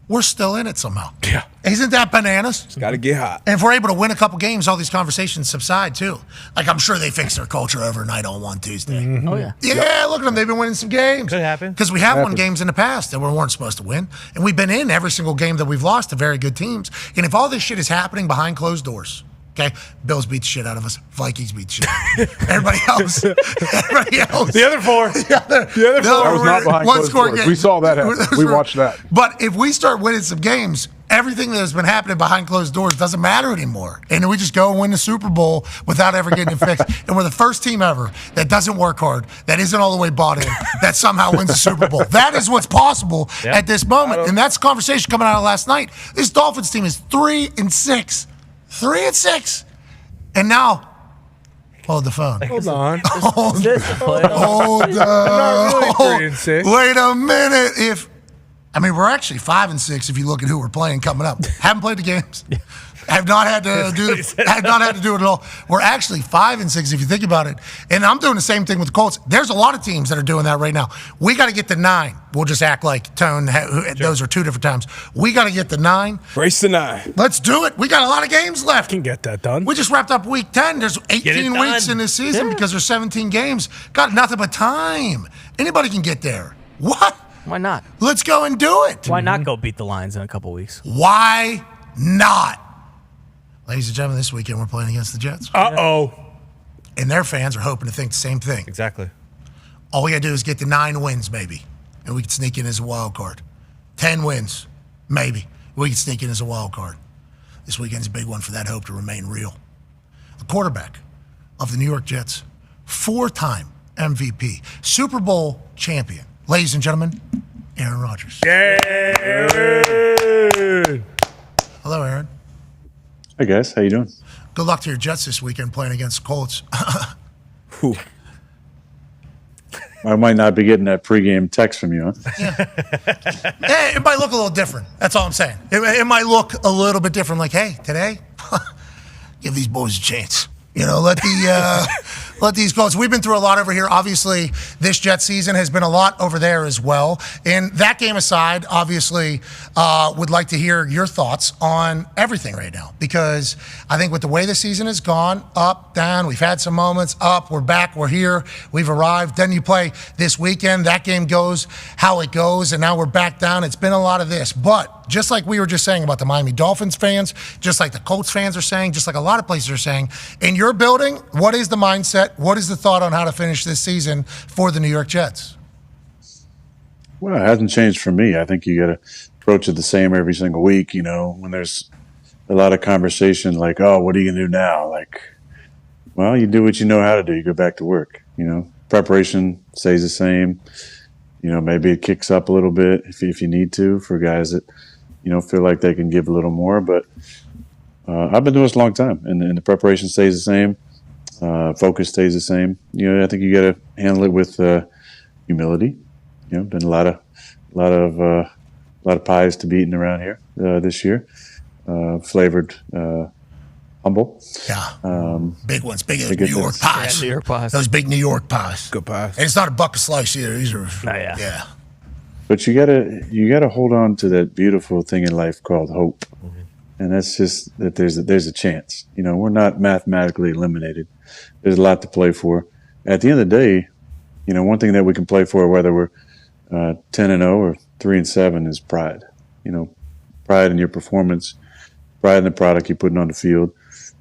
we're still in it somehow. Yeah. Isn't that bananas? Got to get hot. And if we're able to win a couple games, all these conversations subside too. Like, I'm sure they fix their culture overnight on one Tuesday. Oh, yeah. Yeah, look at them. They've been winning some games. Could happen. Because we have won games in the past that we weren't supposed to win. And we've been in every single game that we've lost to very good teams. And if all this shit is happening behind closed doors, Okay, Bills beat the shit out of us. Vikings beat the shit out of us. Everybody else. The other four. The other That was not behind closed doors. We saw that happen. We watched that. But if we start winning some games, everything that has been happening behind closed doors doesn't matter anymore. And we just go and win the Super Bowl without ever getting it fixed. And we're the first team ever that doesn't work hard, that isn't all the way bought in, that somehow wins the Super Bowl. That is what's possible at this moment. And that's the conversation coming out of last night. This Dolphins team is 3-6. 3-6. And now, hold the phone. Hold on. Hold I'm not really 3-6. Wait a minute. We're actually 5-6 if you look at who we're playing coming up. Haven't played the games. Have not had to do it at all. We're actually 5-6 if you think about it. And I'm doing the same thing with the Colts. There's a lot of teams that are doing that right now. We got to get to 9. We'll just act like Tone. Those are 2 different times. We got to get to 9. Race to 9. Let's do it. We got a lot of games left. Can get that done. We just wrapped up week 10. There's 18 weeks in this season because there's 17 games. Got nothing but time. Anybody can get there. What? Why not? Let's go and do it. Why not go beat the Lions in a couple weeks? Why not? Ladies and gentlemen, this weekend we're playing against the Jets. Uh-oh. And their fans are hoping to think the same thing. Exactly. All we got to do is get to 9 wins, maybe, and we can sneak in as a wild card. 10 wins, maybe. We can sneak in as a wild card. This weekend's a big one for that hope to remain real. The quarterback of the New York Jets, 4-time MVP, Super Bowl champion. Ladies and gentlemen, Aaron Rodgers. Aaron. Hello, Aaron. Hey, guys. How you doing? Good luck to your Jets this weekend playing against the Colts. I might not be getting that pregame text from you, huh? Hey, it might look a little different. That's all I'm saying. It might look a little bit different. Like, hey, today, give these boys a chance. Let these Colts. We've been through a lot over here. Obviously, this Jet season has been a lot over there as well. And that game aside, obviously, would like to hear your thoughts on everything right now. Because I think with the way the season has gone, up, down, we've had some moments, up, we're back, we're here, we've arrived. Then you play this weekend. That game goes how it goes, and now we're back down. It's been a lot of this. But just like we were just saying about the Miami Dolphins fans, just like the Colts fans are saying, just like a lot of places are saying, in your building, what is the mindset? What is the thought on how to finish this season for the New York Jets? Well, it hasn't changed for me. I think you got to approach it the same every single week. When there's a lot of conversation like, oh, what are you going to do now? Like, well, you do what you know how to do. You go back to work. Preparation stays the same. Maybe it kicks up a little bit if you need to for guys that, feel like they can give a little more. But I've been doing this a long time, and the preparation stays the same. Focus stays the same. I think you got to handle it with humility. Been a lot of pies to be eaten around here this year. Flavored, humble. Yeah. Big ones, big New York pies. New York pies. Those big New York pies. Good pies. And it's not a buck a slice either. These are, yeah. But you gotta hold on to that beautiful thing in life called hope. Mm-hmm. And that's just that there's a chance. We're not mathematically eliminated. There's a lot to play for. At the end of the day, one thing that we can play for, whether we're 10-0 or 3-7, is pride. Pride in your performance, pride in the product you're putting on the field,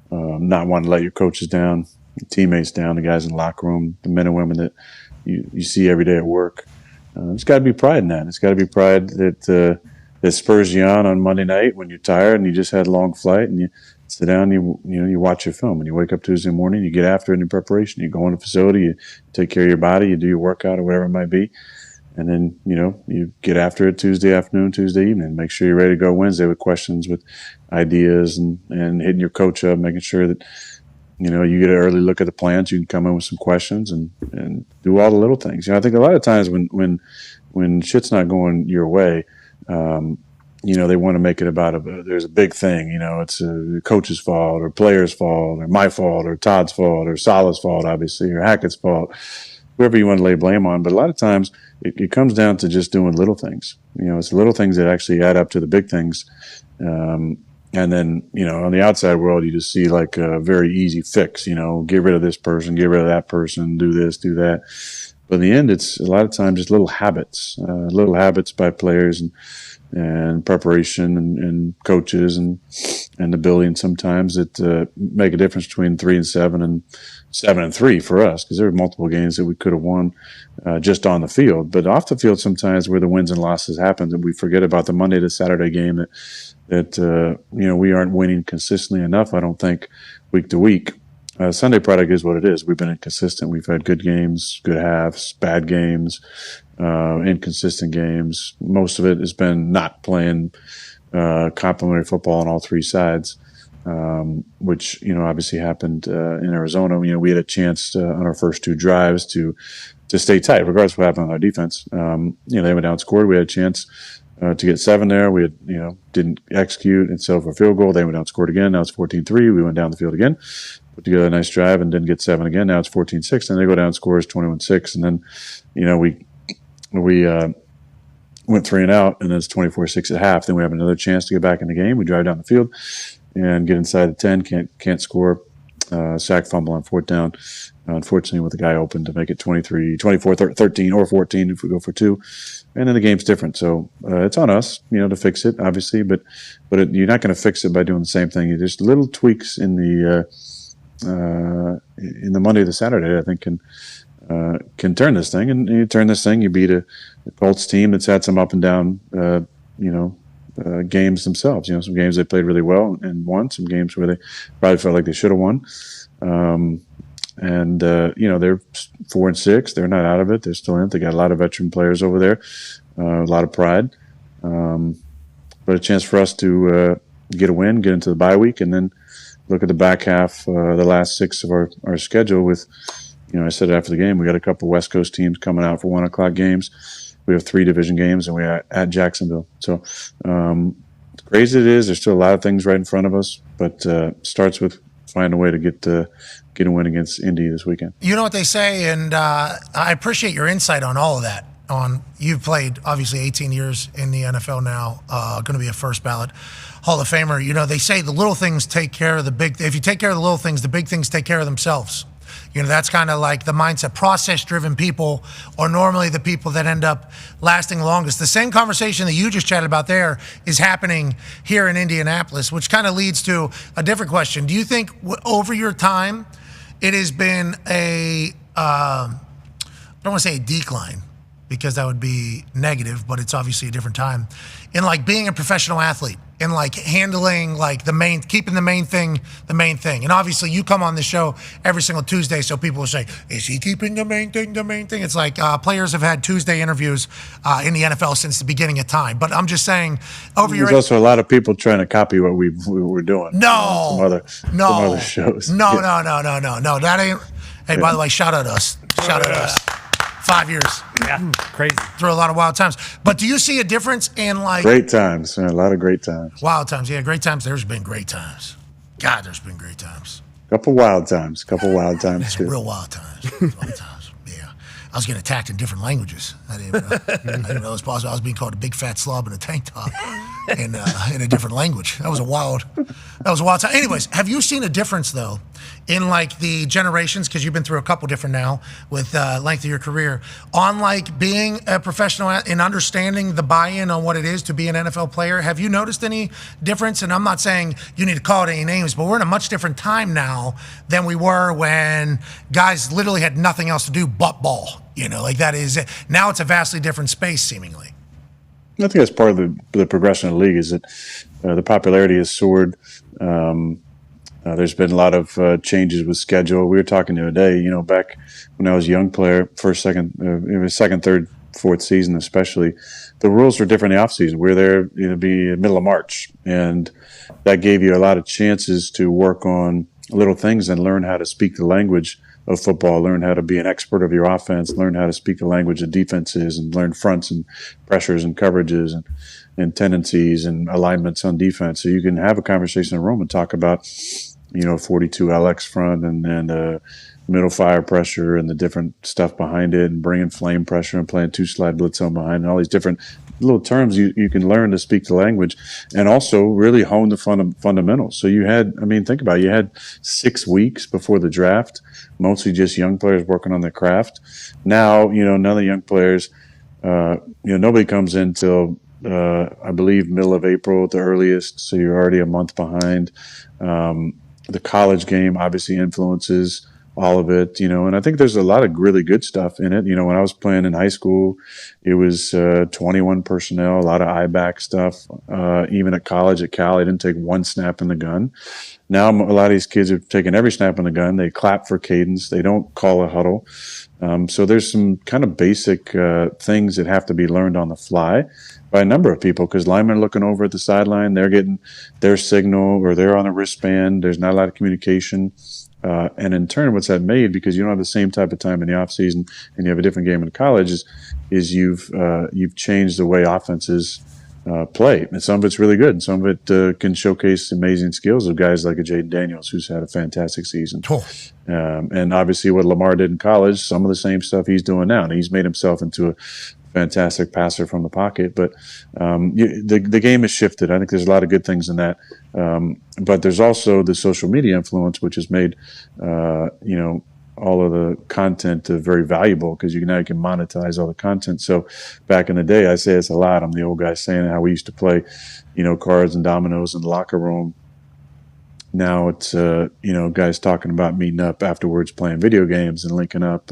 not wanting to let your coaches down, your teammates down, the guys in the locker room, the men and women that you see every day at work. There's got to be pride in that. It's got to be pride that spurs you on Monday night when you're tired and you just had a long flight and you sit down and you watch your film and you wake up Tuesday morning, you get after it in preparation, you go in the facility, you take care of your body, you do your workout or whatever it might be, and then you get after it Tuesday afternoon, Tuesday evening, make sure you're ready to go Wednesday with questions, with ideas, and hitting your coach up, making sure that you get an early look at the plans, you can come in with some questions and do all the little things. I think a lot of times when shit's not going your way, they want to make it about there's a big thing, it's the coach's fault or player's fault or my fault or Todd's fault or Salah's fault, obviously, or Hackett's fault, whoever you want to lay blame on. But a lot of times it comes down to just doing little things. It's the little things that actually add up to the big things. And then, on the outside world, you just see like a very easy fix, get rid of this person, get rid of that person, do this, do that. But in the end, it's a lot of times just little habits by players. And and preparation and coaches and the building sometimes that make a difference between 3-7 and 7-3 for us, because there were multiple games that we could have won just on the field. But off the field, sometimes where the wins and losses happen, and we forget about the Monday to Saturday game that we aren't winning consistently enough, I don't think, week to week. Sunday product is what it is. We've been inconsistent. We've had good games, good halves, bad games, inconsistent games. Most of it has been not playing complementary football on all three sides, which obviously happened in Arizona. We had a chance on our first two drives to stay tight, regardless of what happened on our defense. They went down and scored. We had a chance to get 7 there. We had, didn't execute and settle for a field goal. They went down and scored again. Now it's 14-3. We went down the field again, put together a nice drive and didn't get 7 again. Now it's 14-6. Then they go down and scores 21-6. And then, we went 3 and out, and then it's 24-6 at half. Then we have another chance to get back in the game. We drive down the field and get inside the 10. Can't score. Sack, fumble on 4th down. Unfortunately, with the guy open to make it 24, 13, or 14 if we go for 2. And then the game's different. So it's on us, to fix it, obviously. But you're not going to fix it by doing the same thing. There's little tweaks in the Monday to Saturday, I think, can turn this thing. And you turn this thing, you beat a Colts team that's had some up and down, games themselves. Some games they played really well and won. Some games where they probably felt like they should have won. They're 4-6. They're not out of it. They're still in it. They got a lot of veteran players over there, a lot of pride. But a chance for us to get a win, get into the bye week, and then look at the back half, the last 6 of our schedule with, I said after the game, we got a couple West Coast teams coming out for 1 o'clock games. We have 3 division games, and we're at Jacksonville. So crazy it is. There's still a lot of things right in front of us, but starts with finding a way to get a win against Indy this weekend. You know what they say, and I appreciate your insight on all of that. You've played, obviously, 18 years in the NFL now, going to be a first ballot Hall of Famer. They say the little things take care of the big. If you take care of the little things, the big things take care of themselves. That's kind of like the mindset. Process-driven people are normally the people that end up lasting longest. The same conversation that you just chatted about there is happening here in Indianapolis, which kind of leads to a different question. Do you think over your time it has been I don't want to say a decline, because that would be negative, but it's obviously a different time, in like being a professional athlete and like handling like keeping the main thing. And obviously you come on the show every single Tuesday, so people will say, is he keeping the main thing? It's like players have had Tuesday interviews in the NFL since the beginning of time. But I'm just saying, There's also a lot of people trying to copy what we were doing. No. Some other shows. No. That ain't. Hey, by the way, shout out us. 5 years. Yeah, crazy. Through a lot of wild times. But do you see a difference in like... Great times. A lot of great times. Wild times. Yeah, great times. There's been great times. God, there's been great times. Couple wild times. Too. Real wild times. Yeah. I was getting attacked in different languages. I didn't know it was possible. I was being called a big fat slob in a tank top in a different language. That was a wild time. Anyways, have you seen a difference, though, in like the generations, because you've been through a couple different now with length of your career, on like being a professional and understanding the buy-in on what it is to be an NFL player? Have you noticed any difference? And I'm not saying you need to call it any names, but we're in a much different time now than we were when guys literally had nothing else to do but ball. Like that is it. Now it's a vastly different space, seemingly. I think that's part of the progression of the league, is that the popularity has soared. There's been a lot of changes with schedule. We were talking the other day, back when I was a young player, second, third, fourth season especially, the rules were different in the offseason. We were there to be in the middle of March, and that gave you a lot of chances to work on little things and learn how to speak the language of football, learn how to be an expert of your offense, learn how to speak the language of defenses, and learn fronts and pressures and coverages and tendencies and alignments on defense. So you can have a conversation in a room and talk about 42 LX front and middle fire pressure and the different stuff behind it, and bringing flame pressure and playing 2-slide blitz zone behind, and all these different little terms you can learn to speak the language, and also really hone the fundamentals. So you had, think about it, you had 6 weeks before the draft, mostly just young players working on their craft. Now, none of the young players, nobody comes in till I believe, middle of April at the earliest, so you're already a month behind. The college game obviously influences all of it, and I think there's a lot of really good stuff in it. When I was playing in high school, it was 21 personnel, a lot of I-back stuff. Even at college at Cal, I didn't take one snap in the gun. Now a lot of these kids are taking every snap in the gun. They clap for cadence. They don't call a huddle. So there's some kind of basic things that have to be learned on the fly by a number of people, because linemen are looking over at the sideline. They're getting their signal, or they're on a wristband. There's not a lot of communication. And in turn, what's that made, because you don't have the same type of time in the off season and you have a different game in college, is you've changed the way offenses play. And some of it's really good, and some of it can showcase amazing skills of guys like a Jaden Daniels, who's had a fantastic season. And obviously what Lamar did in college, some of the same stuff he's doing now. And he's made himself into a fantastic passer from the pocket. But the game has shifted. I think there's a lot of good things in that. But there's also the social media influence, which has made, all of the content very valuable, because now you can monetize all the content. So back in the day, I say it's a lot. I'm the old guy saying how we used to play, cards and dominoes in the locker room. Now it's, guys talking about meeting up afterwards, playing video games and linking up,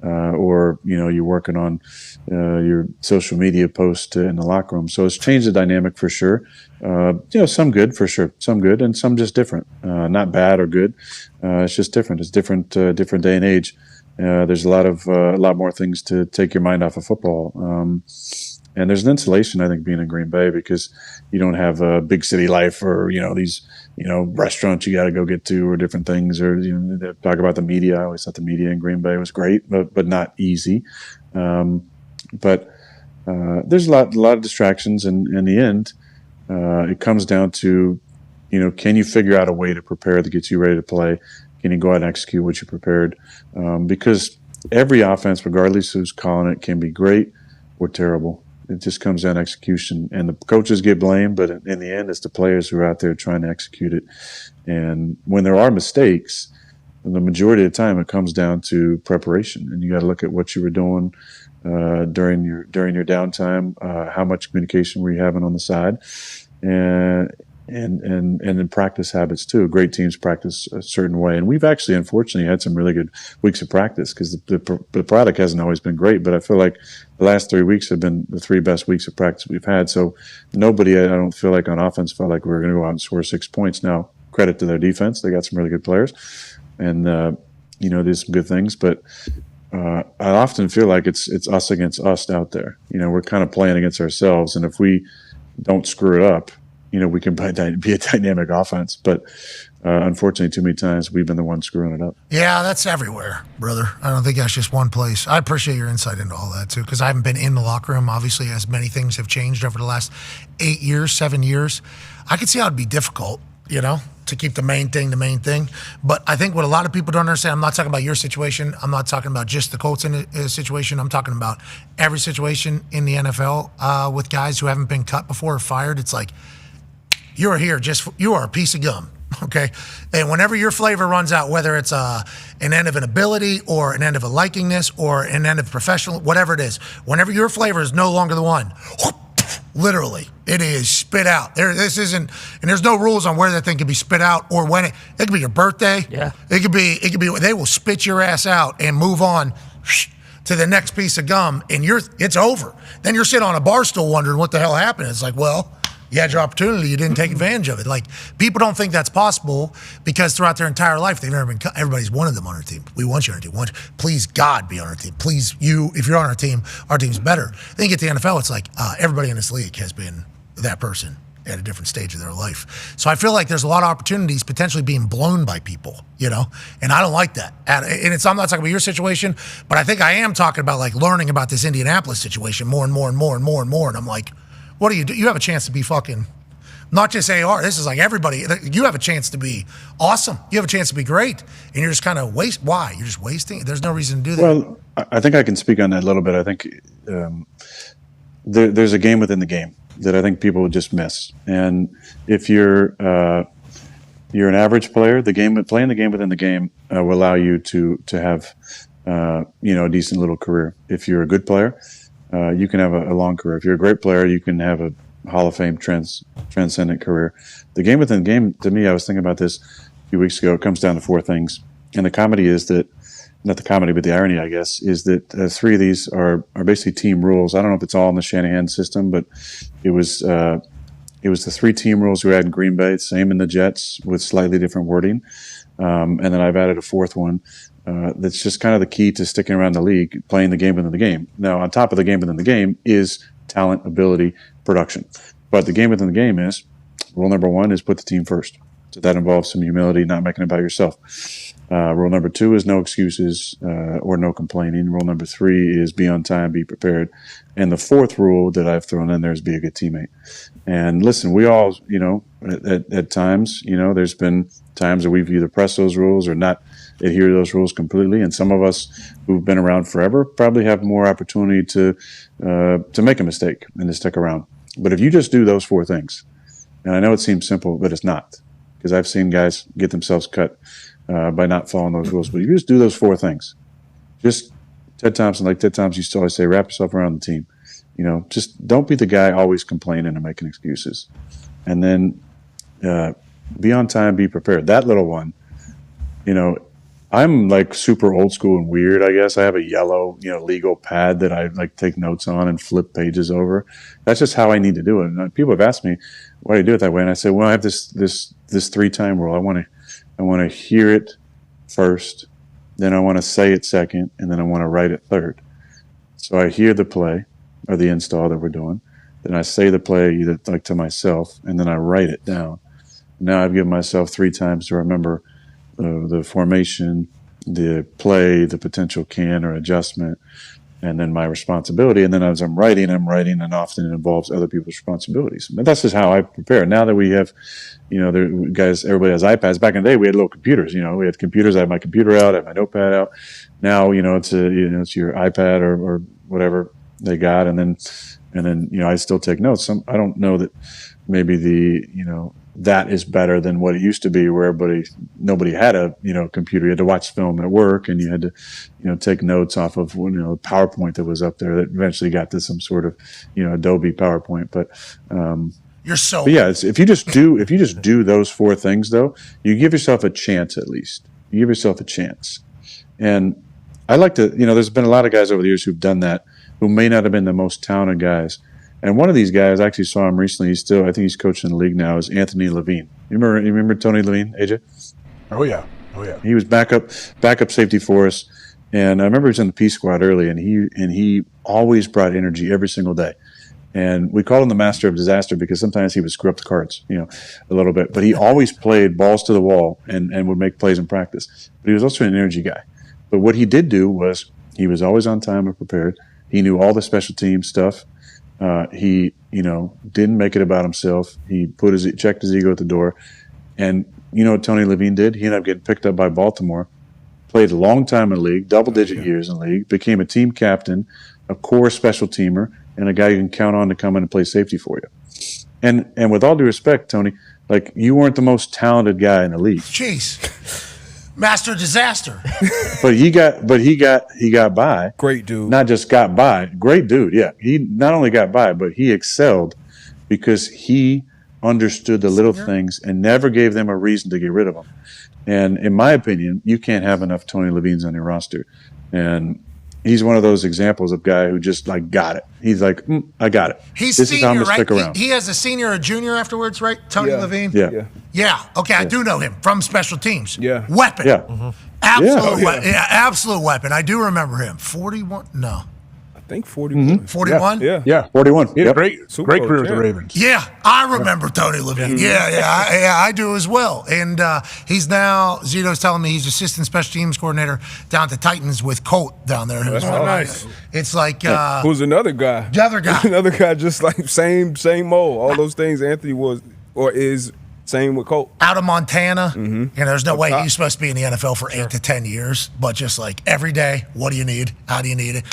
or you're working on your social media post in the locker room. So it's changed the dynamic for sure. Some good for sure, some good, and some just different. Not bad or good. It's just different. It's different day and age. There's a lot more things to take your mind off of football. And there's an insulation, I think, being in Green Bay, because you don't have a big city life, or these restaurants you got to go get to, or different things, or they talk about the media. I always thought the media in Green Bay was great, but not easy. But there's a lot of distractions, and in the end, it comes down to can you figure out a way to prepare that gets you ready to play? Can you go out and execute what you prepared? Because every offense, regardless who's calling it, can be great or terrible. It just comes down to execution, and the coaches get blamed, but in the end, it's the players who are out there trying to execute it. And when there are mistakes, the majority of the time, it comes down to preparation, and you got to look at what you were doing during your downtime, how much communication were you having on the side, and in practice habits too. Great teams practice a certain way, and we've actually, unfortunately, had some really good weeks of practice, because the product hasn't always been great. But I feel like the last 3 weeks have been the 3 best weeks of practice we've had. So nobody, I don't feel like on offense, felt like we were going to go out and score 6 points. Now, credit to their defense; they got some really good players, and did some good things. But I often feel like it's us against us out there. We're kind of playing against ourselves, and if we don't screw it up, we can be a dynamic offense. But unfortunately, too many times we've been the ones screwing it up. Yeah, that's everywhere, brother. I don't think that's just one place. I appreciate your insight into all that, too, because I haven't been in the locker room, obviously, as many things have changed over the last 8 years, 7 years. I could see how it'd be difficult, to keep the main thing. But I think what a lot of people don't understand, I'm not talking about your situation. I'm not talking about just the Colts situation. I'm talking about every situation in the NFL with guys who haven't been cut before or fired. It's like, you are here you are a piece of gum, okay? And whenever your flavor runs out, whether it's an end of an ability or an end of a likingness or an end of professional, whatever it is, whenever your flavor is no longer the one, literally, it is spit out. This isn't, and there's no rules on where that thing can be spit out or when it could be your birthday. Yeah. It could be, they will spit your ass out and move on to the next piece of gum, and it's over. Then you're sitting on a bar stool wondering what the hell happened. It's like, well, you had your opportunity, you didn't take advantage of it. Like, people don't think that's possible because throughout their entire life, they've never been cut. Everybody's wanted them on our team. We want you on our team. Please, God, be on our team. Please, if you're on our team's better. Then you get to the NFL, it's like everybody in this league has been that person at a different stage of their life. So I feel like there's a lot of opportunities potentially being blown by people, and I don't like that. And I'm not talking about your situation, but I think I am talking about like learning about this Indianapolis situation more and more and more and more and more. And I'm like, what do? You have a chance to be fucking, not just AR. This is like everybody. You have a chance to be awesome. You have a chance to be great. And you're just kind of why? You're just wasting. There's no reason to do that. Well, I think I can speak on that a little bit. I think there's a game within the game that I think people would just miss. And if you're an average player, playing the game within the game will allow you to have a decent little career. If you're a good player, you can have a long career. If you're a great player, you can have a Hall of Fame transcendent career. The game within the game, to me, I was thinking about this a few weeks ago. It comes down to 4 things. And the comedy is that, not the comedy, but the irony, I guess, is that 3 of these are basically team rules. I don't know if it's all in the Shanahan system, but it was the 3 team rules we had in Green Bay, same in the Jets with slightly different wording. And then I've added a 4th one that's just kind of the key to sticking around the league, playing the game within the game. Now, on top of the game within the game is talent, ability, production. But the game within the game is, rule number 1 is put the team first. So that involves some humility, not making it about yourself. Rule number 2 is no excuses or no complaining. Rule number 3 is be on time, be prepared. And the 4th rule that I've thrown in there is be a good teammate. And listen, we all, at times, there's been times that we've either pressed those rules or not adhere to those rules completely. And some of us who've been around forever probably have more opportunity to make a mistake and to stick around. But if you just do those 4 things, and I know it seems simple, but it's not, because I've seen guys get themselves cut by not following those rules. But if you just do those 4 things, just Ted Thompson used to always say, wrap yourself around the team. Just don't be the guy always complaining and making excuses. And then be on time, be prepared. That little one, I'm like super old school and weird, I guess. I have a yellow, legal pad that I like take notes on and flip pages over. That's just how I need to do it. And people have asked me, why do you do it that way? And I say, well, I have this 3-time rule. I want to hear it first, then I want to say it second, and then I want to write it third. So I hear the play or the install that we're doing. Then I say the play either like to myself, and then I write it down. Now I've given myself 3 times to remember the formation, the play, the potential can or adjustment, and then my responsibility. And then as I'm writing, and often it involves other people's responsibilities. But that's just how I prepare. Now that we have, everybody has iPads. Back in the day, we had little computers. We had computers. I had my computer out, I had my notepad out. Now, it's your iPad or whatever they got, and then I still take notes. I don't know that maybe that is better than what it used to be, where nobody had a computer. You had to watch film at work, and you had to take notes off of PowerPoint that was up there that eventually got to some sort of Adobe PowerPoint. But you're so. But yeah, if you just do those 4 things, though, you give yourself a chance. At least you give yourself a chance. And I like to there's been a lot of guys over the years who've done that, who may not have been the most talented guys. And one of these guys, I actually saw him recently. I think he's coaching in the league now, is Anthony Levine. You remember Tony Levine, AJ? Oh yeah. He was backup safety for us. And I remember he was in the P squad early, and he always brought energy every single day. And we called him the master of disaster because sometimes he would screw up the cards, a little bit. But he always played balls to the wall and would make plays in practice. But he was also an energy guy. But what he did do was he was always on time and prepared. He knew all the special team stuff. He, didn't make it about himself. He checked his ego at the door. And what Tony Levine did? He ended up getting picked up by Baltimore, played a long time in the league, double-digit years in the league, became a team captain, a core special teamer, and a guy you can count on to come in and play safety for you. And with all due respect, Tony, you weren't the most talented guy in the league. Jeez. Master disaster. But he got by. Great dude. Not just got by. Great dude, yeah. He not only got by, but he excelled because he understood the little things and never gave them a reason to get rid of them. And in my opinion, you can't have enough Tony Levines on your roster. And he's one of those examples of guy who just got it. He's like, I got it. He's this senior, is how I'm gonna right? stick around. He has a senior or a junior afterwards, right? Tony Levine? Yeah. Yeah. Okay, I do know him from special teams. Yeah. Weapon. Yeah. Mm-hmm. Absolute weapon. I do remember him. 41? No. I think 41. 41? Yeah. 41. He had a Yep. great career with the Ravens. Yeah, I remember Tony Levine. Yeah, I do as well. And he's now, Zito's telling me he's assistant special teams coordinator down at the Titans with Colt down there. That's nice. It's like who's another guy? Another guy, just like same mold. All those things Anthony was or is. Same with Colt. Out of Montana. Mm-hmm. There's no way he's supposed to be in the NFL for 8 to 10 years. But just like every day, what do you need? How do you need it?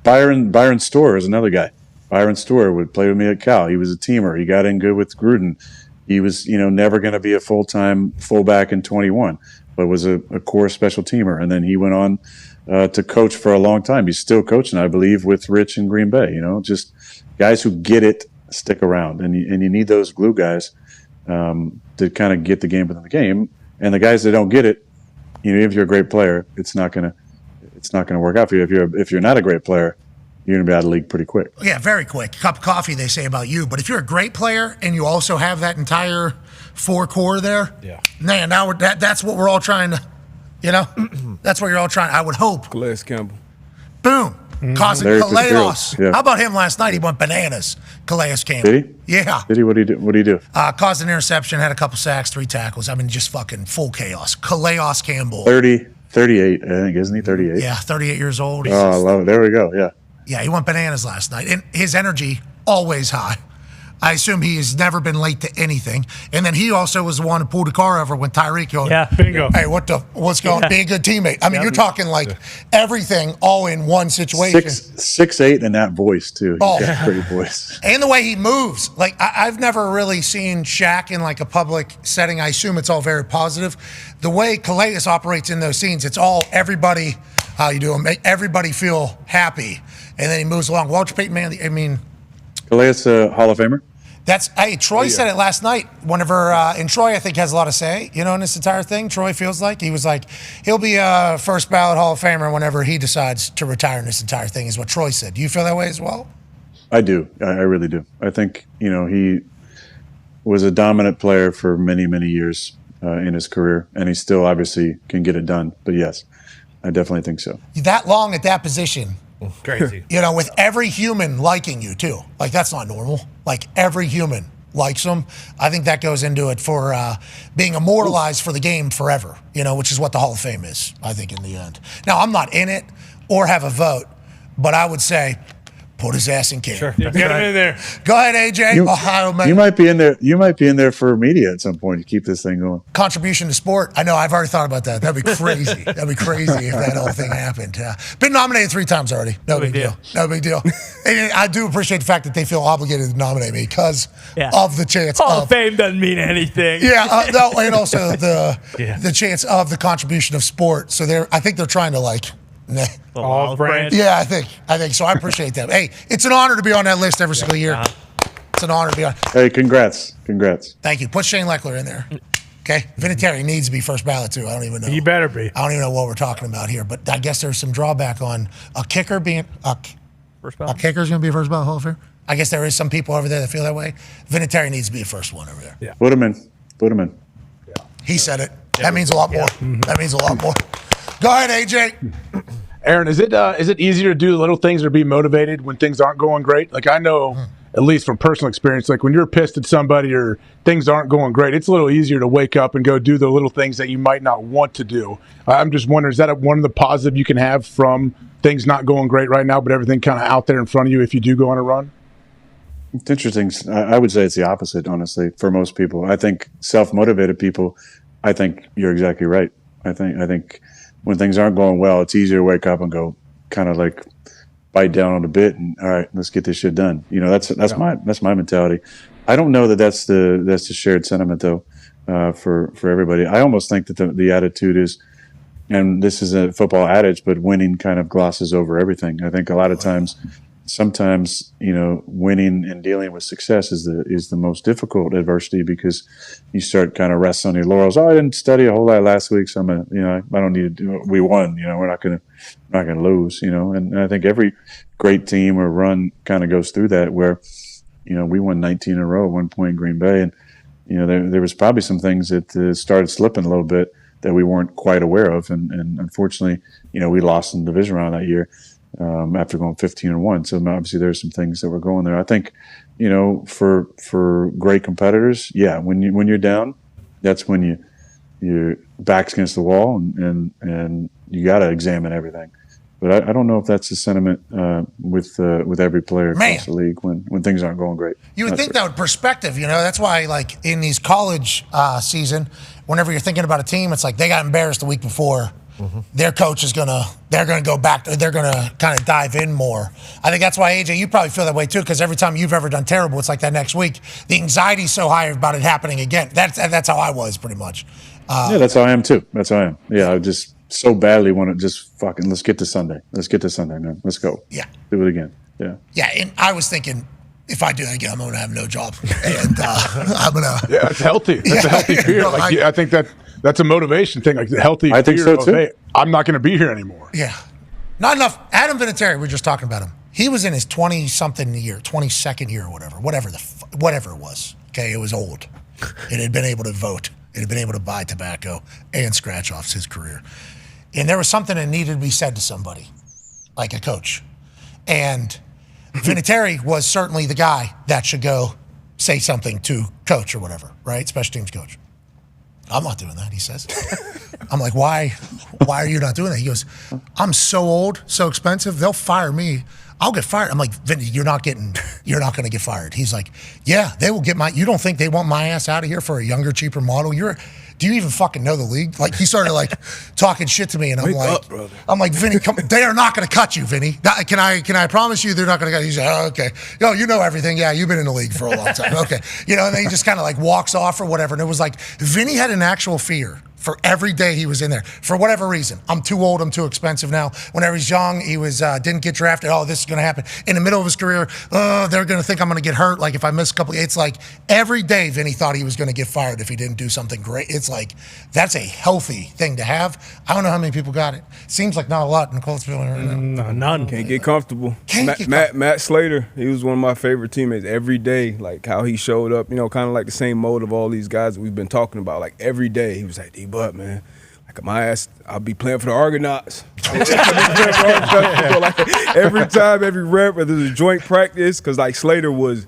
Byron Storer is another guy. Byron Storer would play with me at Cal. He was a teamer. He got in good with Gruden. He was, never going to be a full-time fullback in 21, but was a core special teamer. And then he went on to coach for a long time. He's still coaching, I believe, with Rich in Green Bay. Just guys who get it stick around, and you need those glue guys to kind of get the game within the game. And the guys that don't get it, if you're a great player, it's not gonna work out for you. If you're not a great player, you're gonna be out of the league pretty quick. Yeah, very quick. Cup of coffee, they say about you. But if you're a great player and you also have that entire four core there, man, now that's what we're all trying to. That's what you're all trying. I would hope. Calais Campbell. Boom. Causing Calais. How about him last night? He went bananas. Calais Campbell. Did he? Yeah. Did he? What did he do? Caused an interception, had a couple sacks, 3 tackles. I mean, just fucking full chaos. Calais Campbell. 38, I think, isn't he? 38. Yeah, 38 years old. Oh, I love it. There we go. Yeah. Yeah, he went bananas last night. And his energy, always high. I assume he has never been late to anything. And then he also was the one who pulled the car over when Tyreek going, bingo. Hey, what's going on? Be a good teammate. I mean, you're talking like everything all in one situation. 6'8" and that voice, too. He's got a great voice. And the way he moves. Like, I've never really seen Shaq in like a public setting. I assume it's all very positive. The way Calais operates in those scenes, it's all everybody, how you doing? Make everybody feel happy. And then he moves along. Walter Payton Manley, I mean. Calais, Hall of Famer? Troy said it last night. Whenever, and Troy, I think, has a lot to say, in this entire thing. Troy feels like he was like, he'll be a first ballot Hall of Famer whenever he decides to retire in this entire thing, is what Troy said. Do you feel that way as well? I do. I really do. I think, he was a dominant player for many, many years in his career, and he still obviously can get it done. But yes, I definitely think so. That long at that position. Crazy. With every human liking you, too. Like, that's not normal. Like, every human likes him. I think that goes into it for being immortalized for the game forever, which is what the Hall of Fame is, I think, in the end. Now, I'm not in it or have a vote, but I would say put his ass in camp. Sure. Get him in there. Go ahead, AJ. Ohio, man. You might be in there. You might be in there for media at some point to keep this thing going. Contribution to sport. I know. I've already thought about that. That'd be crazy. That'd be crazy if that whole thing happened. Been nominated 3 times already. No big deal. No big deal. And I do appreciate the fact that they feel obligated to nominate me because of the chance. Hall of Fame doesn't mean anything. Yeah. No, and also the chance of the contribution of sport. So I think they're trying to Olive branch. Yeah, I think so. I appreciate that. Hey, it's an honor to be on that list every single year. It's an honor to be on. Hey, congrats. Thank you. Put Shane Leckler in there. Okay, Vinatieri needs to be first ballot too. I don't even know. You better be. I don't even know what we're talking about here, but I guess there's some drawback on a kicker being first ballot. A kicker's going to be a first ballot Hall of Fame. I guess there is some people over there that feel that way. Vinatieri needs to be a first one over there. Yeah. Put him in. Yeah. He said it. That means a lot more. That means a lot more. Go ahead, AJ. Aaron, is it easier to do the little things or be motivated when things aren't going great? Like, I know, at least from personal experience, like when you're pissed at somebody or things aren't going great, it's a little easier to wake up and go do the little things that you might not want to do. I'm just wondering, is that one of the positive you can have from things not going great right now, but everything kind of out there in front of you if you do go on a run? It's interesting. I would say it's the opposite, honestly, for most people. I think self-motivated people, I think you're exactly right. I think when things aren't going well, it's easier to wake up and go kind of like bite down on a bit and all right, let's get this shit done. That's my mentality. I don't know that that's the shared sentiment though, for everybody. I almost think that the attitude is, and this is a football adage, but winning kind of glosses over everything. I think a lot of times, sometimes, winning and dealing with success is the most difficult adversity because you start kind of resting on your laurels. Oh, I didn't study a whole lot last week, so I don't need to do it. We won, we're not gonna lose, and I think every great team or run kind of goes through that where, we won 19 in a row at one point in Green Bay, and there was probably some things that started slipping a little bit that we weren't quite aware of, and unfortunately, we lost in the division round that year. After going 15-1. So obviously there's some things that were going there. I think, for great competitors, when you're down, that's when your back's against the wall and you got to examine everything. But I don't know if that's the sentiment with every player across the league when things aren't going great. You would think that with perspective, that's why like in these college season, whenever you're thinking about a team, it's like they got embarrassed the week before. Mm-hmm. Their coach they're gonna go back. They're gonna kind of dive in more. I think that's why, AJ, you probably feel that way too, because every time you've ever done terrible, it's like that next week. The anxiety's so high about it happening again. That's how I was pretty much. Yeah, that's how I am too. That's how I am. Yeah, I just so badly want to just fucking let's get to Sunday. Let's get to Sunday, man. Let's go. Yeah. Do it again. Yeah. Yeah, and I was thinking, if I do that again, I'm going to have no job, and I'm going to. Yeah, it's healthy. That's a healthy fear. I think that's a motivation thing. Like the healthy. I think fear so too. Of, hey, I'm not going to be here anymore. Yeah, not enough. Adam Vinatieri, we were just talking about him. He was in his 20-something year, 22nd year, or whatever it was. Okay, it was old. It had been able to vote. It had been able to buy tobacco and scratch offs his career. And there was something that needed to be said to somebody, like a coach. And Vinatieri was certainly the guy that should go say something to coach or whatever, right? Special teams coach. I'm not doing that, he says. I'm like, why are you not doing that? He goes, I'm so old, so expensive, they'll fire me. I'll get fired. I'm like, Vinny, you're not going to get fired. He's like, yeah, they will get you don't think they want my ass out of here for a younger, cheaper model? Do you even fucking know the league? Like, he started like talking shit to me, and I'm like, Vinny, they are not going to cut you, Vinny. Can I promise you they're not going to cut you? He's like, oh, okay. No, you know everything. Yeah, you've been in the league for a long time. Okay. And then he just kind of like walks off or whatever. And it was like, Vinny had an actual fear for every day he was in there. For whatever reason. I'm too old, I'm too expensive now. Whenever he's young, he was didn't get drafted. Oh, this is going to happen. In the middle of his career, they're going to think I'm going to get hurt. Like if I miss a couple, it's like every day Vinny thought he was going to get fired if he didn't do something great. It's like, that's a healthy thing to have. I don't know how many people got it. Seems like not a lot in Coltsville right now. None. Can't get comfortable. Matt Slater, he was one of my favorite teammates every day. Like how he showed up, kind of like the same mode of all these guys that we've been talking about. Like every day, he was like, D-Butt, man. Like my ass, I'll be playing for the Argonauts. Like, every time, every rep, whether it's a joint practice, because like Slater was,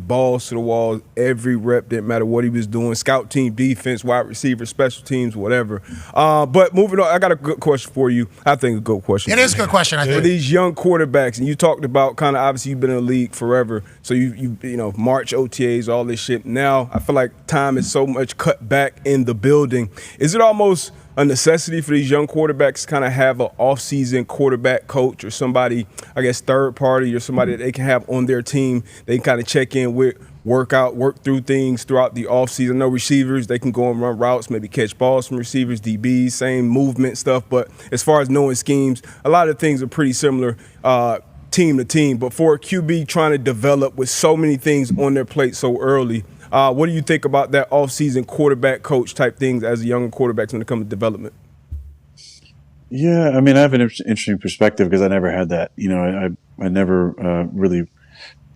balls to the wall. Every rep, didn't matter what he was doing. Scout team, defense, wide receiver, special teams, whatever. But moving on, I got a good question for you. I think a good question. It is a good question, I think. For these young quarterbacks, and you talked about kind of obviously you've been in the league forever, so you March OTAs, all this shit. Now I feel like time is so much cut back in the building. Is it almost a necessity for these young quarterbacks to kind of have an off-season quarterback coach or somebody, I guess, third party or somebody that they can have on their team they can kind of check in with, work through things throughout the off-season? No receivers, they can go and run routes, maybe catch balls from receivers, DBs, same movement stuff. But as far as knowing schemes, a lot of things are pretty similar team to team. But for a QB trying to develop with so many things on their plate so early, what do you think about that off-season quarterback coach type things as a younger quarterback when it comes to development? Yeah, I have an interesting perspective because I never had that. I never really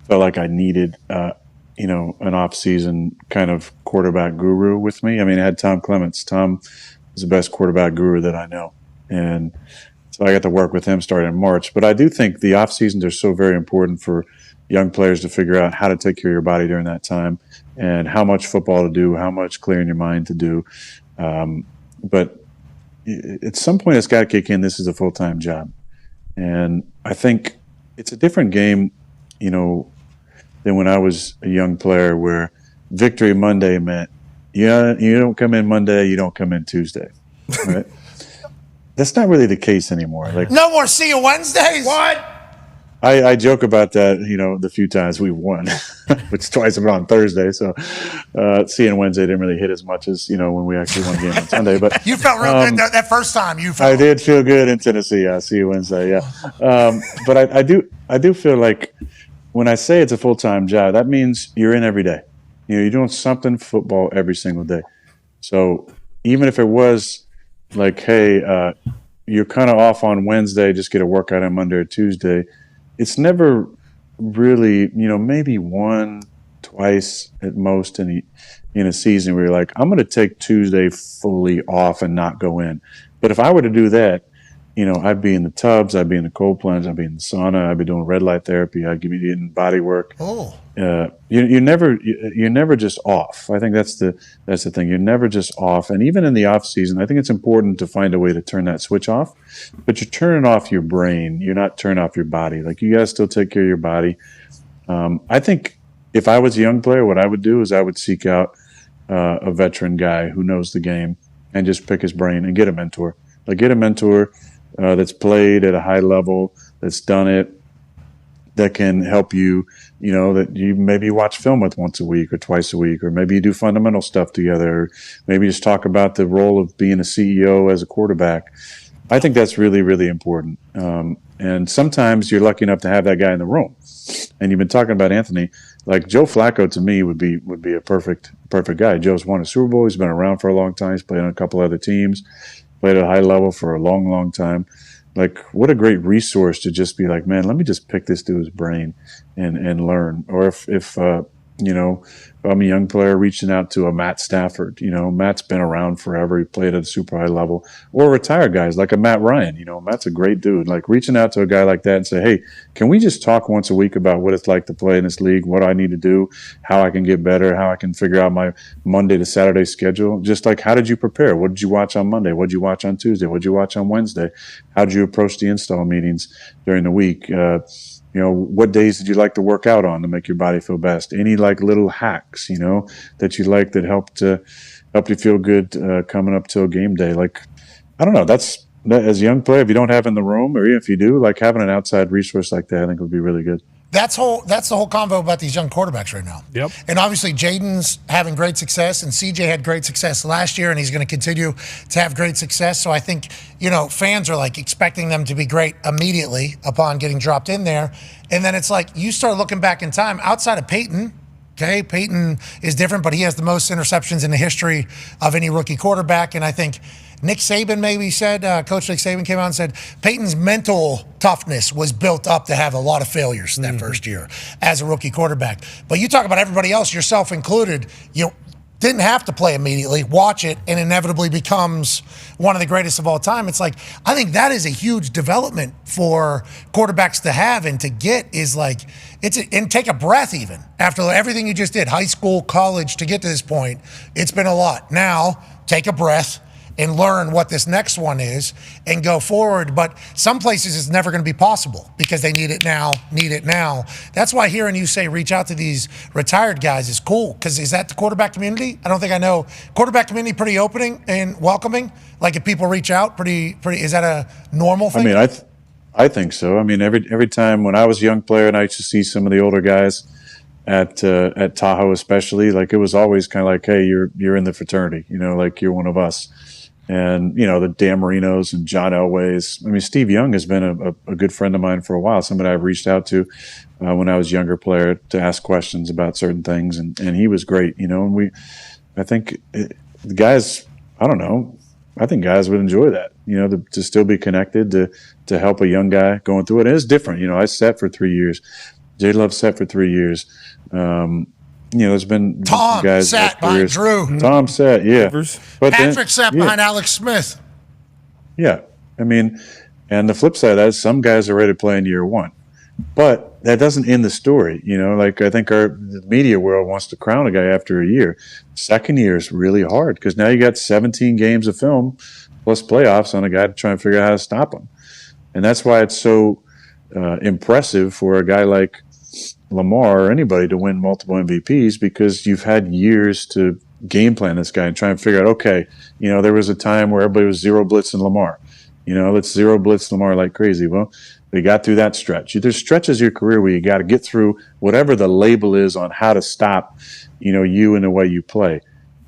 felt like I needed, an off-season kind of quarterback guru with me. I had Tom Clements. Tom was the best quarterback guru that I know. And so I got to work with him starting in March. But I do think the off-seasons are so very important for young players to figure out how to take care of your body during that time and how much football to do, how much clearing your mind to do. But at some point, it's got to kick in. This is a full-time job. And I think it's a different game, than when I was a young player where Victory Monday meant, you don't come in Monday, you don't come in Tuesday, right? That's not really the case anymore. Like, no more see you Wednesdays. What? I joke about that, the few times we won, which twice on Thursday. So seeing Wednesday didn't really hit as much as, when we actually won a game on Sunday. But you felt real good that first time. I did feel good in Tennessee. I see you Wednesday, yeah. But I do feel like when I say it's a full-time job, that means you're in every day. You're doing something football every single day. So even if it was like, hey, you're kind of off on Wednesday, just get a workout on Monday or Tuesday, it's never really, maybe one, twice at most in a season where you're like, I'm going to take Tuesday fully off and not go in. But if I were to do that, I'd be in the tubs, I'd be in the cold plunge, I'd be in the sauna, I'd be doing red light therapy, I'd be getting body work. Oh, you're never just off. I think that's the thing. You're never just off. And even in the off season, I think it's important to find a way to turn that switch off. But you're turning off your brain. You're not turning off your body. Like, you guys still take care of your body. I think if I was a young player, what I would do is I would seek out a veteran guy who knows the game and just pick his brain and get a mentor. Like, get a mentor that's played at a high level, that's done it, that can help you, that you maybe watch film with once a week or twice a week, or maybe you do fundamental stuff together, or maybe just talk about the role of being a CEO as a quarterback. I think that's really, really important. And sometimes you're lucky enough to have that guy in the room. And you've been talking about Anthony. Like Joe Flacco, to me, would be a perfect guy. Joe's won a Super Bowl. He's been around for a long time. He's played on a couple other teams, played at a high level for a long, long time. Like, what a great resource to just be like, man, let me just pick this dude's brain and learn. Or if I'm a young player reaching out to a Matt Stafford. Matt's been around forever. He played at a super high level. Or retired guys like a Matt Ryan. Matt's a great dude. Like reaching out to a guy like that and say, hey, can we just talk once a week about what it's like to play in this league, what I need to do, how I can get better, how I can figure out my Monday to Saturday schedule. Just like, how did you prepare? What did you watch on Monday? What did you watch on Tuesday? What did you watch on Wednesday? How did you approach the install meetings during the week? What days did you like to work out on to make your body feel best? Any like little hacks, that you like that helped you feel good coming up till game day? Like, I don't know. That as a young player, if you don't have in the room, or even if you do, like having an outside resource like that, I think would be really good. That's the whole convo about these young quarterbacks right now. Yep. And obviously Jaden's having great success, and CJ had great success last year, and he's going to continue to have great success. So I think, fans are like expecting them to be great immediately upon getting dropped in there. And then it's like you start looking back in time outside of Peyton. Okay, Peyton is different, but he has the most interceptions in the history of any rookie quarterback. And I think Nick Saban maybe said, Coach Nick Saban came out and said, Peyton's mental toughness was built up to have a lot of failures in that first year as a rookie quarterback. But you talk about everybody else, yourself included, you didn't have to play immediately, watch it, and inevitably becomes one of the greatest of all time. It's like, I think that is a huge development for quarterbacks to have and to get is like, and take a breath even after everything you just did, high school, college, to get to this point. It's been a lot. Now, take a breath and learn what this next one is and go forward. But some places it's never going to be possible because they need it now. That's why hearing you say reach out to these retired guys is cool, because is that the quarterback community? I don't think I know. Quarterback community pretty opening and welcoming? Like if people reach out, pretty is that a normal thing? I mean, I think so. I mean, every time when I was a young player and I used to see some of the older guys at Tahoe especially, like it was always kind of like, hey, you're in the fraternity, like you're one of us. And, the Dan Marinos and John Elways. I mean, Steve Young has been a good friend of mine for a while, somebody I've reached out to when I was a younger player to ask questions about certain things. And he was great, and I think the guys, I don't know, I think guys would enjoy that, to still be connected, to help a young guy going through it. And it's different. I sat for 3 years. J Love sat for 3 years. There's been Tom guys sat behind Drew. Tom sat, yeah. But Patrick sat behind Alex Smith. Yeah. I mean, and the flip side of that is some guys are ready to play in year one. But that doesn't end the story. Like I think the media world wants to crown a guy after a year. Second year is really hard because now you got 17 games of film plus playoffs on a guy to try and figure out how to stop him. And that's why it's so impressive for a guy like Lamar or anybody to win multiple MVPs, because you've had years to game plan this guy and try and figure out, okay, there was a time where everybody was zero blitzing Lamar. Let's zero blitz Lamar like crazy. Well, we got through that stretch. There's stretches of your career where you got to get through whatever the label is on how to stop, you in the way you play.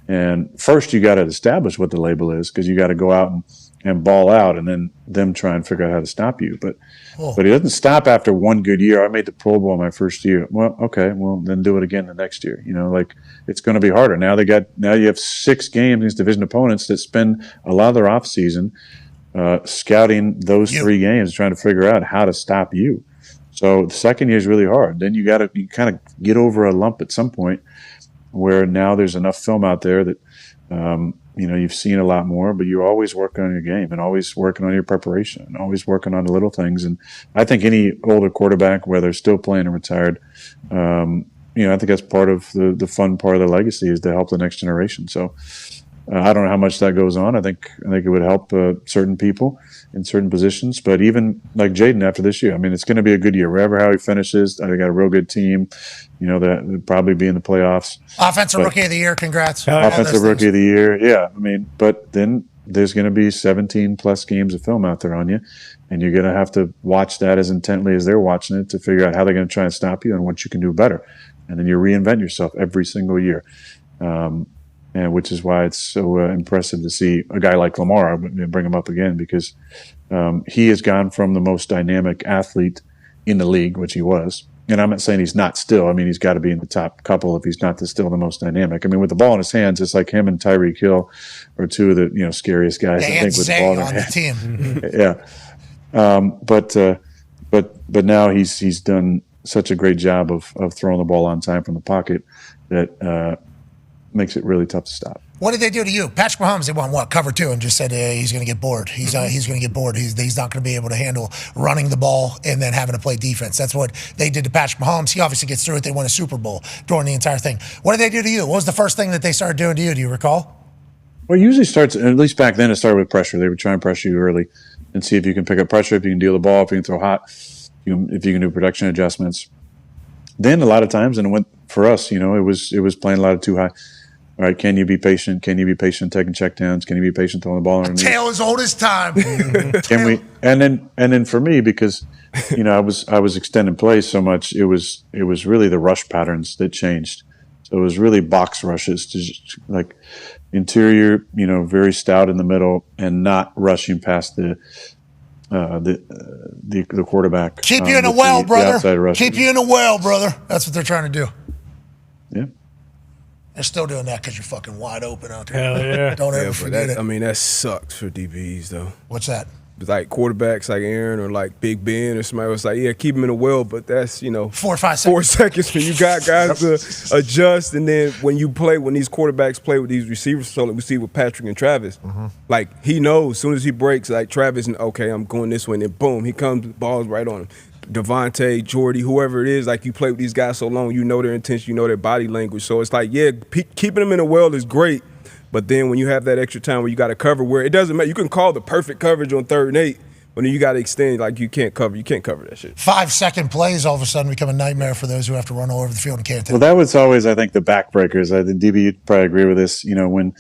And first you got to establish what the label is, because you got to go out and ball out, and then them try and figure out how to stop you. But it doesn't stop after one good year. I made the Pro Bowl my first year. Well, okay, then do it again the next year. Like it's going to be harder. Now you have 6 games against division opponents that spend a lot of their off season scouting those 3 games, trying to figure out how to stop you. So the second year is really hard. Then you kind of get over a lump at some point where now there's enough film out there that you've seen a lot more, but you're always working on your game and always working on your preparation and always working on the little things. And I think any older quarterback, whether still playing or retired, I think that's part of the fun part of the legacy is to help the next generation. So I don't know how much that goes on. I think it would help certain people in certain positions, but even like Jaden after this year, I mean, it's going to be a good year wherever how he finishes. I got a real good team, that would probably be in the playoffs. Offensive Rookie of the Year, congrats. Offensive Rookie of the Year, yeah. I mean, but then there's going to be 17 plus games of film out there on you, and you're going to have to watch that as intently as they're watching it to figure out how they're going to try and stop you and what you can do better. And then you reinvent yourself every single year. And which is why it's so impressive to see a guy like Lamar, I'm going to bring him up again, because he has gone from the most dynamic athlete in the league, which he was. And I'm not saying he's not still. I mean, he's got to be in the top couple if he's not still the most dynamic. I mean, with the ball in his hands, it's like him and Tyreek Hill are two of the scariest guys. I think with the ball in their hands. Yeah. But now he's done such a great job of throwing the ball on time from the pocket that makes it really tough to stop. What did they do to you? Patrick Mahomes, they won cover 2 and just said he's going to get bored. He's going to get bored. He's not going to be able to handle running the ball and then having to play defense. That's what they did to Patrick Mahomes. He obviously gets through it. They won a Super Bowl during the entire thing. What did they do to you? What was the first thing that they started doing to you? Do you recall? Well, it usually starts, at least back then, it started with pressure. They would try and pressure you early and see if you can pick up pressure, if you can deal the ball, if you can throw hot, if you can do production adjustments. Then a lot of times, and it went for us, it was playing a lot of too high. All right, can you be patient? Can you be patient taking checkdowns? Can you be patient throwing the ball underneath? Tale as old as time. Can we? And then for me, because I was extending plays so much, it was really the rush patterns that changed. So it was really box rushes, just like interior, very stout in the middle, and not rushing past the quarterback. Keep you in a well, brother. Keep you in a well, brother. That's what they're trying to do. Yeah. They're still doing that because you're fucking wide open out there. Hell yeah. Don't ever forget it. I mean, that sucks for DBs, though. What's that? Like quarterbacks like Aaron or like Big Ben or somebody was like, yeah, keep him in a well, but that's, 4 or 5 seconds. 4 seconds when you got guys to adjust. And then when these quarterbacks play with these receivers, so like we see with Patrick and Travis, like he knows as soon as he breaks, like Travis, and okay, I'm going this way, and then boom, he comes, balls right on him. Devontae, Jordy, whoever it is, like you play with these guys so long, you know their intention, you know their body language. So it's like, yeah, keeping them in a well is great, but then when you have that extra time where you got to cover, where it doesn't matter, you can call the perfect coverage on 3rd and 8, but then you got to extend, like you can't cover that shit. 5-second plays all of a sudden become a nightmare for those who have to run all over the field and can't. Well, that was always, I think, the backbreakers. I think DB, you'd probably agree with this. When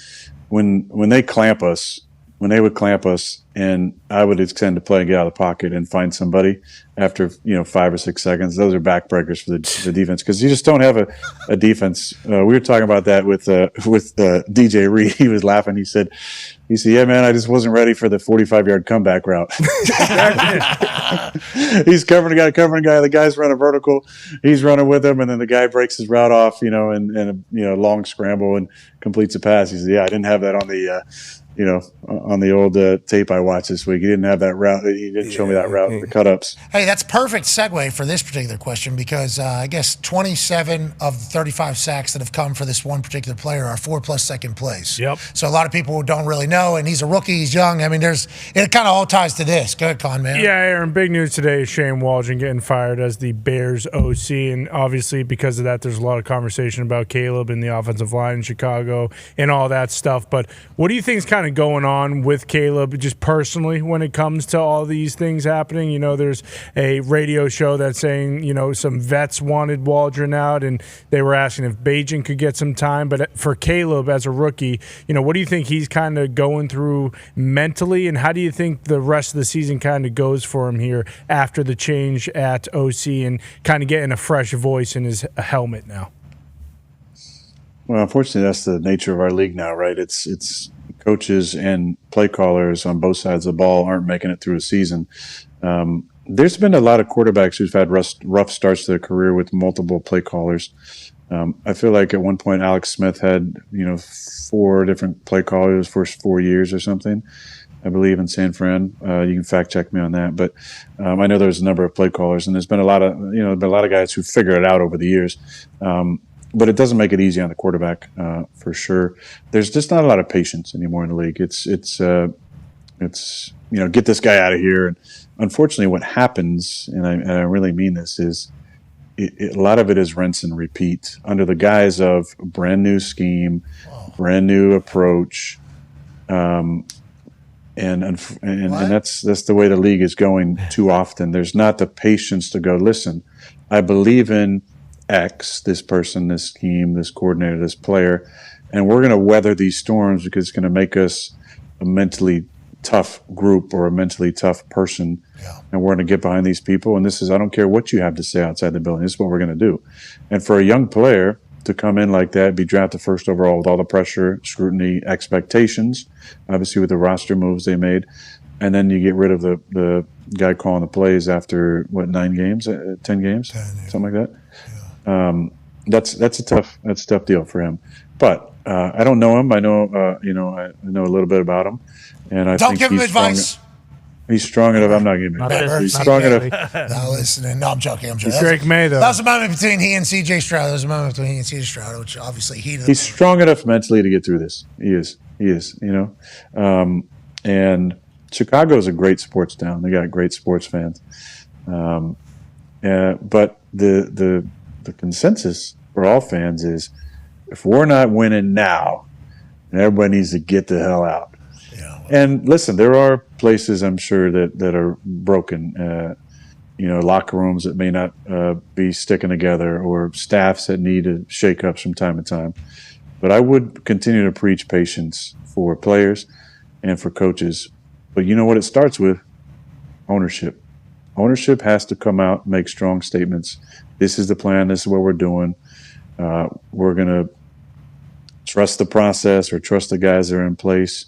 they clamp us. When they would clamp us and I would extend the play and get out of the pocket and find somebody after 5 or 6 seconds, those are backbreakers for the defense, because you just don't have a defense. We were talking about that with DJ Reed. He was laughing. He said, yeah, man, I just wasn't ready for the 45-yard comeback route. He's covering a guy. The guy's running vertical. He's running with him, and then the guy breaks his route off, and a long scramble and completes a pass. He said, yeah, I didn't have that on the on the old tape I watched this week. He didn't have that route. He didn't show me that route, the cut-ups. Hey, that's perfect segue for this particular question, because I guess 27 of the 35 sacks that have come for this one particular player are 4+ second plays. Yep. So a lot of people don't really know, and he's a rookie, he's young. I mean, it kind of all ties to this. Go ahead, Con, man. Yeah, Aaron, big news today is Shane Waldron getting fired as the Bears OC, and obviously because of that, there's a lot of conversation about Caleb and the offensive line in Chicago and all that stuff. But what do you think is kind of going on with Caleb just personally when it comes to all these things happening? There's a radio show that's saying, some vets wanted Waldron out, and they were asking if Bajan could get some time. But for Caleb as a rookie, what do you think he's kind of going through mentally, and how do you think the rest of the season kind of goes for him here after the change at OC and kind of getting a fresh voice in his helmet now? Well, unfortunately, that's the nature of our league now, right? It's coaches and play callers on both sides of the ball aren't making it through a season. There's been a lot of quarterbacks who've had rough starts to their career with multiple play callers. I feel like at one point Alex Smith had 4 different play callers for 4 years or something, I believe, in San Fran. You can fact check me on that, but I know there's a number of play callers, and there's been a lot of guys who figured it out over the years. But it doesn't make it easy on the quarterback, for sure. There's just not a lot of patience anymore in the league. It's get this guy out of here. And unfortunately, what happens, and I really mean this, is a lot of it is rinse and repeat under the guise of brand new scheme, brand new approach, and that's the way the league is going too often. There's not the patience to go, listen, I believe in X, this person, this scheme, this coordinator, this player, and we're going to weather these storms because it's going to make us a mentally tough group or a mentally tough person, and we're going to get behind these people. And this is, I don't care what you have to say outside the building. This is what we're going to do. And for a young player to come in like that, be drafted first overall with all the pressure, scrutiny, expectations, obviously with the roster moves they made, and then you get rid of the guy calling the plays after 10 games, something like that. That's a tough deal for him. But I don't know him. I know I know a little bit about him, and I Don't think give him he's advice. He's strong enough. I'm not giving him advice. He's strong enough. No, listen. No, I'm joking. He's Drake Maye, though. That was a moment between he and C.J. Stroud. That was a moment between he and C.J. Stroud, which obviously He's strong enough mentally to get through this. He is. And Chicago is a great sports town. They got great sports fans. But the consensus for all fans is, if we're not winning now, everybody needs to get the hell out. And listen, there are places I'm sure that are broken. Locker rooms that may not be sticking together, or staffs that need to shake ups from time to time. But I would continue to preach patience for players and for coaches. But you know what it starts with? Ownership. Ownership has to come out, make strong statements. This is the plan. This is what we're doing. We're going to trust the process or trust the guys that are in place.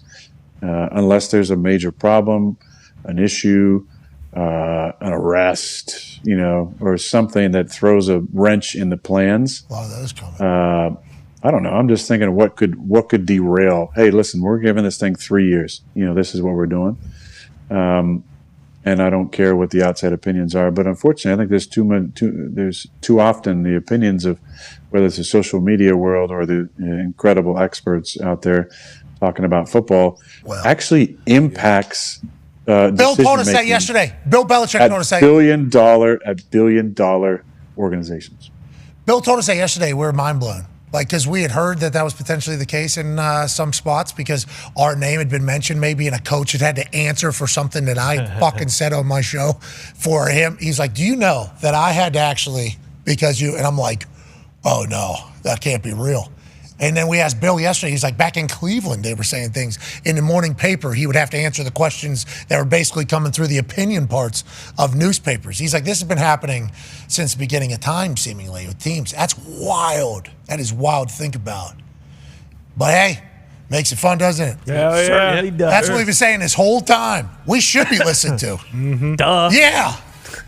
Unless there's a major problem, an issue, an arrest, or something that throws a wrench in the plans. A lot of those coming. I don't know. I'm just thinking of what could derail. Hey, listen, we're giving this thing 3 years. This is what we're doing. And I don't care what the outside opinions are, but unfortunately, I think there's too often the opinions of, whether it's the social media world or the incredible experts out there talking about football, actually impacts. Bill told us that yesterday. Bill Belichick told us that. At billion-dollar organizations. Bill told us that yesterday. We were mind blown. Because we had heard that was potentially the case in some spots, because our name had been mentioned maybe, and a coach had to answer for something that I fucking said on my show for him. He's like, do you know that I had to actually, because you, and I'm like, oh no, that can't be real. And then we asked Bill yesterday, he's like, back in Cleveland, they were saying things. In the morning paper, he would have to answer the questions that were basically coming through the opinion parts of newspapers. He's like, this has been happening since the beginning of time, seemingly, with teams. That's wild. That is wild to think about. But hey, makes it fun, doesn't it? Hell yeah. Certainly does. That's what we've been saying this whole time. We should be listened to. Duh. Yeah.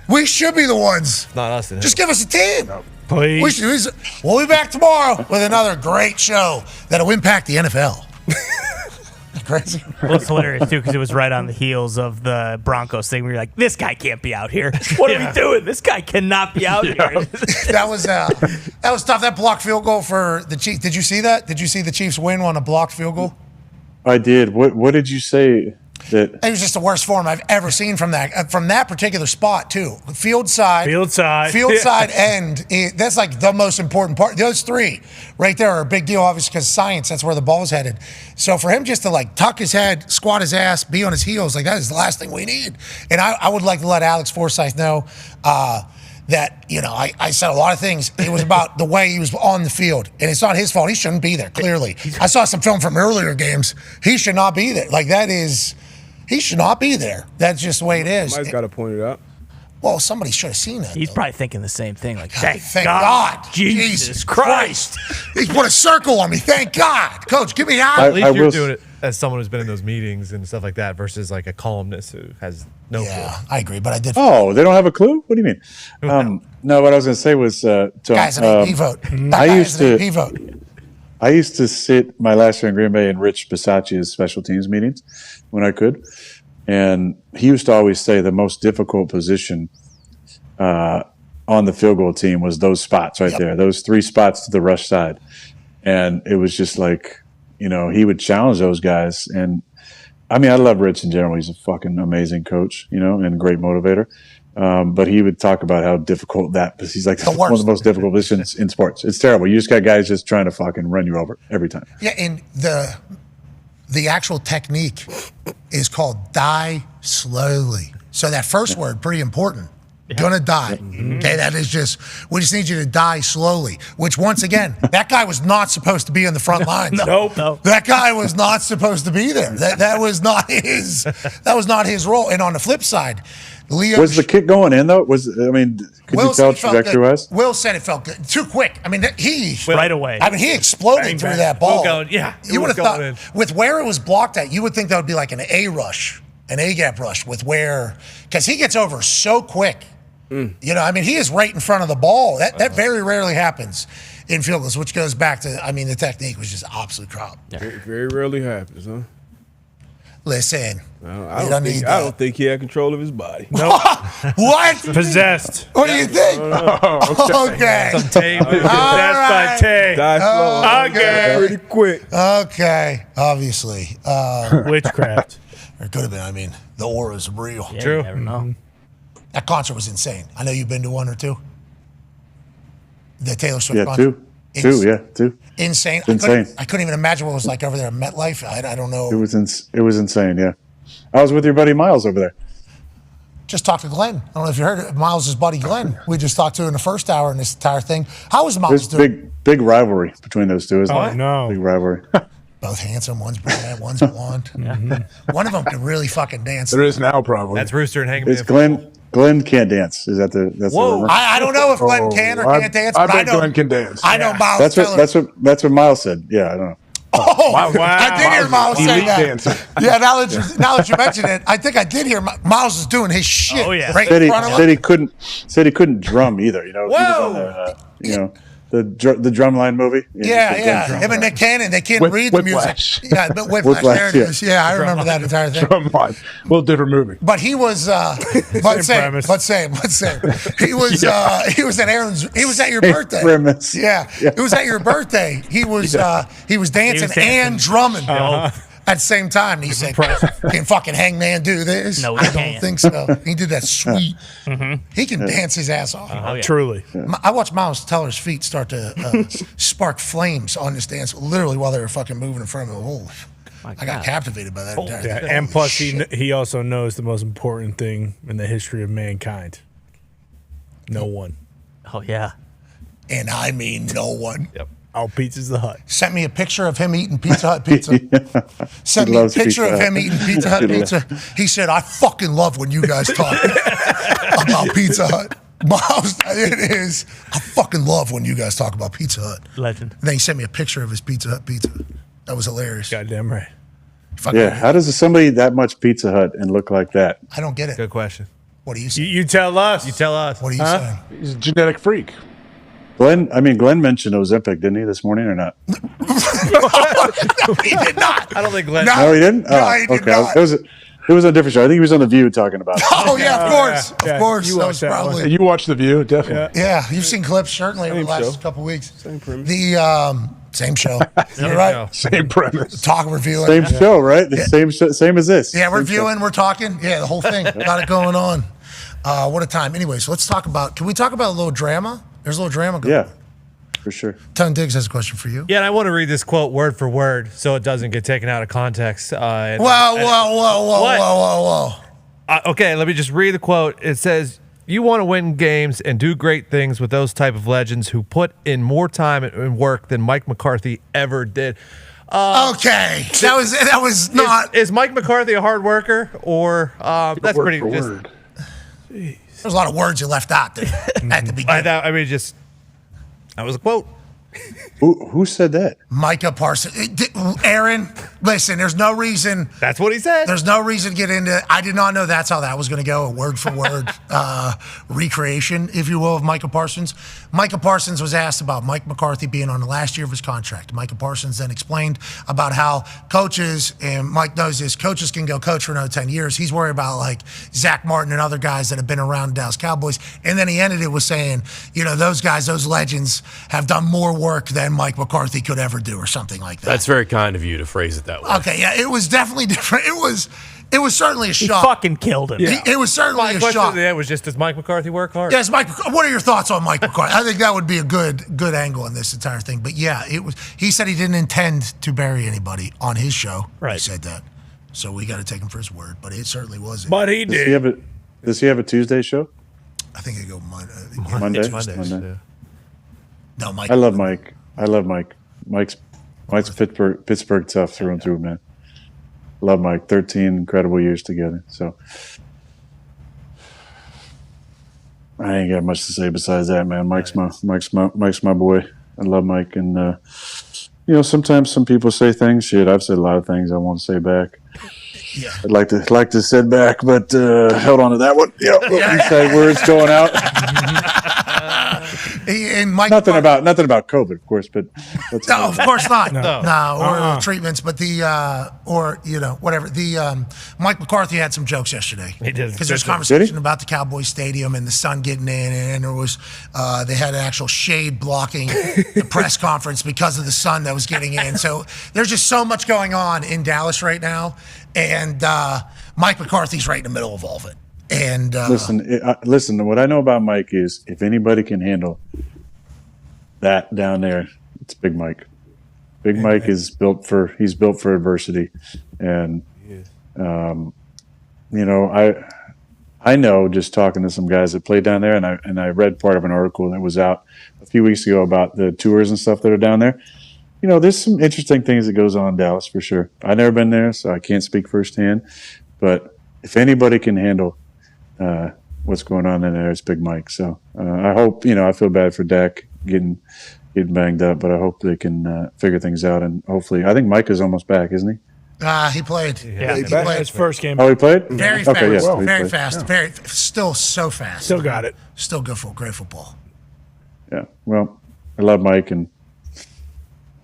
We should be the ones. Not us. Just give us a team. Please. We'll be back tomorrow with another great show that'll impact the NFL. Crazy. Well, it's hilarious, too, because it was right on the heels of the Broncos thing where you're like, this guy can't be out here. What are we doing? This guy cannot be out here. That was tough. That blocked field goal for the Chiefs. Did you see that? Did you see the Chiefs win on a blocked field goal? I did. What did you say? It was just the worst form I've ever seen from that particular spot too. Field side end. That's like the most important part. Those three right there are a big deal, obviously, because science. That's where the ball's headed. So for him just to tuck his head, squat his ass, be on his heels, that is the last thing we need. And I would like to let Alex Forsythe know that I said a lot of things. It was about the way he was on the field, and it's not his fault. He shouldn't be there. Clearly, I saw some film from earlier games. He should not be there. He should not be there. That's just the way it is. Somebody's got to point it out. Well, somebody should have seen that. He's probably thinking the same thing. Thank God. Jesus Christ. He's put a circle on me. Thank God. Coach, get me out. At least you're doing it as someone who's been in those meetings and stuff like that versus a columnist who has no clue. Yeah, I agree, but I did. Oh, they don't have a clue? What do you mean? No, what I was going to say was, guys, an AP vote. I used to sit my last year in Green Bay in Rich Bisaccia's special teams meetings when I could. And he used to always say the most difficult position on the field goal team was those spots right there, those three spots to the rush side. And it was just he would challenge those guys. And I mean, I love Rich in general. He's a fucking amazing coach, and a great motivator. But he would talk about how difficult he's like one of the most difficult positions in sports. It's terrible. You just got guys just trying to fucking run you over every time. Yeah, and the actual technique is called die slowly. So that first word, pretty important. Gonna die. Okay, that is just, we just need you to die slowly. Which, once again, that guy was not supposed to be in the front lines. No. That guy was not supposed to be there. That was not his role. And on the flip side, Leo Was the kick going in though? Could you tell trajectory wise? Will said it felt good. Too quick. I mean, right away. I mean, he exploded through that ball. You would have thought, in. with where it was blocked at, you would think that would be like an A rush, an A gap rush with where, because he gets over so quick. You know, I mean, he is right in front of the ball. That very rarely happens in field goals, which goes back to, I mean, the technique was just absolute crap. Very, very rarely happens, huh? Listen, I don't think he had control of his body. No. What? Possessed. What do you think? Okay. Some tape. All Possessed by tape. Die slow. Okay. Pretty quick. Okay. Obviously. Witchcraft. It could have been. I mean, the aura is real. Yeah, you never know. That concert was insane. I know you've been to one or two. The Taylor Swift Yeah, concert. two. Insane. Insane. I couldn't even imagine what it was like over there at MetLife. I don't know. It was insane. Yeah, I was with your buddy Miles over there. Just talked to Glenn. I don't know if you heard it. Miles' buddy Glenn. We just talked to in the first hour in this entire thing. How was Miles There's doing? big rivalry between those two, isn't Oh, there? no. Big rivalry. Both handsome. One's brunette, one's blonde. One of them can really fucking dance. There is now probably. That's Rooster and Hangman. It's Glenn. Glenn can't dance. Is that the? That's Whoa. the rumor? I don't know if Glenn can or can't dance, but I know Glenn can dance. I know Miles Teller. That's what Miles said. Yeah, I don't know. Oh, Wow. I did hear Miles say Elite that. dancer. Yeah, now that you mention it, I think I did hear Miles is doing his shit. Oh, yeah. Right Said in front of said him. he couldn't drum either. You know. Whoa. He was on the Drumline movie. Yeah. Him and Nick Cannon, they can't read the Whiplash. music. Yeah, but Whiplash, there it is. Yeah, I remember that entire thing. Drumline. Well, different movie. But he was, let's say, he was at Aaron's. He was at your birthday. Premise. Yeah, it was at your birthday. He was dancing and drumming at the same time. And he said, "Can fucking Hangman do this?" No, he I don't can't. think so. He did that sweet. He can dance his ass off. Truly. I watched Miles Teller's feet start to spark flames on this dance, literally while they were fucking moving in front of him. I got captivated by that entire Yeah, thing. and plus he also knows the most important thing in the history of mankind. No one. Oh, yeah. And I mean no one. Yep. Oh, Pizza's the Hut. Sent me a picture of him eating Pizza Hut pizza. Sent He me a loves picture Pizza of him Hut. eating Pizza Hut pizza. He said, "I fucking love when you guys talk about Pizza Hut." Miles, it is. I fucking love when you guys talk about Pizza Hut. Legend. And then he sent me a picture of his Pizza Hut pizza. That was hilarious. Goddamn right. Yeah. How does somebody eat that much Pizza Hut and look like that? I don't get it. Good question. What are you saying? You tell us. You tell us. What are you saying? He's a genetic freak. Glenn mentioned Ozempic, didn't he, this morning or not? No, he did not. I don't think Glenn. No, he didn't. No, he did not. It was a different show. I think he was on The View talking about it. Oh, yeah, of course. Yeah. Of course. You That watched was that one. probably. You watch The View, definitely. Yeah, you've seen clips certainly over the Same last show. couple weeks. Same premise. The same show. You're right. Same premise. Talk reviewing. Same show, right? The same as this. Yeah, we're Same show. viewing, we're talking. Yeah, the whole thing. Got it going on. What a time. Anyway, so let's talk about, can we talk about a little drama? There's a little drama going on. Yeah, for sure. Ton Diggs has a question for you. Yeah, and I want to read this quote word for word so it doesn't get taken out of context. Whoa. Okay, let me just read the quote. It says, "You want to win games and do great things with those type of legends who put in more time and work than Mike McCarthy ever did." Okay, that was not. Is Mike McCarthy a hard worker, or that's Word pretty? for Just, word. There's a lot of words you left out there at the beginning. that was a quote. Who said that? Micah Parsons. Aaron, listen, there's no reason. That's what he said. There's no reason to get into it. I did not know that's how that was going to go, a word for word recreation, if you will, of Micah Parsons. Micah Parsons was asked about Mike McCarthy being on the last year of his contract. Micah Parsons then explained about how coaches, and Mike knows this, coaches can go coach for another 10 years. He's worried about like Zach Martin and other guys that have been around the Dallas Cowboys. And then he ended it with saying, those guys, those legends have done more work than Mike McCarthy could ever do or something like that. That's very kind of you to phrase it that way. Okay, yeah, it was definitely different. It was certainly a He shock. fucking killed him. It was certainly My a question shock. at the end was just, does Mike McCarthy work hard? Yes, Mike. What are your thoughts on Mike McCarthy? I think that would be a good angle in this entire thing. But yeah, it was. He said he didn't intend to bury anybody on his show. Right. He said that. So we got to take him for his word. But it certainly wasn't. But he Does he have a Tuesday show? I think they go Monday. Monday. Yeah. No, Mike. I love Mike. Mike's Pittsburgh tough through and through, man. Love Mike. 13 incredible years together. So I ain't got much to say besides that, man. Mike's my boy. I love Mike, and sometimes some people say things. Shit, I've said a lot of things I won't say back. Yeah. I'd like to sit back, but held on to that one. Inside words going out. And Mike, nothing about COVID, of course, but no, of course not. No. Or treatments, but whatever. Mike McCarthy had some jokes yesterday. He did. Because there's conversation about the Cowboys Stadium and the sun getting in, and there was they had an actual shade blocking the press conference because of the sun that was getting in. So there's just so much going on in Dallas right now, and Mike McCarthy's right in the middle of all of it. And listen. What I know about Mike is, if anybody can handle that down there, it's Big Mike. Big Mike is built for adversity, and I know just talking to some guys that play down there, and I read part of an article that was out a few weeks ago about the tours and stuff that are down there. There's some interesting things that goes on in Dallas for sure. I've never been there, so I can't speak firsthand. But if anybody can handle what's going on in there, it's Big Mike. So I hope, I feel bad for Dak getting banged up, but I hope they can figure things out. And hopefully, I think Mike is almost back, isn't he? He played. Yeah, he played his first game. Oh, he played? Very fast. Okay, yes, very fast. Very still so fast. Still got it. Still good for great football. Yeah. Well, I love Mike and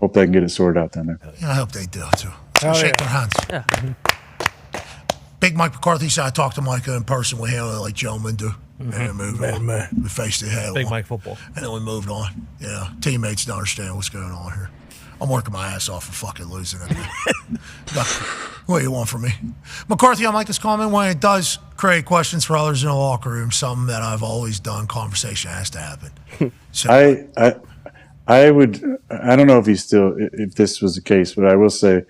hope they can get it sorted out down there. Yeah, I hope they do too. Shake their hands. Yeah. Big Mike McCarthy said I talked to Mike in person. We handled it like gentlemen do. And moved on. We faced the head. Big Mike football. And then we moved on. Teammates don't understand what's going on here. I'm working my ass off for fucking losing it. What do you want from me? McCarthy, I like this comment when it does create questions for others in the locker room, something that I've always done. Conversation has to happen. So I don't know if this was the case, but I will say,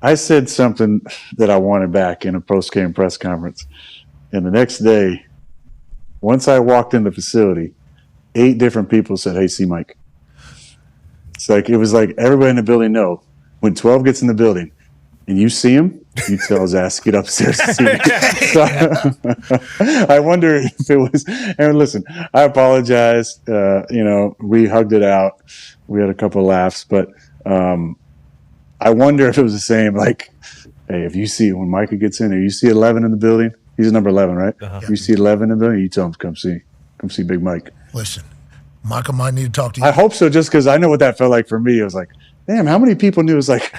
I said something that I wanted back in a post-game press conference. And the next day, once I walked in the facility, 8 different people said, "Hey, see Mike." It was like everybody in the building know when 12 gets in the building and you see him, you tell his ass to get upstairs to see me. So, I wonder if it was. And listen, I apologize. We hugged it out. We had a couple of laughs, but I wonder if it was the same. Like, hey, if you see when Micah gets in there, you see 11 in the building. He's number 11, right? Uh-huh. You see 11 in the building, you tell him to come see Big Mike. Listen, Micah might need to talk to you. I hope so, just because I know what that felt like for me. It was like, damn, how many people knew? It was like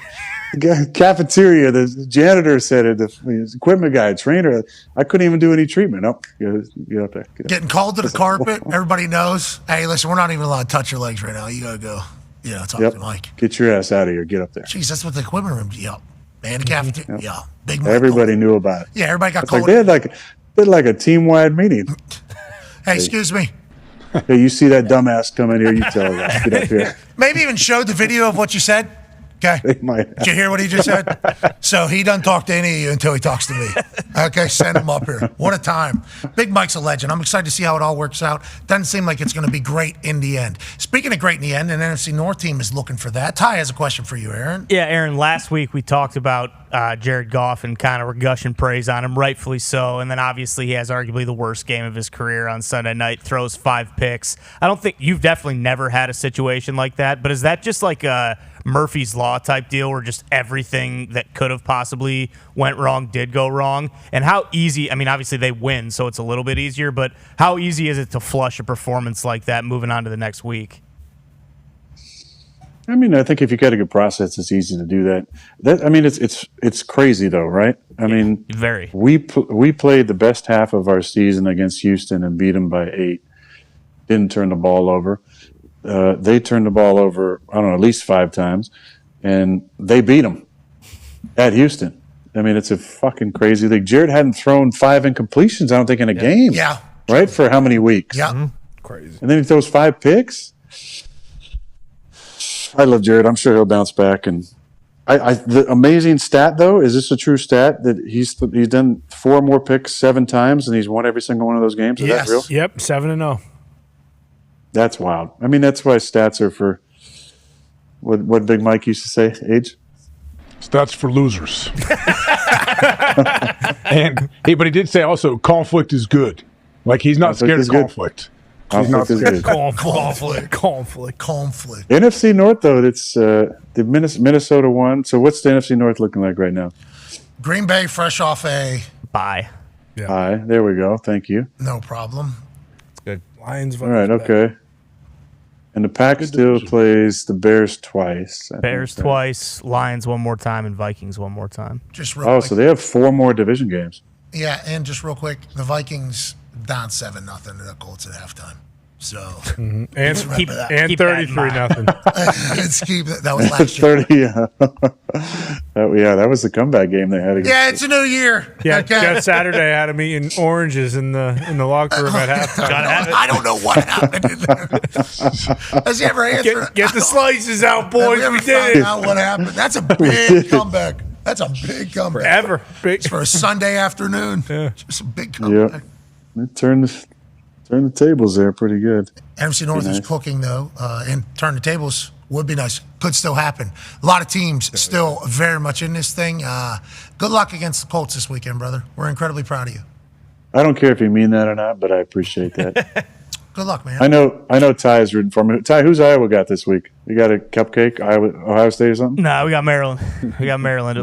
the cafeteria, the janitor said it, the equipment guy, trainer. I couldn't even do any treatment. Oh, get up there. Getting called to the carpet, everybody knows. Hey, listen, we're not even allowed to touch your legs right now. You got to go, talk to Mike. Get your ass out of here. Get up there. Jeez, that's what the equipment room, and the cafeteria, Big Mike. Everybody knew about it. Yeah, everybody got it's called. Like they had like a team-wide meeting. Hey, excuse me. Hey, you see that dumbass come in here, you tell him, get up here. Maybe even showed the video of what you said. Okay. Did you hear what he just said? So he doesn't talk to any of you until he talks to me. Okay, send him up here. What a time. Big Mike's a legend. I'm excited to see how it all works out. Doesn't seem like it's going to be great in the end. Speaking of great in the end, an NFC North team is looking for that. Ty has a question for you, Aaron. Yeah, Aaron, last week we talked about Jared Goff and kind of were gushing praise on him, rightfully so. And then obviously he has arguably the worst game of his career on Sunday night, throws 5 picks. I don't think you've definitely never had a situation like that, but is that just like a Murphy's Law type deal where just everything that could have possibly went wrong did go wrong? And how easy, I mean, obviously they win, so it's a little bit easier, but how easy is it to flush a performance like that moving on to the next week? I mean, I think if you got a good process, it's easy to do that. It's crazy though, right? I mean, very. We played the best half of our season against Houston and beat them by 8. Didn't turn the ball over. They turned the ball over, I don't know, at least 5 times, and they beat them at Houston. I mean, it's a fucking crazy thing. Jared hadn't thrown 5 incompletions, I don't think, in a game. Yeah. Right? For how many weeks? Yeah. Mm-hmm. Crazy. And then he throws 5 picks. I love Jared. I'm sure he'll bounce back, and The amazing stat though, is this a true stat that he's done 4 more picks 7 times and he's won every single one of those games? Is that real? Yep, 7-0. That's wild. I mean, that's why stats are for what Big Mike used to say. Age. Stats for losers. But he did say also conflict is good. Like he's not scared of conflict. He's not scared. Conflict. NFC North though, it's the Minnesota won. So what's the NFC North looking like right now? Green Bay fresh off a bye. Yeah. Bye. There we go. Thank you. No problem. It's good. Lions. All right. Okay. And the Pack still plays the Bears twice. Bears twice, Lions one more time, and Vikings one more time. Just real quick. So they have 4 more division games. Yeah, and just real quick, the Vikings down 7-0 to the Colts at halftime. So and just remember that. 33-0. Let's keep it. That was last year. 30. That was the comeback game they had against. Yeah, it's a new year. Yeah, Okay. got Saturday I had him eating oranges in the locker room at halftime. I don't know what happened in there. Has he ever answered? Get the slices out, boys. Have we We ever did found it. out what happened? That's a big comeback. That's a big comeback. Ever. Big. For a Sunday afternoon. Yeah. Just a big comeback. Yeah. They turned the tables there pretty good. NFC North is cooking, though, and turn the tables would be nice. Could still happen. A lot of teams still very much in this thing. Good luck against the Colts this weekend, brother. We're incredibly proud of you. I don't care if you mean that or not, but I appreciate that. Good luck, man. I know Ty is rooting for me. Ty, who's Iowa got this week? You got a cupcake, Ohio State or something? No, we got Maryland.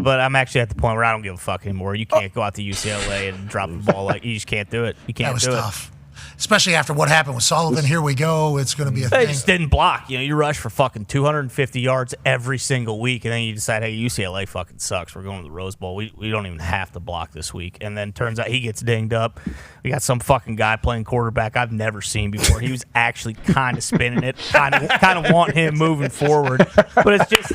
But I'm actually at the point where I don't give a fuck anymore. You can't go out to UCLA and drop the ball like you just can't do it. You can't That was do tough. Especially after what happened with Sullivan. Here we go. It's going to be a They thing. just didn't block. You rush for fucking 250 yards every single week, and then you decide, hey, UCLA fucking sucks. We're going to the Rose Bowl. We don't even have to block this week. And then turns out he gets dinged up. We got some fucking guy playing quarterback I've never seen before. He was actually kind of spinning it, kind of want him moving forward. But it's just,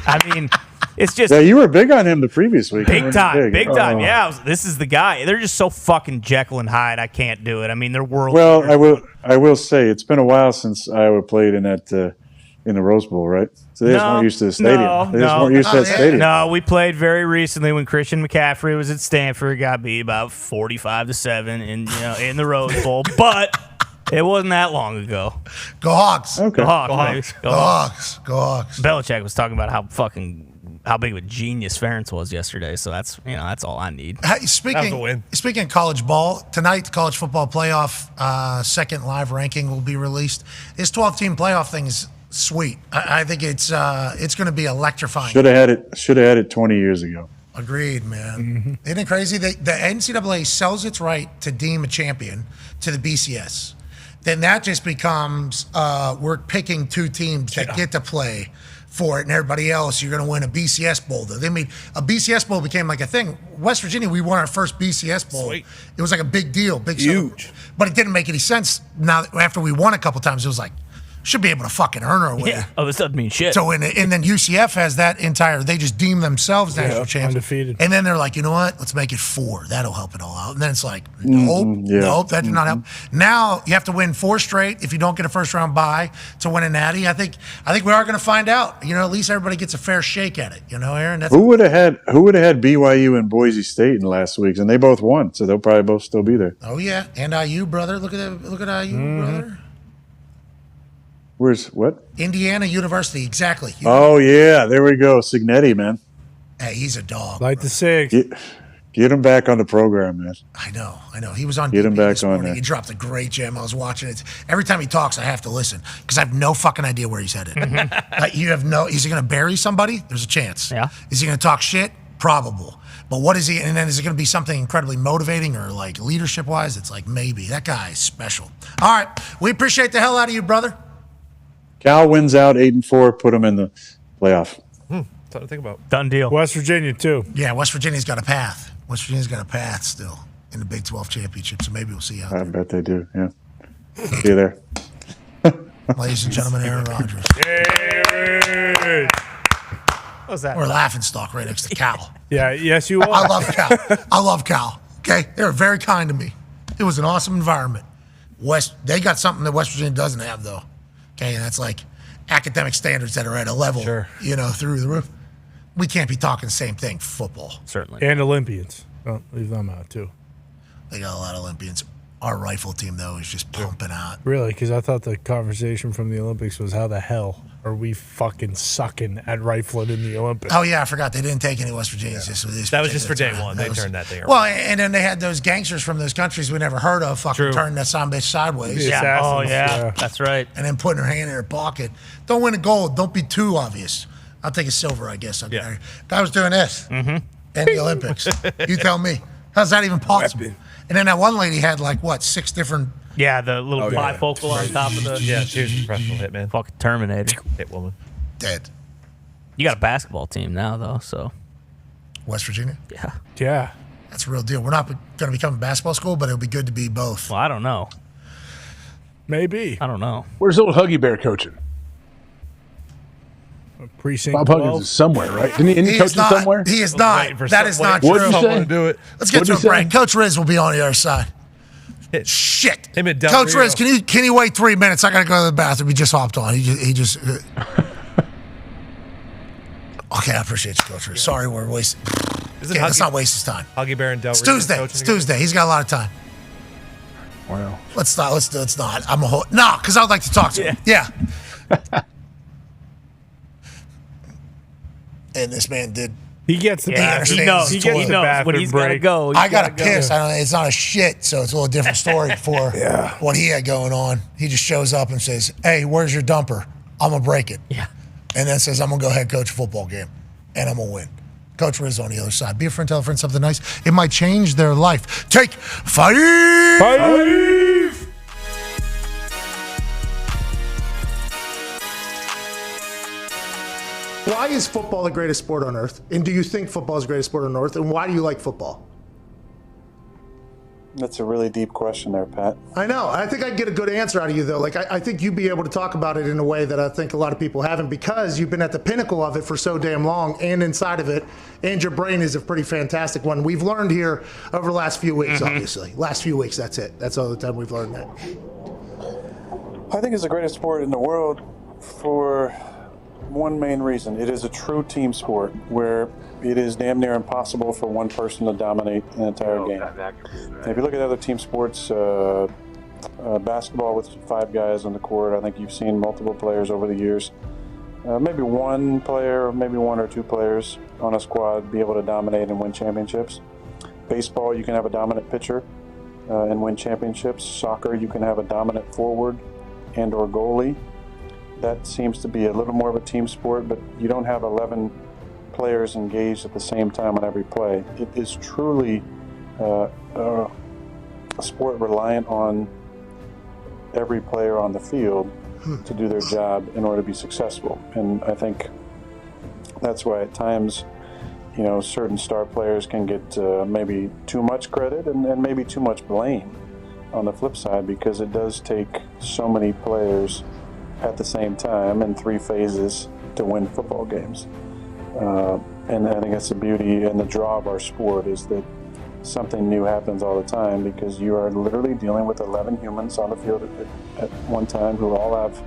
it's just. Yeah, you were big on him the previous week. Big time. Oh. Yeah, this is the guy. They're just so fucking Jekyll and Hyde. I can't do it. I mean, they're world. Well, I will say it's been a while since Iowa played in that in the Rose Bowl, right? So they just weren't used to the stadium. They just weren't used to that stadium. No, we played very recently when Christian McCaffrey was at Stanford. Got beat about 45-7 in the Rose Bowl, but it wasn't that long ago. Go Hawks. Okay. Go Hawks. Go Hawks. Go Hawks. Belichick was talking about how big of a genius Ferentz was yesterday, so that's all I need. Hey, speaking of college ball, tonight the college football playoff second live ranking will be released. This 12-team playoff thing is sweet. I think it's going to be electrifying. Should have had it 20 years ago. Agreed, man. Isn't it crazy? The NCAA sells its right to deem a champion to the BCS. Then that just becomes we're picking 2 teams that get to play for it, and everybody else, you're going to win a BCS Bowl. Though. A BCS Bowl became like a thing. West Virginia, we won our first BCS Bowl. Sweet. It was like a big deal, huge. But it didn't make any sense. Now, after we won a couple times, it was like, should be able to fucking earn our way. Yeah. Oh, this doesn't mean shit. So, and then UCF has that they just deem themselves national champs. Undefeated. And then they're like, you know what? Let's make it 4. That'll help it all out. And then it's like, nope, that did not help. Now you have to win 4 straight if you don't get a first round bye to win a natty. I think we are going to find out. At least everybody gets a fair shake at it. Aaron. Who would have had BYU and Boise State in last week's, and they both won, so they'll probably both still be there. Oh yeah, and IU, brother. Look at IU, brother. Where's what? Indiana University, exactly. Oh yeah, there we go. Signetti, man. Hey, he's a dog. Light the 6. Get him back on the program, man. I know. He was on. Get him back this morning. on there. He dropped a great gem. I was watching it. Every time he talks, I have to listen because I have no fucking idea where he's headed. You have no. Is he going to bury somebody? There's a chance. Yeah. Is he going to talk shit? Probable. But what is he? And then is it going to be something incredibly motivating or like leadership wise? It's like maybe that guy is special. All right, we appreciate the hell out of you, brother. Cal wins out 8-4, put them in the playoff. Something to think about. Done deal. West Virginia too. Yeah, West Virginia's got a path. West Virginia's got a path still in the Big 12 championship, so maybe we'll see how. I bet they do. Yeah. See you there. Ladies and gentlemen, Aaron Rodgers. Yay! What's that? We're a laughing stock right next to Cal. Yeah. Yes, you are. I love Cal. Okay, they were very kind to me. It was an awesome environment. They got something that West Virginia doesn't have though. Okay, and that's like academic standards that are at a level, through the roof. we can't be talking the same thing for football. Certainly. And Olympians. Don't leave them out, too. They got a lot of Olympians. Our rifle team, though, is just pumping out. Really? Because I thought the conversation from the Olympics was how the hell are we fucking sucking at rifling in the Olympics? Oh, yeah, I forgot. They didn't take any West Virginians. That was just for day one. They turned that thing around. Well, and then they had those gangsters from those countries we never heard of fucking turning that son of a bitch sideways. Yeah. Oh, yeah. That's right. And then putting her hand in her pocket. Don't win a gold. Don't be too obvious. I'll take a silver, I guess. Guy was doing this in the Olympics. You tell me. How's that even possible? Weapon. And then that one lady had, 6 different... Yeah, the little bifocal on top of the... Yeah, she was a professional hitman. Fucking Terminator. Hit woman. Dead. You got a basketball team now, though, so... West Virginia? Yeah. Yeah. That's a real deal. We're not going to become a basketball school, but it'll be good to be both. Well, I don't know. Maybe. I don't know. Where's old Huggy Bear coaching? Precinct Bob 12? Huggins is somewhere, right? Didn't he He coach is not. somewhere? He is not. That is not What'd true. you say? Do it. Let's get What'd to you a break. say? Coach Riz will be on the other side. Shit. Him and Del Coach Rio. Riz, can you wait 3 minutes? I got to go to the bathroom. He just hopped on. He just Okay, I appreciate you, Coach Riz. Sorry, we're wasting. Let's not waste his time. Huggy Bear and Del It's Rio Tuesday. coaching It's together? Tuesday. He's got a lot of time. Wow. Let's not. I'm a whole. No, because I'd like to talk to him. Yeah. And this man did. He gets the bathroom. he knows. He He gets the knows bathroom when he's got to break. go. I got to piss. I don't. It's not a shit, so it's a little different story for what he had going on. He just shows up and says, "Hey, where's your dumper? I'm gonna break it." Yeah. And then says, "I'm gonna go ahead and coach a football game, and I'm gonna win." Coach Riz on the other side. Be a friend, tell a friend something nice. It might change their life. Take 5. Why is football the greatest sport on earth? And do you think football is the greatest sport on earth? And why do you like football? That's a really deep question there, Pat. I know. I think I can get a good answer out of you, though. I think you'd be able to talk about it in a way that I think a lot of people haven't, because you've been at the pinnacle of it for so damn long and inside of it, and your brain is a pretty fantastic one. We've learned here over the last few weeks, obviously. Last few weeks, that's it. That's all the time we've learned that. I think it's the greatest sport in the world for one main reason. It is a true team sport where it is damn near impossible for one person to dominate an entire game. If you look at other team sports, basketball with 5 guys on the court, I think you've seen multiple players over the years. Maybe one player, maybe 1 or 2 players on a squad be able to dominate and win championships. Baseball, you can have a dominant pitcher and win championships. Soccer, you can have a dominant forward and or goalie. That seems to be a little more of a team sport, but you don't have 11 players engaged at the same time on every play. It is truly a sport reliant on every player on the field to do their job in order to be successful. And I think that's why at times, certain star players can get maybe too much credit and maybe too much blame on the flip side, because it does take so many players at the same time in 3 phases to win football games. And I think that's the beauty and the draw of our sport, is that something new happens all the time, because you are literally dealing with 11 humans on the field at one time who all have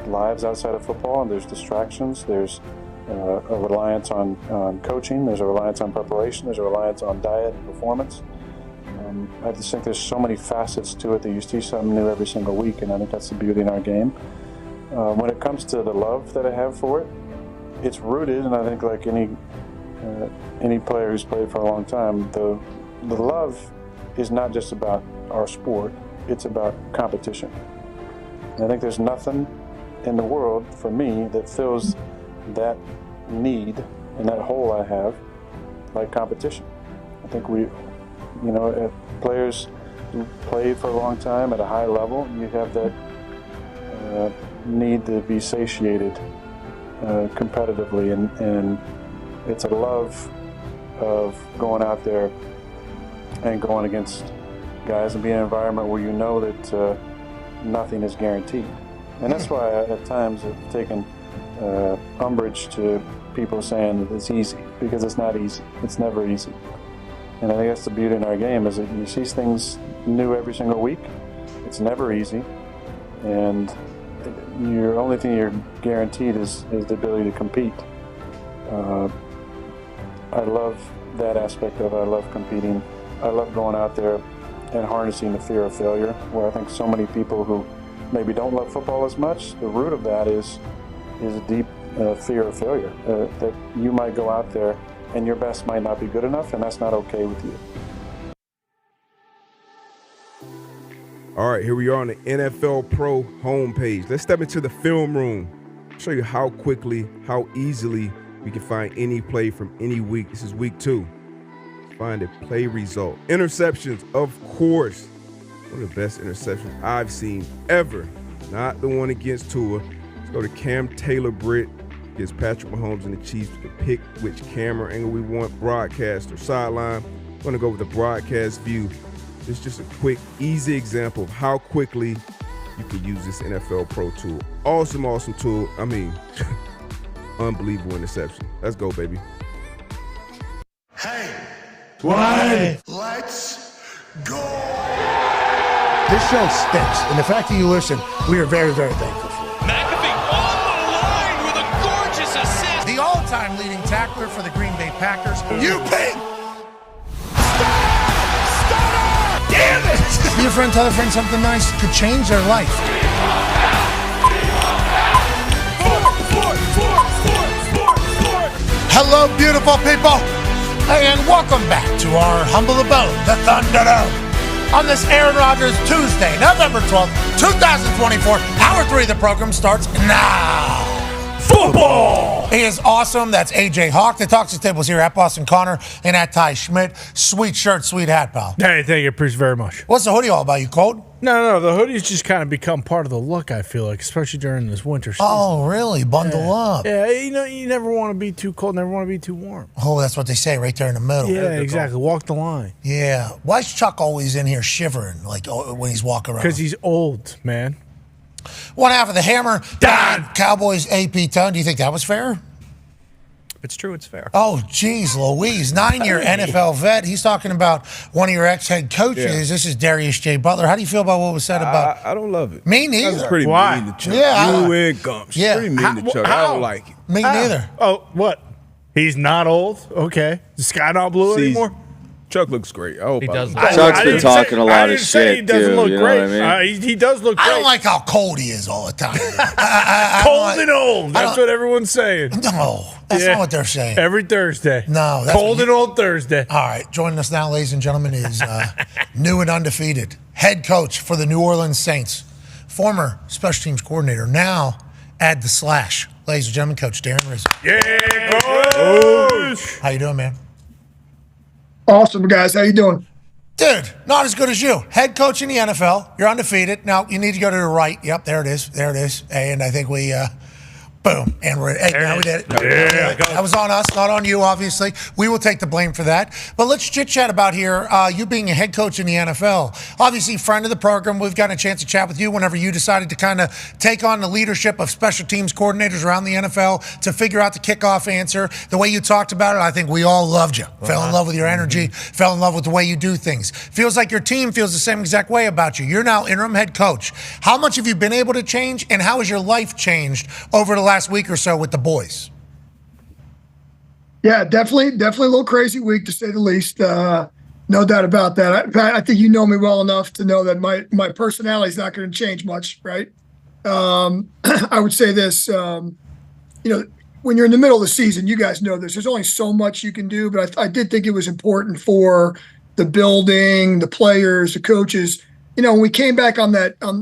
lives outside of football, and there's distractions, there's a reliance on coaching, there's a reliance on preparation, there's a reliance on diet and performance. I just think there's so many facets to it that you see something new every single week, and I think that's the beauty in our game. When it comes to the love that I have for it, it's rooted, and I think like any player who's played for a long time, the love is not just about our sport, it's about competition. And I think there's nothing in the world for me that fills that need and that hole I have like competition. I think players who play for a long time at a high level, you have that need to be satiated competitively, and it's a love of going out there and going against guys and being in an environment where you know that nothing is guaranteed. And that's why at times I've taken umbrage to people saying that it's easy, because it's not easy. It's never easy. And I think that's the beauty in our game, is that you see things new every single week. It's never easy. And your only thing you're guaranteed is the ability to compete. I love that aspect of it. I love competing. I love going out there and harnessing the fear of failure, where I think so many people who maybe don't love football as much, the root of that is a deep fear of failure, that you might go out there and your best might not be good enough, and that's not okay with you. All right, here we are on the NFL Pro homepage. Let's step into the film room. Show you how quickly, how easily we can find any play from any week. This is week 2. Let's find a play result. Interceptions, of course. One of the best interceptions I've seen ever. Not the one against Tua. Let's go to Cam Taylor-Britt against Patrick Mahomes and the Chiefs to pick which camera angle we want, broadcast or sideline. I'm going to go with the broadcast view. This is just a quick, easy example of how quickly you can use this NFL Pro tool. Awesome, awesome tool. I mean, unbelievable interception. Let's go, baby. Hey. What? Let's go. This show stinks, and the fact that you listen, we are very, very thankful for it. McAfee on the line with a gorgeous assist. The all-time leading tackler for the Green Bay Packers. You ping. Damn it! Be a friend, tell a friend something nice could change their life. Hello, beautiful people, and welcome back to our humble abode, the Thunderdome. On this Aaron Rodgers Tuesday, November 12th, 2024, Hour 3 of the program starts now. Football! He is awesome. That's AJ Hawk. The Talks to Tables here at Boston Connor and at Ty Schmidt. Sweet shirt, sweet hat, pal. Hey, thank you. Appreciate very much. What's the hoodie all about? You cold? No. The hoodies just kind of become part of the look, I feel like, especially during this winter season. Oh, really? Bundle up. Yeah, you never want to be too cold, never want to be too warm. Oh, that's what they say right there in the middle. Yeah, exactly. Walk the line. Yeah. Why is Chuck always in here shivering like when he's walking around? Because he's old, man. One half of the hammer, Dahn. Cowboys AP Tone. Do you think that was fair? If it's true, it's fair. Oh, geez, Louise. 9-year NFL vet. He's talking about one of your ex-head coaches. Yeah. This is Darius J. Butler. How do you feel about what was said about... I don't love it. Me neither. That's pretty Why? mean to Chuck. Yeah, You and Gumps. Yeah. Pretty mean to Chuck. I don't like it. Me neither. Oh, what? He's not old? Okay. The sky not blue anymore? Chuck looks great. I hope He does. Chuck's been talking a lot of shit, he doesn't too. look You know great. what I mean? He does look great. I don't like how cold he is all the time. Cold and old. That's what everyone's saying. No, that's not what they're saying. Every Thursday. No. That's Cold and old Thursday. All right. Joining us now, ladies and gentlemen, is new and undefeated head coach for the New Orleans Saints, former special teams coordinator, now add the slash. Ladies and gentlemen, Coach Darren Rizzi. Yeah, coach. How you doing, man? Awesome, guys. How you doing? Dude, not as good as you. Head coach in the NFL. You're undefeated. Now, you need to go to the right. Yep, there it is. There it is. And I think we, boom. And we're, hey, now we did it. Yeah, that was on us, not on you, obviously. We will take the blame for that. But let's chit-chat about here, you being a head coach in the NFL. Obviously, friend of the program. We've gotten a chance to chat with you whenever you decided to kind of take on the leadership of special teams coordinators around the NFL to figure out the kickoff answer. The way you talked about it, I think we all loved you. Fell in love with your energy, fell in love with the way you do things. Feels like your team feels the same exact way about you. You're now interim head coach. How much have you been able to change, and how has your life changed over the last week or so with the boys? Yeah, definitely a little crazy week to say the least. No doubt about that. I think you know me well enough to know that my personality is not going to change much, right? I would say this, when you're in the middle of the season, you guys know this. There's only so much you can do, but I did think it was important for the building, the players, the coaches. When we came back on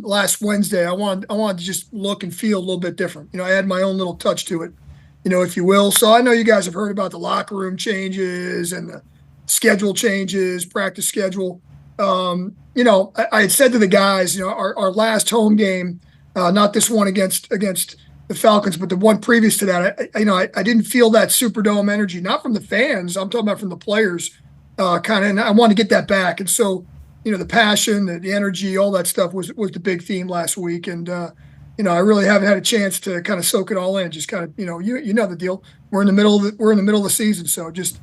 last Wednesday, I wanted to just look and feel a little bit different. I had my own little touch to it, if you will. So I know you guys have heard about the locker room changes and the schedule changes, practice schedule. I had said to the guys, our last home game, not this one against the Falcons, but the one previous to that, I didn't feel that Superdome energy, not from the fans. I'm talking about from the players, and I want to get that back. And so, the passion, the energy, all that stuff was the big theme last week. And, I really haven't had a chance to kind of soak it all in. Just kind of, you know the deal. We're in the middle of the season. So just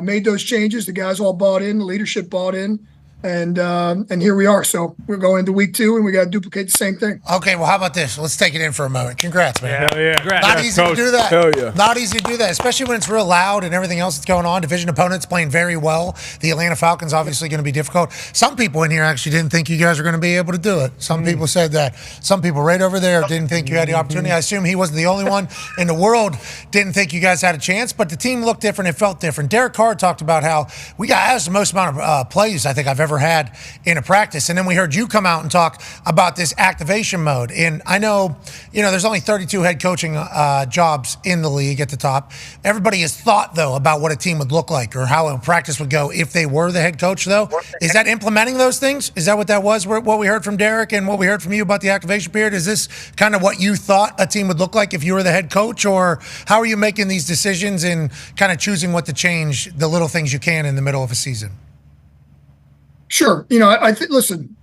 made those changes. The guys all bought in, the leadership bought in. And here we are. So we're going into week 2, and we got to duplicate the same thing. Okay, well, how about this? Let's take it in for a moment. Congrats, man. Hell yeah. Congrats. Not easy to do that. Hell yeah. Not easy to do that, especially when it's real loud and everything else that's going on. Division opponents playing very well. The Atlanta Falcons obviously going to be difficult. Some people in here actually didn't think you guys were going to be able to do it. Some people said that. Some people right over there didn't think you had the opportunity. I assume he wasn't the only one in the world didn't think you guys had a chance, but the team looked different. It felt different. Derek Carr talked about how that was the most amount of plays I think I've ever had in a practice. And then we heard you come out and talk about this activation mode. And I know, there's only 32 head coaching jobs in the league at the top. Everybody has thought, though, about what a team would look like or how a practice would go if they were the head coach, though. Is that implementing those things? Is that what that was, what we heard from Derek and what we heard from you about the activation period? Is this kind of what you thought a team would look like if you were the head coach? Or how are you making these decisions and kind of choosing what to change, the little things you can in the middle of a season? Sure. Listen,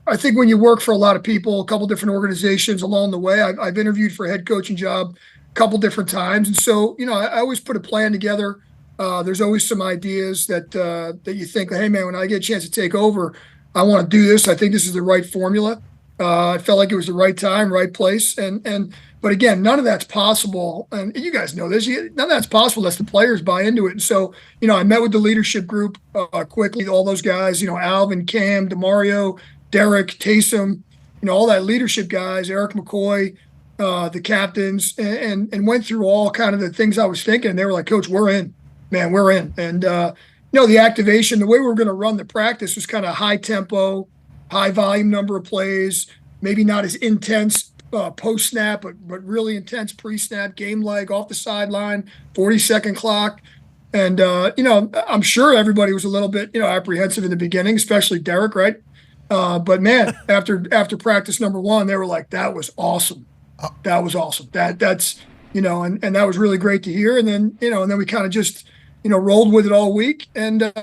I think when you work for a lot of people, a couple different organizations along the way, I've interviewed for a head coaching job a couple different times. And so, I always put a plan together. There's always some ideas that you think, hey, man, when I get a chance to take over, I want to do this. I think this is the right formula. I felt like it was the right time, right place. But again, none of that's possible. And you guys know this. None of that's possible unless the players buy into it. And so, I met with the leadership group quickly, all those guys, Alvin, Cam, DeMario, Derek, Taysom, all that leadership guys, Eric McCoy, the captains, and went through all kind of the things I was thinking. And they were like, Coach, we're in, man, we're in. And, the activation, the way we were going to run the practice was kind of high tempo, high volume number of plays, maybe not as intense post snap, but really intense pre-snap, game leg off the sideline, 40-second clock. And, I'm sure everybody was a little bit, apprehensive in the beginning, especially Derek, right? But man, after practice number 1, they were like, that was awesome. That was awesome. That's, and that was really great to hear. And then, and then we kind of just, rolled with it all week. And,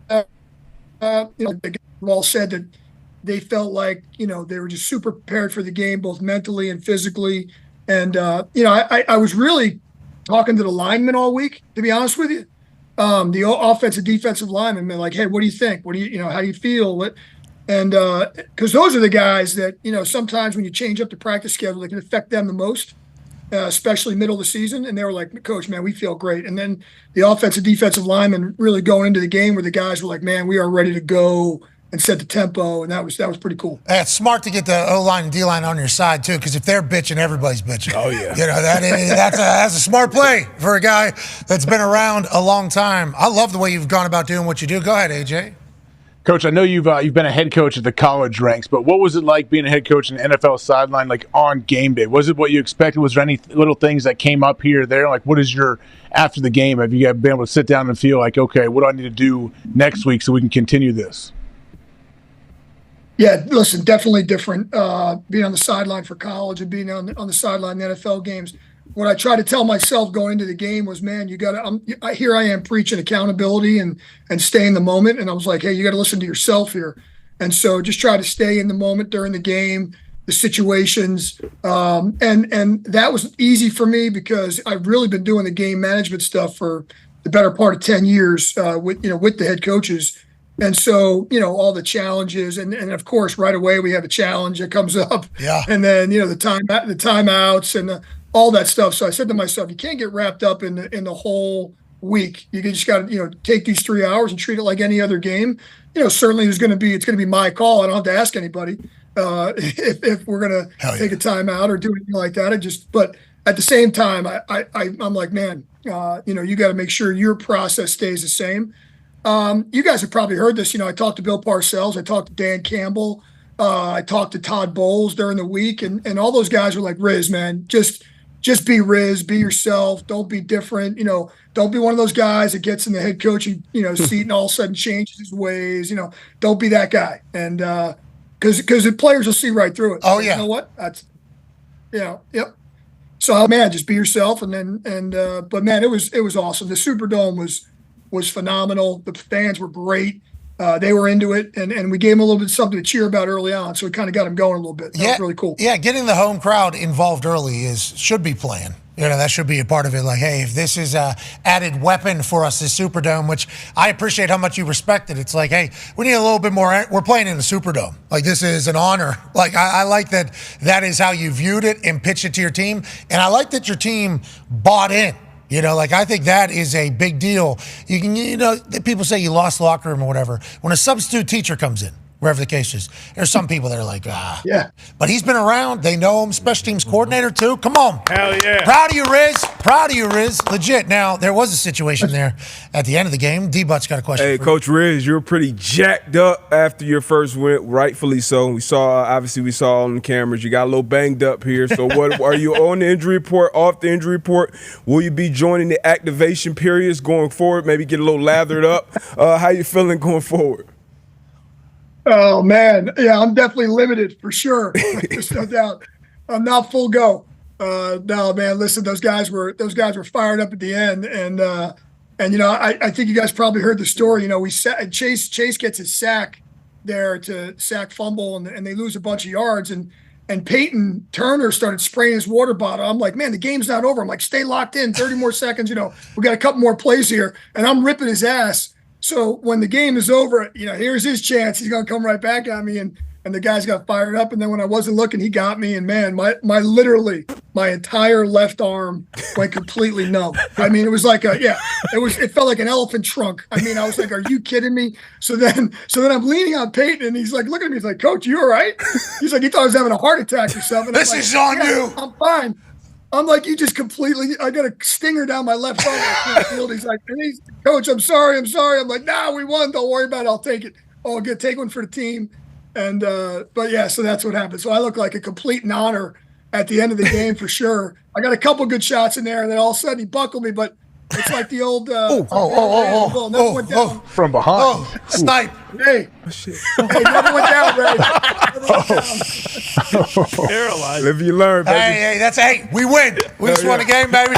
they all said that they felt like, they were just super prepared for the game, both mentally and physically. And, I was really talking to the linemen all week, to be honest with you. The offensive, defensive linemen, been like, hey, what do you think? What do you, how do you feel? And because those are the guys that, sometimes when you change up the practice schedule, it can affect them the most, especially middle of the season. And they were like, Coach, man, we feel great. And then the offensive, defensive linemen really going into the game where the guys were like, man, we are ready to go and set the tempo, and that was pretty cool. It's smart to get the O-line and D-line on your side, too, because if they're bitching, everybody's bitching. Oh, yeah. That's a smart play for a guy that's been around a long time. I love the way you've gone about doing what you do. Go ahead, AJ. Coach, I know you've been a head coach at the college ranks, but what was it like being a head coach in the NFL sideline, like on game day? Was it what you expected? Was there any little things that came up here or there? Like, what is your after the game? Have you been able to sit down and feel like, okay, what do I need to do next week so we can continue this? Yeah, listen, definitely different being on the sideline for college and being on the sideline in the NFL games. What I tried to tell myself going into the game was, man, you got to. Here I am preaching accountability and stay in the moment, and I was like, hey, you got to listen to yourself here, and so just try to stay in the moment during the game, the situations, and that was easy for me because I've really been doing the game management stuff for the better part of 10 years with the head coaches. And so, all the challenges and of course, right away we have a challenge that comes up. Yeah. And then, the timeouts and all that stuff. So I said to myself, you can't get wrapped up in the whole week. You just got to, take these 3 hours and treat it like any other game. Certainly it's going to be my call. I don't have to ask anybody if we're going to take a timeout or do anything like that. But at the same time, I'm like, man, you got to make sure your process stays the same. You guys have probably heard this. I talked to Bill Parcells. I talked to Dan Campbell. I talked to Todd Bowles during the week. And all those guys were like, Riz, man, just be Riz, be yourself. Don't be different. Don't be one of those guys that gets in the head coaching, seat and all of a sudden changes his ways. Don't be that guy. And because the players will see right through it. Oh, yeah. You know what? That's, yep. So, man, just be yourself. But man, it was awesome. The Superdome was phenomenal. The fans were great. They were into it, and we gave them a little bit something to cheer about early on, so it kind of got them going a little bit. That was really cool. Yeah, getting the home crowd involved early should be planned. That should be a part of it. Like, hey, if this is a added weapon for us, this Superdome, which I appreciate how much you respect it. It's like, hey, we need a little bit more. We're playing in the Superdome. Like, this is an honor. Like, I like that is how you viewed it and pitched it to your team. And I like that your team bought in. I think that is a big deal. You can, people say you lost the locker room or whatever. When a substitute teacher comes in, wherever the case is, there's some people that are like, Yeah. But he's been around. They know him. Special teams coordinator, too. Come on. Hell yeah. Proud of you, Riz. Proud of you, Riz. Legit. Now, there was a situation there at the end of the game. D-But's got a question Hey, for Coach Riz, you were pretty jacked up after your first win, rightfully so. We saw on the cameras, you got a little banged up here. So what are you on the injury report, off the injury report? Will you be joining the activation periods going forward? Maybe get a little lathered up? How you feeling going forward? Oh man, yeah, I'm definitely limited for sure. There's no doubt. I'm not full go. No, man, listen, those guys were fired up at the end, and I think you guys probably heard the story. Chase gets his sack there to sack fumble, and they lose a bunch of yards, and Peyton Turner started spraying his water bottle. I'm like, man, the game's not over. I'm like, stay locked in, 30 more seconds. We got a couple more plays here, and I'm ripping his ass. So when the game is over, here's his chance. He's going to come right back at me, and the guys got fired up. And then when I wasn't looking, he got me. And man, my entire left arm went completely numb. I mean, it was like it felt like an elephant trunk. I mean, I was like, are you kidding me? So then I'm leaning on Peyton, and he's like, looking at me. He's like, Coach, you all right? He's like, he thought I was having a heart attack or something. This is on you. I'm fine. I'm like, you just I got a stinger down my left arm. He's like, Coach, I'm sorry. I'm like, nah, we won. Don't worry about it. I'll take it. I'll take one for the team. And, but yeah, so that's what happened. So I look like a complete noner at the end of the game for sure. I got a couple good shots in there, and then all of a sudden he buckled me, but it's like the old, from behind. Snipe. Hey, never went down, Ray. Paralyzed. Live you learn, baby. Hey, we win. We just won a game, baby.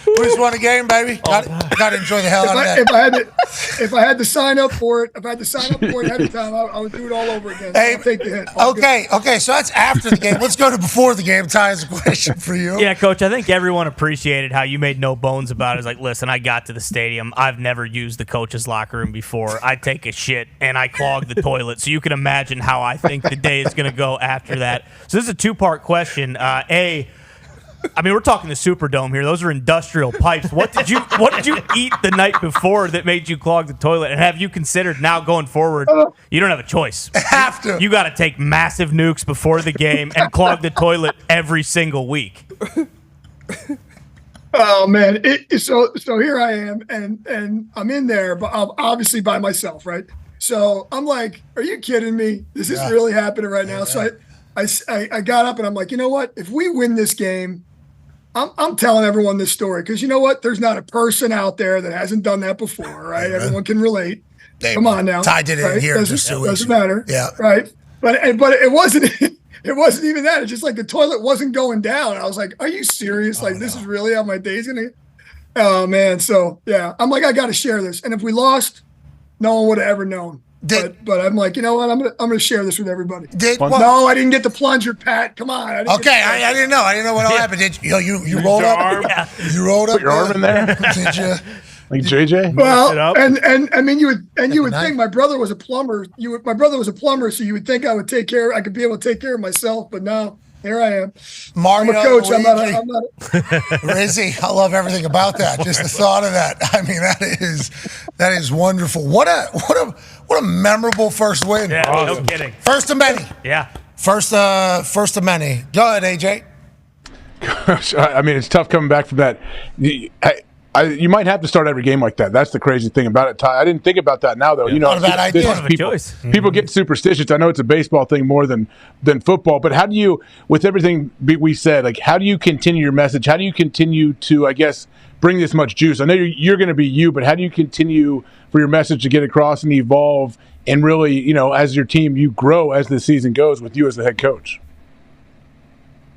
We just won a game, baby. Got to enjoy the hell out of that. If I had to sign up for it, ahead of time, I would do it all over again. Hey, I'll take the hit. Okay. So that's after the game. Let's go to before the game. Ty has a question for you. Yeah, Coach. I think everyone appreciated how you made no bones about it. It's like, listen, I got to the stadium. I've never used the coach's locker room before. I take a shit and I clog the toilet. So you can imagine how I think the day is going to go after that. So this is a two-part question. We're talking the Superdome here. Those are industrial pipes. What did you eat the night before that made you clog the toilet? And have you considered now going forward, you don't have a choice. Have to. You got to take massive nukes before the game and clog the toilet every single week. Oh man! So here I am, and I'm in there, but I'm obviously by myself, right? So I'm like, "Are you kidding me? Is this really happening right now?" So I got up and I'm like, you know what? If we win this game, I'm telling everyone this story because you know what? There's not a person out there that hasn't done that before, right? Everyone can relate. Come on now. Ty did it right? here. Doesn't matter. Yeah. Right. But it wasn't. It wasn't even that. It's just like the toilet wasn't going down. I was like, are you serious? This is really how my day's going to – oh, man. So, yeah. I'm like, I got to share this. And if we lost, no one would have ever known. But I'm like, you know what? I'm gonna share this with everybody. No, I didn't get the plunger, Pat. Come on. I didn't know. I didn't know what all happened. Did you rolled up? Yeah. You rolled up? Put your arm in there? Did you? Like JJ? Well, and I mean, you would think my brother was a plumber. My brother was a plumber, so you would think I could be able to take care of myself. But no, here I am. Mario, I'm a coach. I'm not. Rizzi, I love everything about that. Just the thought of that. I mean, that is wonderful. What a memorable first win. Yeah, awesome. No kidding. First of many. Yeah. First of many. Go ahead, AJ. Gosh, I mean, it's tough coming back from that. You might have to start every game like that. That's the crazy thing about it, Ty. I didn't think about that now, though. Yeah. Not a bad idea. People get superstitious. I know it's a baseball thing more than football, but how do you, with everything we said, like how do you continue your message? How do you continue to, I guess, bring this much juice? I know you're going to be you, but how do you continue for your message to get across and evolve and really, as your team, you grow as the season goes with you as the head coach?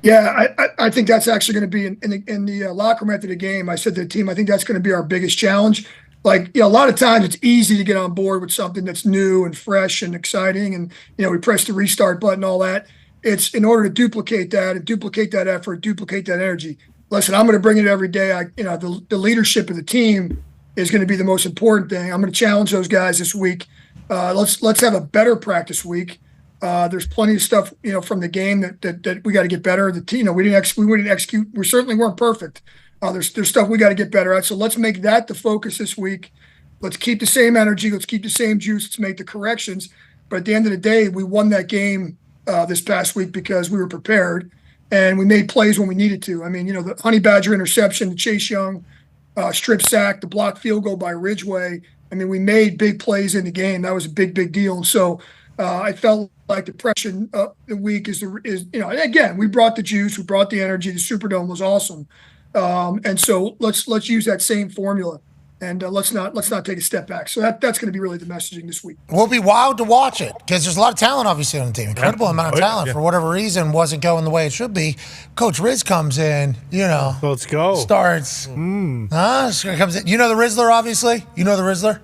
Yeah, I think that's actually going to be in the locker room after the game. I said to the team, I think that's going to be our biggest challenge. Like, a lot of times it's easy to get on board with something that's new and fresh and exciting. And, we press the restart button, all that. It's in order to duplicate that and duplicate that effort, duplicate that energy. listen, I'm going to bring it every day. The leadership of the team is going to be the most important thing. I'm going to challenge those guys this week. Let's have a better practice week. There's plenty of stuff, from the game that we got to get better. The team, we didn't execute. We certainly weren't perfect. There's stuff we got to get better at. So let's make that the focus this week. Let's keep the same energy. Let's keep the same juice. Let's make the corrections. But at the end of the day, we won that game this past week because we were prepared and we made plays when we needed to. I mean, the Honey Badger interception, the Chase Young strip sack, the blocked field goal by Ridgeway. I mean, we made big plays in the game. That was a big, big deal. And so I felt like the pressure of the week is again, we brought the juice, we brought the energy. The Superdome was awesome. And so let's use that same formula. And let's not take a step back. So that's going to be really the messaging this week. We'll be wild to watch it because there's a lot of talent, obviously, on the team. Incredible amount of talent. For whatever reason, wasn't going the way it should be. Coach Riz comes in, Let's go. Starts. Comes in. You know the Rizzler, obviously? You know the Rizzler?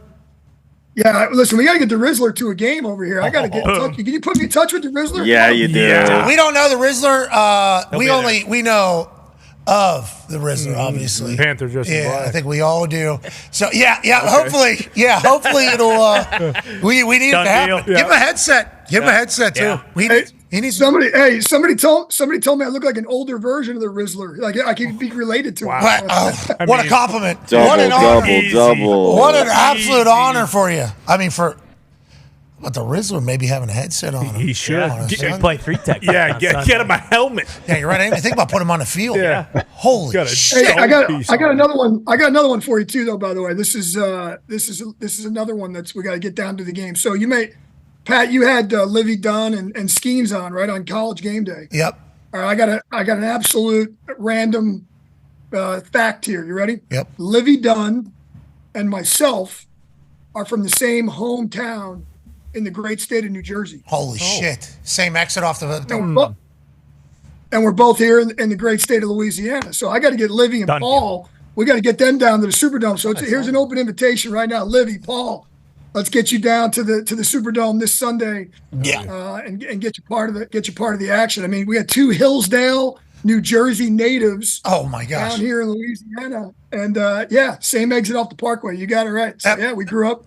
Yeah, listen, we got to get the Rizzler to a game over here. I got to get in touch. Can you put me in touch with the Rizzler? Yeah, you do. Yeah. We don't know the Rizzler. We know of the Rizzler, obviously. Panther just I think we all do. So hopefully it'll we need it to happen. Yeah. Give him a headset. Give him a headset too. He needs somebody told me I look like an older version of the Rizzler. Like I can be related to him. What a compliment. What an double. What an absolute honor for you. I mean, but the Rizzler maybe having a headset on him. He should. Play 3 tech. Yeah, get him a helmet. Yeah, you're right. I didn't even think about putting him on the field. Yeah. Holy shit. Hey, I got another one. I got another one for you too, though. By the way, this is another one we got to get down to the game. So Pat, you had Livy Dunn and Skeens on right on College Game Day. Yep. All right, I got an absolute random fact here. You ready? Yep. Livy Dunn and myself are from the same hometown in the great state of New Jersey. Holy shit. Same exit off the... And we're both here in the great state of Louisiana. So I got to get Livy and Paul. We got to get them down to the Superdome. So here's an open invitation right now. Livy, Paul, let's get you down to the Superdome this Sunday. Yeah. And get you part of the action. I mean, we had 2 Hillsdale, New Jersey natives. Oh my gosh. Down here in Louisiana. And same exit off the Parkway. You got it right. So we grew up.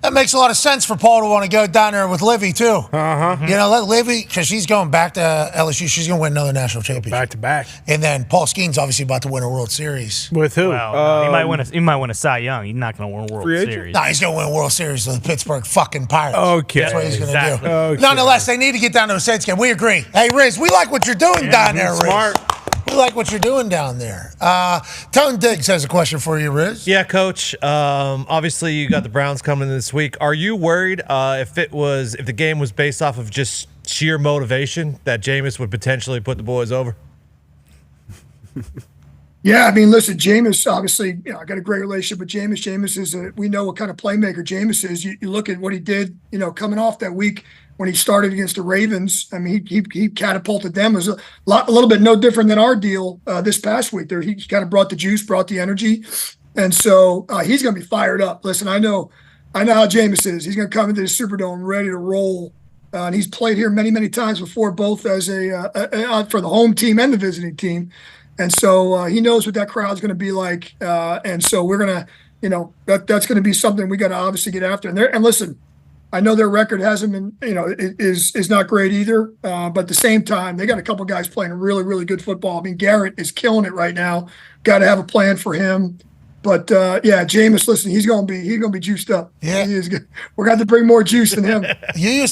That makes a lot of sense for Paul to want to go down there with Livy, too. Let Livy, because she's going back to LSU, she's going to win another national championship. Back to back. And then Paul Skeen's obviously about to win a World Series. With who? Well, he might win a Cy Young. He's not going to win a World Series. No, he's going to win a World Series with the Pittsburgh fucking Pirates. Okay. That's what he's going to do. Okay. Nonetheless, they need to get down to a Saints game. We agree. Hey, Riz, we like what you're doing down there, Riz. Smart. We like what you're doing down there. Tone Diggs has a question for you, Riz. Yeah, Coach. Obviously, you got the Browns coming in this week. Are you worried if the game was based off of just sheer motivation that Jameis would potentially put the boys over? Yeah, I mean, listen, Jameis, obviously, I got a great relationship with Jameis. Jameis is we know what kind of playmaker Jameis is. You look at what he did, coming off that week when he started against the Ravens. I mean, he catapulted them. It was a little bit no different than our deal this past week. There, he kind of brought the juice, brought the energy, and so he's going to be fired up. Listen, I know how Jameis is. He's going to come into the Superdome ready to roll. And he's played here many, many times before, both as for the home team and the visiting team. And so he knows what that crowd's going to be like. And so we're going to, that's going to be something we got to obviously get after. And listen, I know their record hasn't been, is not great either. But at the same time, they got a couple guys playing really, really good football. I mean, Garrett is killing it right now. Got to have a plan for him. But Jameis, listen, he's gonna be juiced up. Yeah, he is good. We're going to bring more juice than him. You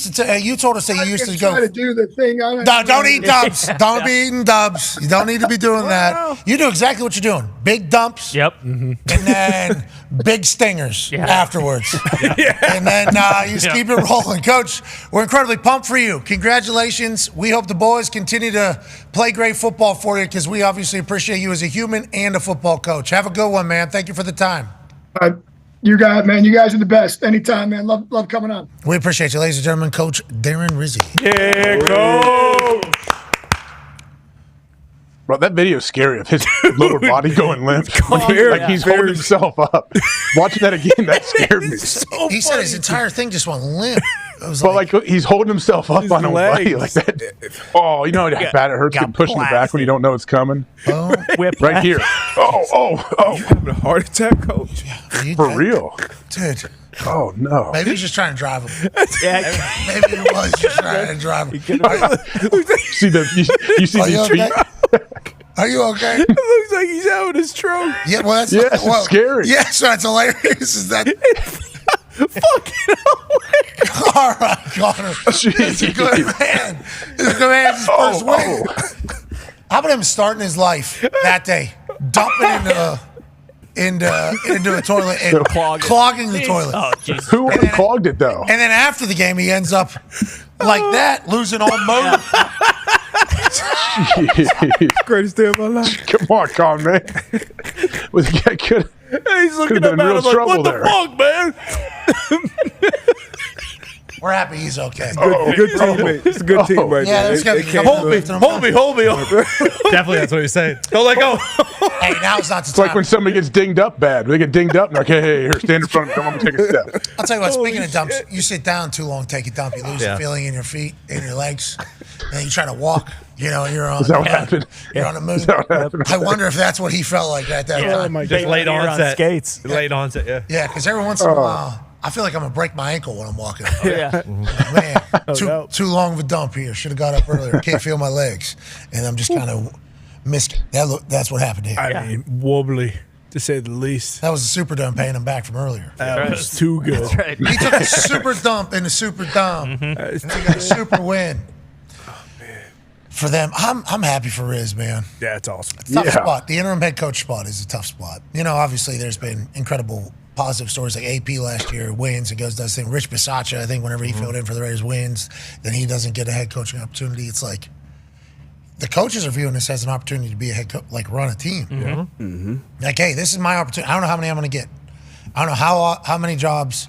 told us that you used to go try to do the thing. Don't eat dubs. Don't be eating dubs. You don't need to be doing that. You do exactly what you're doing. Big dumps. Yep. And then big stingers afterwards. And then you just keep it rolling. Coach, we're incredibly pumped for you. Congratulations. We hope the boys continue to play great football for you because we obviously appreciate you as a human and a football coach. Have a good one, man. Thank you for the time. You guys, man. You guys are the best. Anytime, man. Love coming on. We appreciate you, ladies and gentlemen. Coach Darren Rizzi. Yeah, go. Bro, that video is scary of his lower body going limp. He's holding himself up. Watching that again, that scared me. He said his entire thing just went limp. was But like he's holding himself up on a body like that. Oh, you know how bad it hurts getting pushed in the back when you don't know it's coming. Oh, right here. Oh! You having a heart attack, Coach? For real, dude. Oh no! Maybe he's just trying to drive him. Yeah, maybe he was just trying to drive him. You see these feet? Are you okay? It looks like he's having a stroke. Yeah, well, that's it's scary. Yes, that's hilarious. Is that fucking all right, Connor? He's a good man. He's a good man. His first win. How about him starting his life that day, dumping into a toilet and clogging the toilet? Oh, Jesus. Who clogged it though? And then after the game, he ends up like that, losing all motive. Greatest day of my life. Come on, Con, man. He's looking up at him like, what the fuck, man? We're happy he's okay. Good teammate. It's a good team right yeah, there. Hold me. Definitely, that's what he's saying. Don't let go. Hey, now it's not the It's time. like when somebody gets dinged up bad. They get dinged up, and like, hey, here, stand in front of me. Come on, take a step. I'll tell you what, speaking of dumps, you sit down too long, take a dump, you lose the feeling in your feet, in your legs, and then you try to walk, and you're on. Is that what happened? You're on the moon. Is that what happened? I wonder if that's what he felt like at that time. Just late onset. Skates. Late onset, yeah. Yeah, because every once in a while, I feel like I'm going to break my ankle when I'm walking. Yeah. Man, too long of a dump here. Should have got up earlier. Can't feel my legs. And I'm just kind of missed. That's what happened here. I mean, wobbly, to say the least. That was a super dump paying him back from earlier. That was too good. That's right. He took a super dump in a super dump. And he got a super win. For them, I'm happy for Riz, man. Yeah, it's awesome. Tough spot. The interim head coach spot is a tough spot. Obviously there's been incredible positive stories like AP last year wins and goes does thing. Rich Bisaccia, I think whenever he filled in for the Raiders wins, then he doesn't get a head coaching opportunity. It's like the coaches are viewing this as an opportunity to be a head coach, like run a team. Like, hey, this is my opportunity. I don't know how many I'm going to get. I don't know how many jobs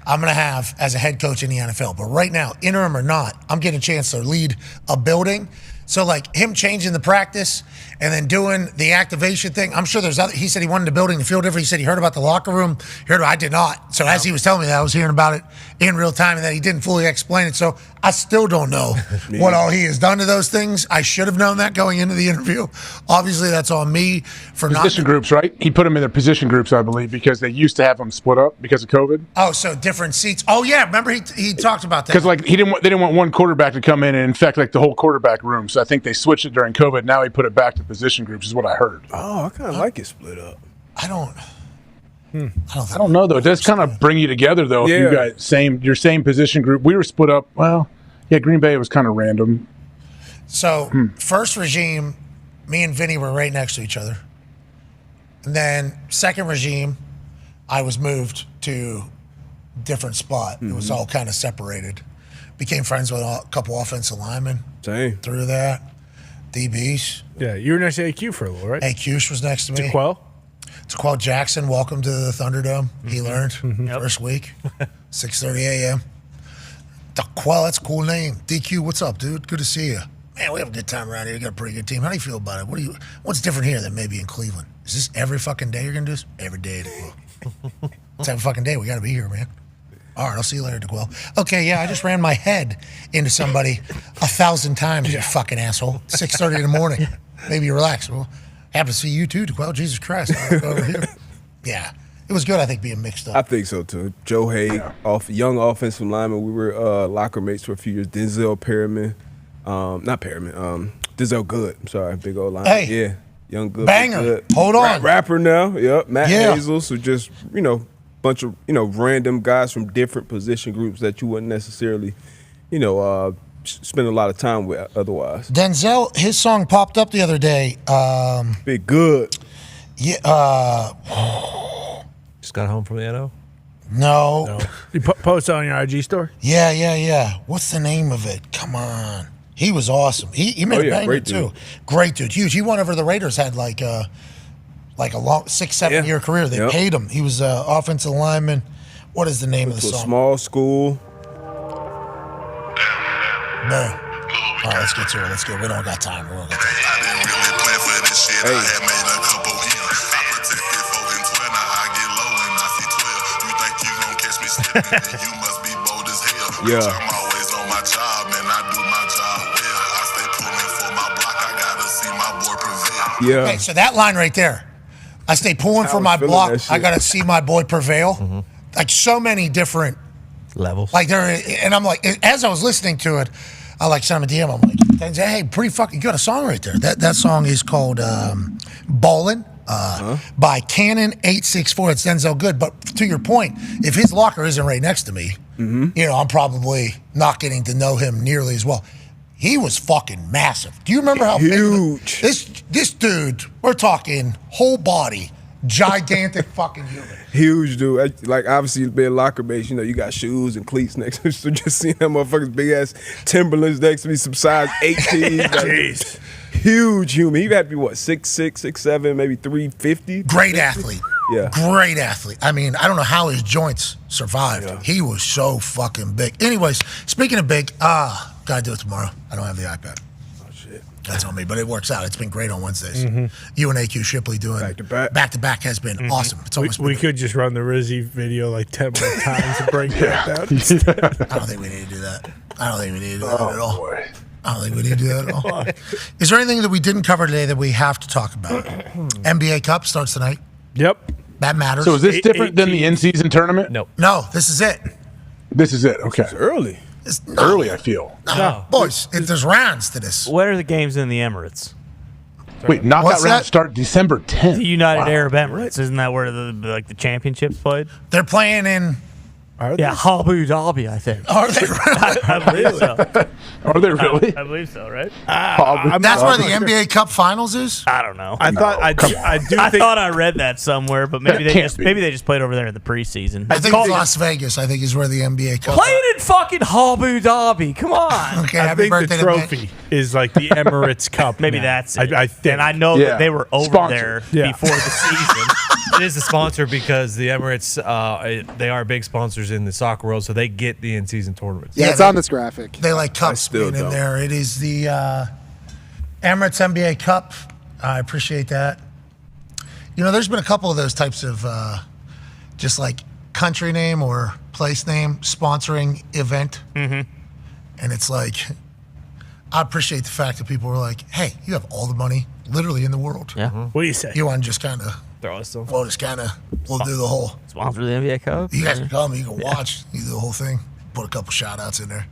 I'm going to have as a head coach in the NFL. But right now, interim or not, I'm getting a chance to lead a building. So, like, him changing the practice and then doing the activation thing, I'm sure there's other. He said he wanted the building to feel different. He said he heard about the locker room. I did not. So, as he was telling me that, I was hearing about it in real time and that he didn't fully explain it. So, I still don't know what all he has done to those things. I should have known that going into the interview. Obviously, that's on me for not. Position groups, right? He put them in their position groups, I believe, because they used to have them split up because of COVID. Oh, so different seats. Oh, yeah. Remember he talked about that. Because like they didn't want one quarterback to come in and infect like the whole quarterback room. So I think they switched it during COVID. Now he put it back to position groups, is what I heard. Oh, I kind of like it split up. I don't know though. It does kind of bring you together though. If you got your same position group. We were split up. Well, yeah, Green Bay was kind of random. So first regime, me and Vinny were right next to each other. And then second regime, I was moved to different spot. It was all kind of separated. Became friends with a couple offensive linemen. Same. Through that. DBs. Yeah, you were next to AQ for a little, right? AQ was next to me. Jaquel Jackson, welcome to the Thunderdome. He learned first week, 6:30 a.m. Jaquel, that's a cool name. DQ, what's up, dude? Good to see you. Man, we have a good time around here. You got a pretty good team. How do you feel about it? What's different here than maybe in Cleveland? Is this every fucking day you're gonna do this? Every day. It's every fucking day. We gotta be here, man. All right, I'll see you later, DeQuell. Okay, yeah, I just ran my head into somebody 1,000 times, you fucking asshole. 6:30 in the morning. Maybe you relax. Well, happy to see you too, DeQuell. Jesus Christ. I'll go over here. Yeah, it was good, I think, being mixed up. I think so, too. Joe Haig, young offensive lineman. We were locker mates for a few years. Denzel Perriman. Denzel Good. I'm sorry, big old lineman. Hey. Yeah, young Good. Banger. Good. Hold on. Rapper now. Yep, Matt Yeah. Hazel. So just, bunch of random guys from different position groups that you wouldn't necessarily spend a lot of time with otherwise. Denzel, his song popped up the other day. Big Good. Yeah. Just got home from the NO? No. You post it on your IG story? Yeah. What's the name of it? Come on. He was awesome. He made a banger great too. dude. Great dude. Huge. He won over the Raiders, had like a long 6-7 year career. They paid him. He was an offensive lineman. What is the name of the song? Small School. Boom. All right, let's get to it. Let's go. We don't got time. I didn't really plan for this shit. I had made a couple hits. I protected 4 and 12. Now I get low and I see 12. You think you gon' catch me slipping? Then you must be bold as hell. Yeah. I'm always on my job, man. I do my job well. I stay pulling for my block. I gotta see my boy prevail. Yeah. Okay, so that line right there. I stay pulling for my block. I got to see my boy prevail. Like so many different levels. Like there, and I'm like, as I was listening to it, I like sent him a DM. I'm like, hey, pretty fucking, you got a song right there. That song is called Ballin' by Cannon 864. It's Denzel Good. But to your point, if his locker isn't right next to me, you know, I'm probably not getting to know him nearly as well. He was fucking massive. Do you remember how huge this dude? We're talking whole body, gigantic fucking human. Huge dude. Like obviously being locker based, you know, you got shoes and cleats next to you. So just seeing that motherfucker's big ass Timberlands next to me, some size 18. Jeez. Huge human. He had to be what, 6'6", 6'7", maybe 350. Great athlete. Yeah. Great athlete. I mean, I don't know how his joints survived. Yeah. He was so fucking big. Anyways, speaking of big, gotta do it tomorrow. I don't have the iPad. Oh shit. That's on me, but it works out. It's been great on Wednesdays. You and AQ Shipley doing back to back has been awesome. It's almost we could just run the Rizzi video like 10 more times and break that down. I don't think we need to do that. I don't think we need to do that at all. Boy. I don't think we need to do that at all. Is there anything that we didn't cover today that we have to talk about? NBA Cup starts tonight. Yep. That matters. So is this different than the in-season tournament? No. No, this is it. This is it. Okay. It's early. It's early, I feel. No. Boys, there's rounds to this. When are the games in the Emirates? Wait, knockout What's rounds that? start December 10th. The United Wow. Arab Emirates. Isn't that where the championships played? They're playing in. Yeah, Abu Dhabi, I think. Are they really? I believe so. Are they really? I believe so, right? That's where the NBA Cup Finals is? I don't know. I thought I thought I read that somewhere, but maybe That they can't just be. maybe they just played over there in the preseason. I think it's Las Vegas, I think, is where the NBA Cup. Playing in fucking Abu Dhabi. Come on. Okay, I happy think birthday the to Mitch. trophy is like the Emirates Cup. Maybe now. that's it. I think. And I know that they were over Sponsored. there before the season. It is a sponsor because the Emirates, they are big sponsors in the soccer world, so they get the in-season tournaments. Yeah, it's on this graphic. They like cups being in there. It is the Emirates NBA Cup. I appreciate that. You know, there's been a couple of those types of just like country name or place name sponsoring event. And it's like, I appreciate the fact that people were like, hey, you have all the money literally in the world. Yeah. What do you say? You want to just kind of, Throw us some. we'll just kind of, we'll do the whole. Sponsor the NBA Cup. You guys can come, you can watch, you do the whole thing, put a couple shout outs in there.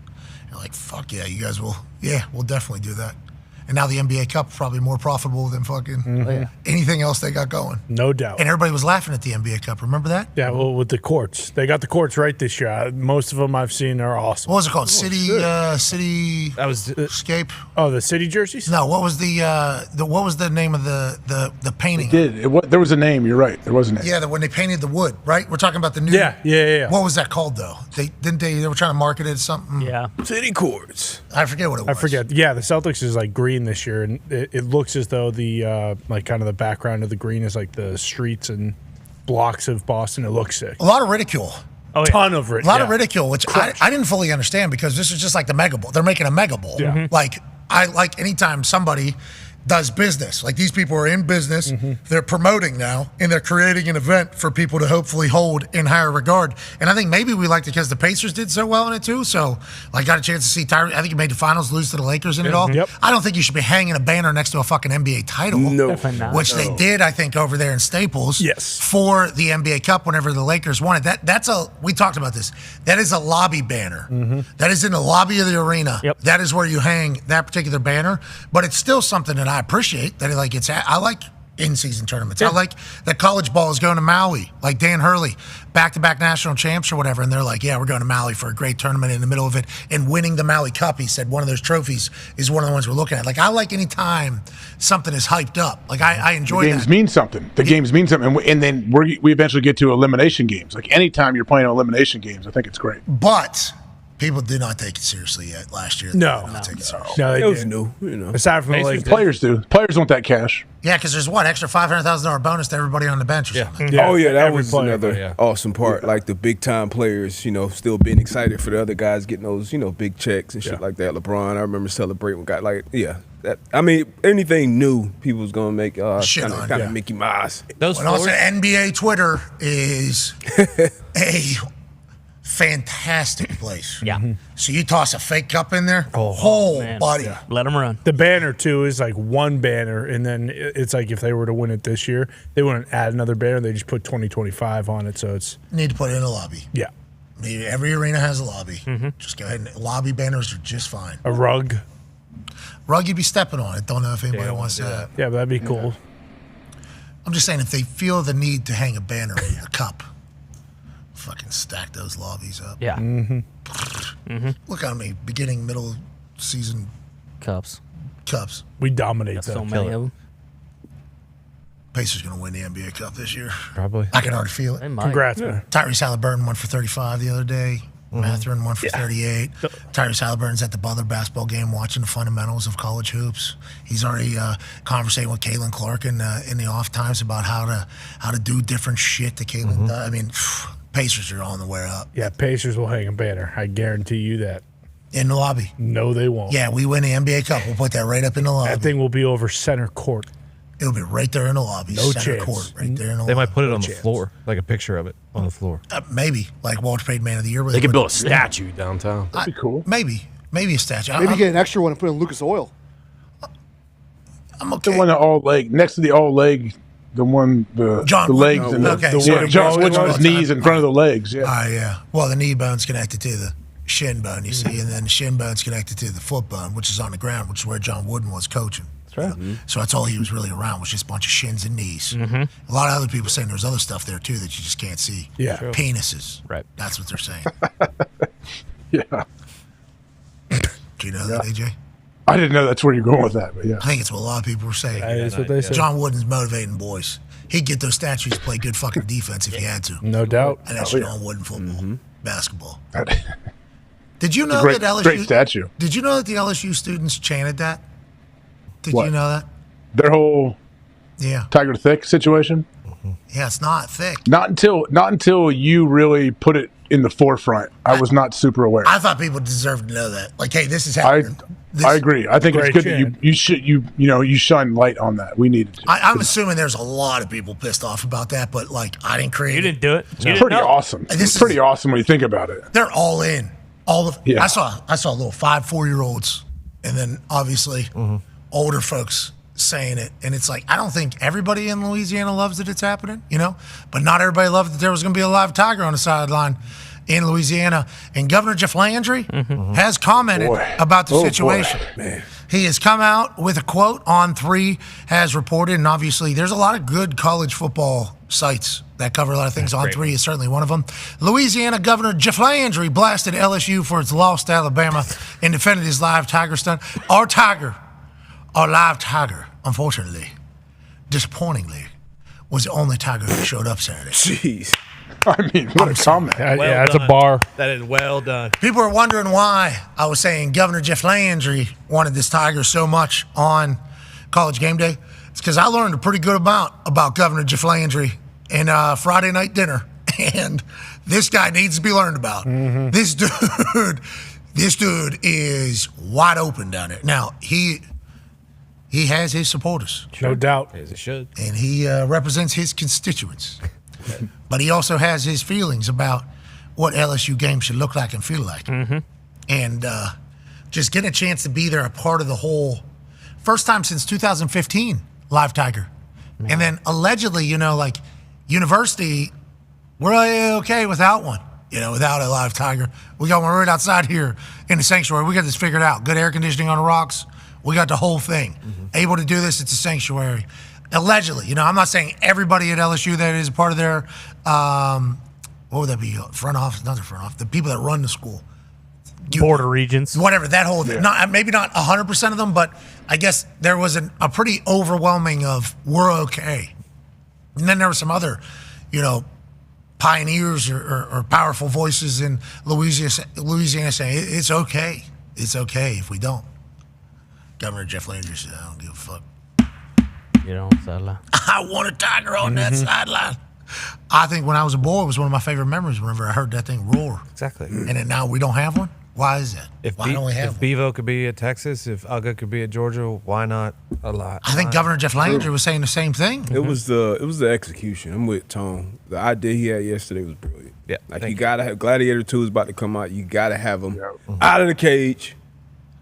You're like, fuck yeah, you guys will. Yeah, we'll definitely do that. And now the NBA Cup is probably more profitable than fucking anything else they got going. No doubt. And everybody was laughing at the NBA Cup. Remember that? Yeah, well, with the courts. They got the courts right this year. Most of them I've seen are awesome. What was it called? City That was Escape? Oh, the city jerseys? No, what was the what was the name of the painting? There was a name. You're right. There was a name. Yeah, when they painted the wood, right? We're talking about the new. Yeah. What was that called though? They were trying to market it as something. Yeah. City courts. I forget what it was. I forget. Yeah, the Celtics is like green this year, and it looks as though the like kind of the background of the green is like the streets and blocks of Boston. It looks sick. A lot of ridicule. Oh, yeah. Ton of it. A lot of ridicule, which I didn't fully understand because this is just like the Mega Bowl. They're making a Mega Bowl. Yeah. Like, I like anytime somebody does business. Like, these people are in business. They're promoting now, and they're creating an event for people to hopefully hold in higher regard. And I think maybe we liked it because the Pacers did so well in it, too. So, like, got a chance to see Tyree. I think he made the finals, lose to the Lakers in it all. Yep. I don't think you should be hanging a banner next to a fucking NBA title. No. Definitely not. Which they did, I think, over there in Staples. Yes. For the NBA Cup whenever the Lakers won it. We talked about this. That is a lobby banner. That is in the lobby of the arena. Yep. That is where you hang that particular banner. But it's still something that I appreciate. That I like in-season tournaments. I like that college ball is going to Maui. Like Dan Hurley, back-to-back national champs or whatever, and they're like, yeah, we're going to Maui for a great tournament in the middle of it and winning the Maui Cup. He said one of those trophies is one of the ones we're looking at. Like, I like any time something is hyped up. Like, I enjoy The games that. mean something. The games mean something. And then we eventually get to elimination games. Like, anytime you're playing elimination games, I think it's great. But people did not take it seriously yet last year. No. Take it seriously. No, they It was didn't. new, you know. Aside from the Lakers. Players do. Players want that cash. Yeah, because there's extra $500,000 bonus to everybody on the bench or something. Yeah, Oh yeah, that every was player. another awesome part. Like the big time players, still being excited for the other guys getting those, big checks and shit like that. LeBron, I remember celebrating. Got like, anything new, people was gonna make Shit kind on, of Mickey Mouse. those And also NBA Twitter is a fantastic place. Yeah. So you toss a fake cup in there, man. buddy. Yeah. Let them run. The banner too is like one banner, and then it's like if they were to win it this year, they wouldn't add another banner. They just put 2025 on it, so it's Need to put it in the lobby. yeah. Maybe every arena has a lobby. Just go ahead and lobby banners are just fine. A rug. Rug, you'd be stepping on it. Don't know if anybody wants that. Yeah, but that'd be cool. I'm just saying, if they feel the need to hang a banner in your cup, fucking stack those lobbies up. Yeah. Look at me, beginning, middle season Cups. We dominate So them. many of them. Pacers going to win the NBA Cup this year. Probably. I can already feel it. They might. Congrats, man. Tyrese Halliburton won for 35 the other day. Mathurin won for 38. Tyrese Halliburton's at the Butler basketball game watching the fundamentals of college hoops. He's already conversating with Caitlin Clark in the off times about how to do different shit that Caitlin does. I mean, Pacers are on the way up. Yeah, Pacers will hang a banner. I guarantee you that. In the lobby. No, they won't. Yeah, we win the NBA Cup. We'll put that right up in the lobby. That thing will be over center court. It'll be right there in the lobby. No Center chance. court, right there in the They lobby. might put it on the floor, like a picture of it on the floor. Maybe, like Walter Payton Man of the Year. where They could put- build a statue downtown. That'd be cool. Maybe a statue. Maybe get an extra one and put in Lucas Oil. I'm okay. The one that all leg next to the all leg, the one the legs and Okay, the so one John Woods on his knees in front of the legs. Yeah. Yeah. Well, the knee bone's connected to the shin bone, you see, and then the shin bone's connected to the foot bone, which is on the ground, which is where John Wooden was coaching. That's right. So that's all he was really around, was just a bunch of shins and knees. A lot of other people saying there's other stuff there too that you just can't see. Yeah. True. Penises. Right. That's what they're saying. Yeah. Do you know that, AJ? I didn't know that's where you're going with that, but yeah. I think it's what a lot of people were saying. That is what they say. John Wooden's motivating boys. He'd get those statues to play good fucking defense if he had to. No doubt. And that's Oh, yeah. John Wooden football, basketball. That- Did you know great, that LSU? great statue. Did you know that the LSU students chanted that? Did What? you know that? Their whole Yeah. Tiger Thick situation. Yeah, it's not thick. Not until you really put it in the forefront. I was not super aware. I thought people deserved to know that. Like, hey, this is I happening. agree. I think it's Great good that chant. you shine light on that. We needed to. I'm assuming there's a lot of people pissed off about that, but like, I didn't create You it. didn't do it. You It's didn't pretty know. awesome. This It's is- pretty awesome when you think about it. They're all in. All of. Yeah. I saw little 4-year-olds, and then obviously older folks saying it, and it's like, I don't think everybody in Louisiana loves that it's happening, but not everybody loved that there was going to be a live tiger on the sideline in Louisiana. And Governor Jeff Landry has commented about the situation. Man. He has come out with a quote on 3, has reported, and obviously there's a lot of good college football sites that cover a lot of things. On 3 is certainly one of them. Louisiana Governor Jeff Landry blasted LSU for its loss to Alabama and defended his live tiger stunt. Our live tiger, unfortunately, disappointingly, was the only tiger that showed up Saturday. Jeez. I mean, what a comment. Yeah, Well that's a done. bar. That is well done. People are wondering why I was saying Governor Jeff Landry wanted this tiger so much on College Game Day. It's because I learned a pretty good amount about Governor Jeff Landry in Friday night dinner, and this guy needs to be learned about. This dude is wide open down there. Now he has his supporters, No doubt. As it should. and he represents his constituents. But he also has his feelings about what LSU games should look like and feel like. And just getting a chance to be there, a part of the whole, first time since 2015, Live Tiger. And then allegedly, like university, we're okay without one, without a Live Tiger. We got one right outside here in the sanctuary. We got this figured out. Good air conditioning on the rocks. We got the whole thing. Able to do this, it's a sanctuary. Allegedly, I'm not saying everybody at LSU that is a part of their, what would that be? Front office, not the front office, the people that run the school. Border regions. Whatever, that whole thing. Not, maybe not 100% of them, but I guess there was a pretty overwhelming of we're okay. And then there were some other, pioneers or powerful voices in Louisiana saying it's okay. It's okay if we don't. Governor Jeff Landry said, I don't give a fuck. Sideline. I want a tiger on that sideline. I think when I was a boy, it was one of my favorite memories whenever I heard that thing roar. Exactly. And then now we don't have one? Why is that? Why don't we have if Bevo could be at Texas, if Uga could be at Georgia, why not a lot? I think Governor Jeff Landry was saying the same thing. It was the execution. I'm with Tone. The idea he had yesterday was brilliant. Yeah, Like you gotta have Gladiator 2 is about to come out. You gotta have them out of the cage,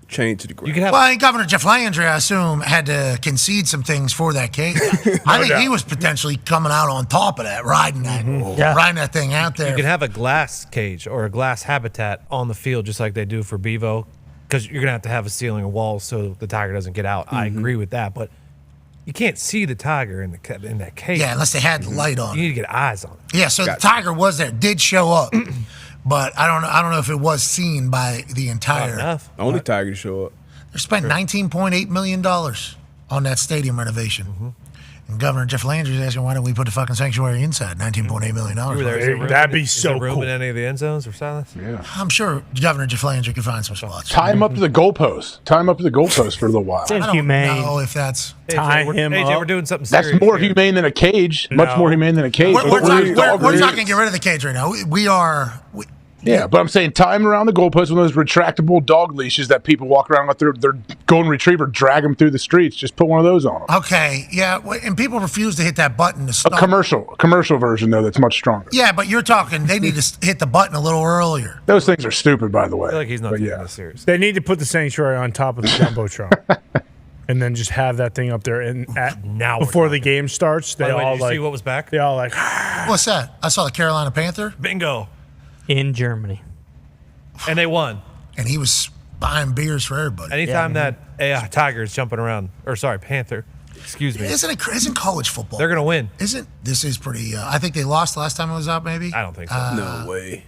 chained to the ground. Well, I think Governor Jeff Landry, I assume, had to concede some things for that case. I think he was potentially coming out on top of that, riding that thing out there. You can have a glass cage or a glass habitat on the field just like they do for Bevo, because you're going to have a ceiling or wall so the tiger doesn't get out. I agree with that, but you can't see the tiger in that cage. Yeah, unless they had the light on. You need to get eyes on it. Yeah, so the tiger was there, did show up, but I don't know if it was seen by the entire. Only tiger to show up. They spent $19.8 million on that stadium renovation. And Governor Jeff Landry is asking, why don't we put the fucking sanctuary inside? $19.8 million. You were there. Is there room- That'd be is so there room cool. in any of the end zones or silence? Yeah. I'm sure Governor Jeff Landry could find some spots. Tie him up to the goalpost. Tie him up to the goalpost for a little while. I don't know if that's. AJ, we're doing something That's serious more here. humane than a cage. Much more humane than a cage. We're not going to get rid of the cage right now. We are. Yeah, but I'm saying tie him around the goalpost with those retractable dog leashes that people walk around with their golden retriever, drag them through the streets. Just put one of those on them. Okay, yeah, and people refuse to hit that button to A stop. commercial version, though, that's much stronger. Yeah, but you're talking, they need to hit the button a little earlier. Those things are stupid, by the way. I feel like he's not taking this serious. They need to put the sanctuary on top of the jumbotron, and then just have that thing up there. And now before the game starts, they By the way, all did you like see what was back? They all like What's that? I saw the Carolina Panther. Bingo. In Germany. And they won. And he was buying beers for everybody. Anytime that tiger is jumping around, or sorry, panther, excuse me. Isn't college football? They're going to win. This is pretty, I think they lost last time it was out, maybe? I don't think so. No way.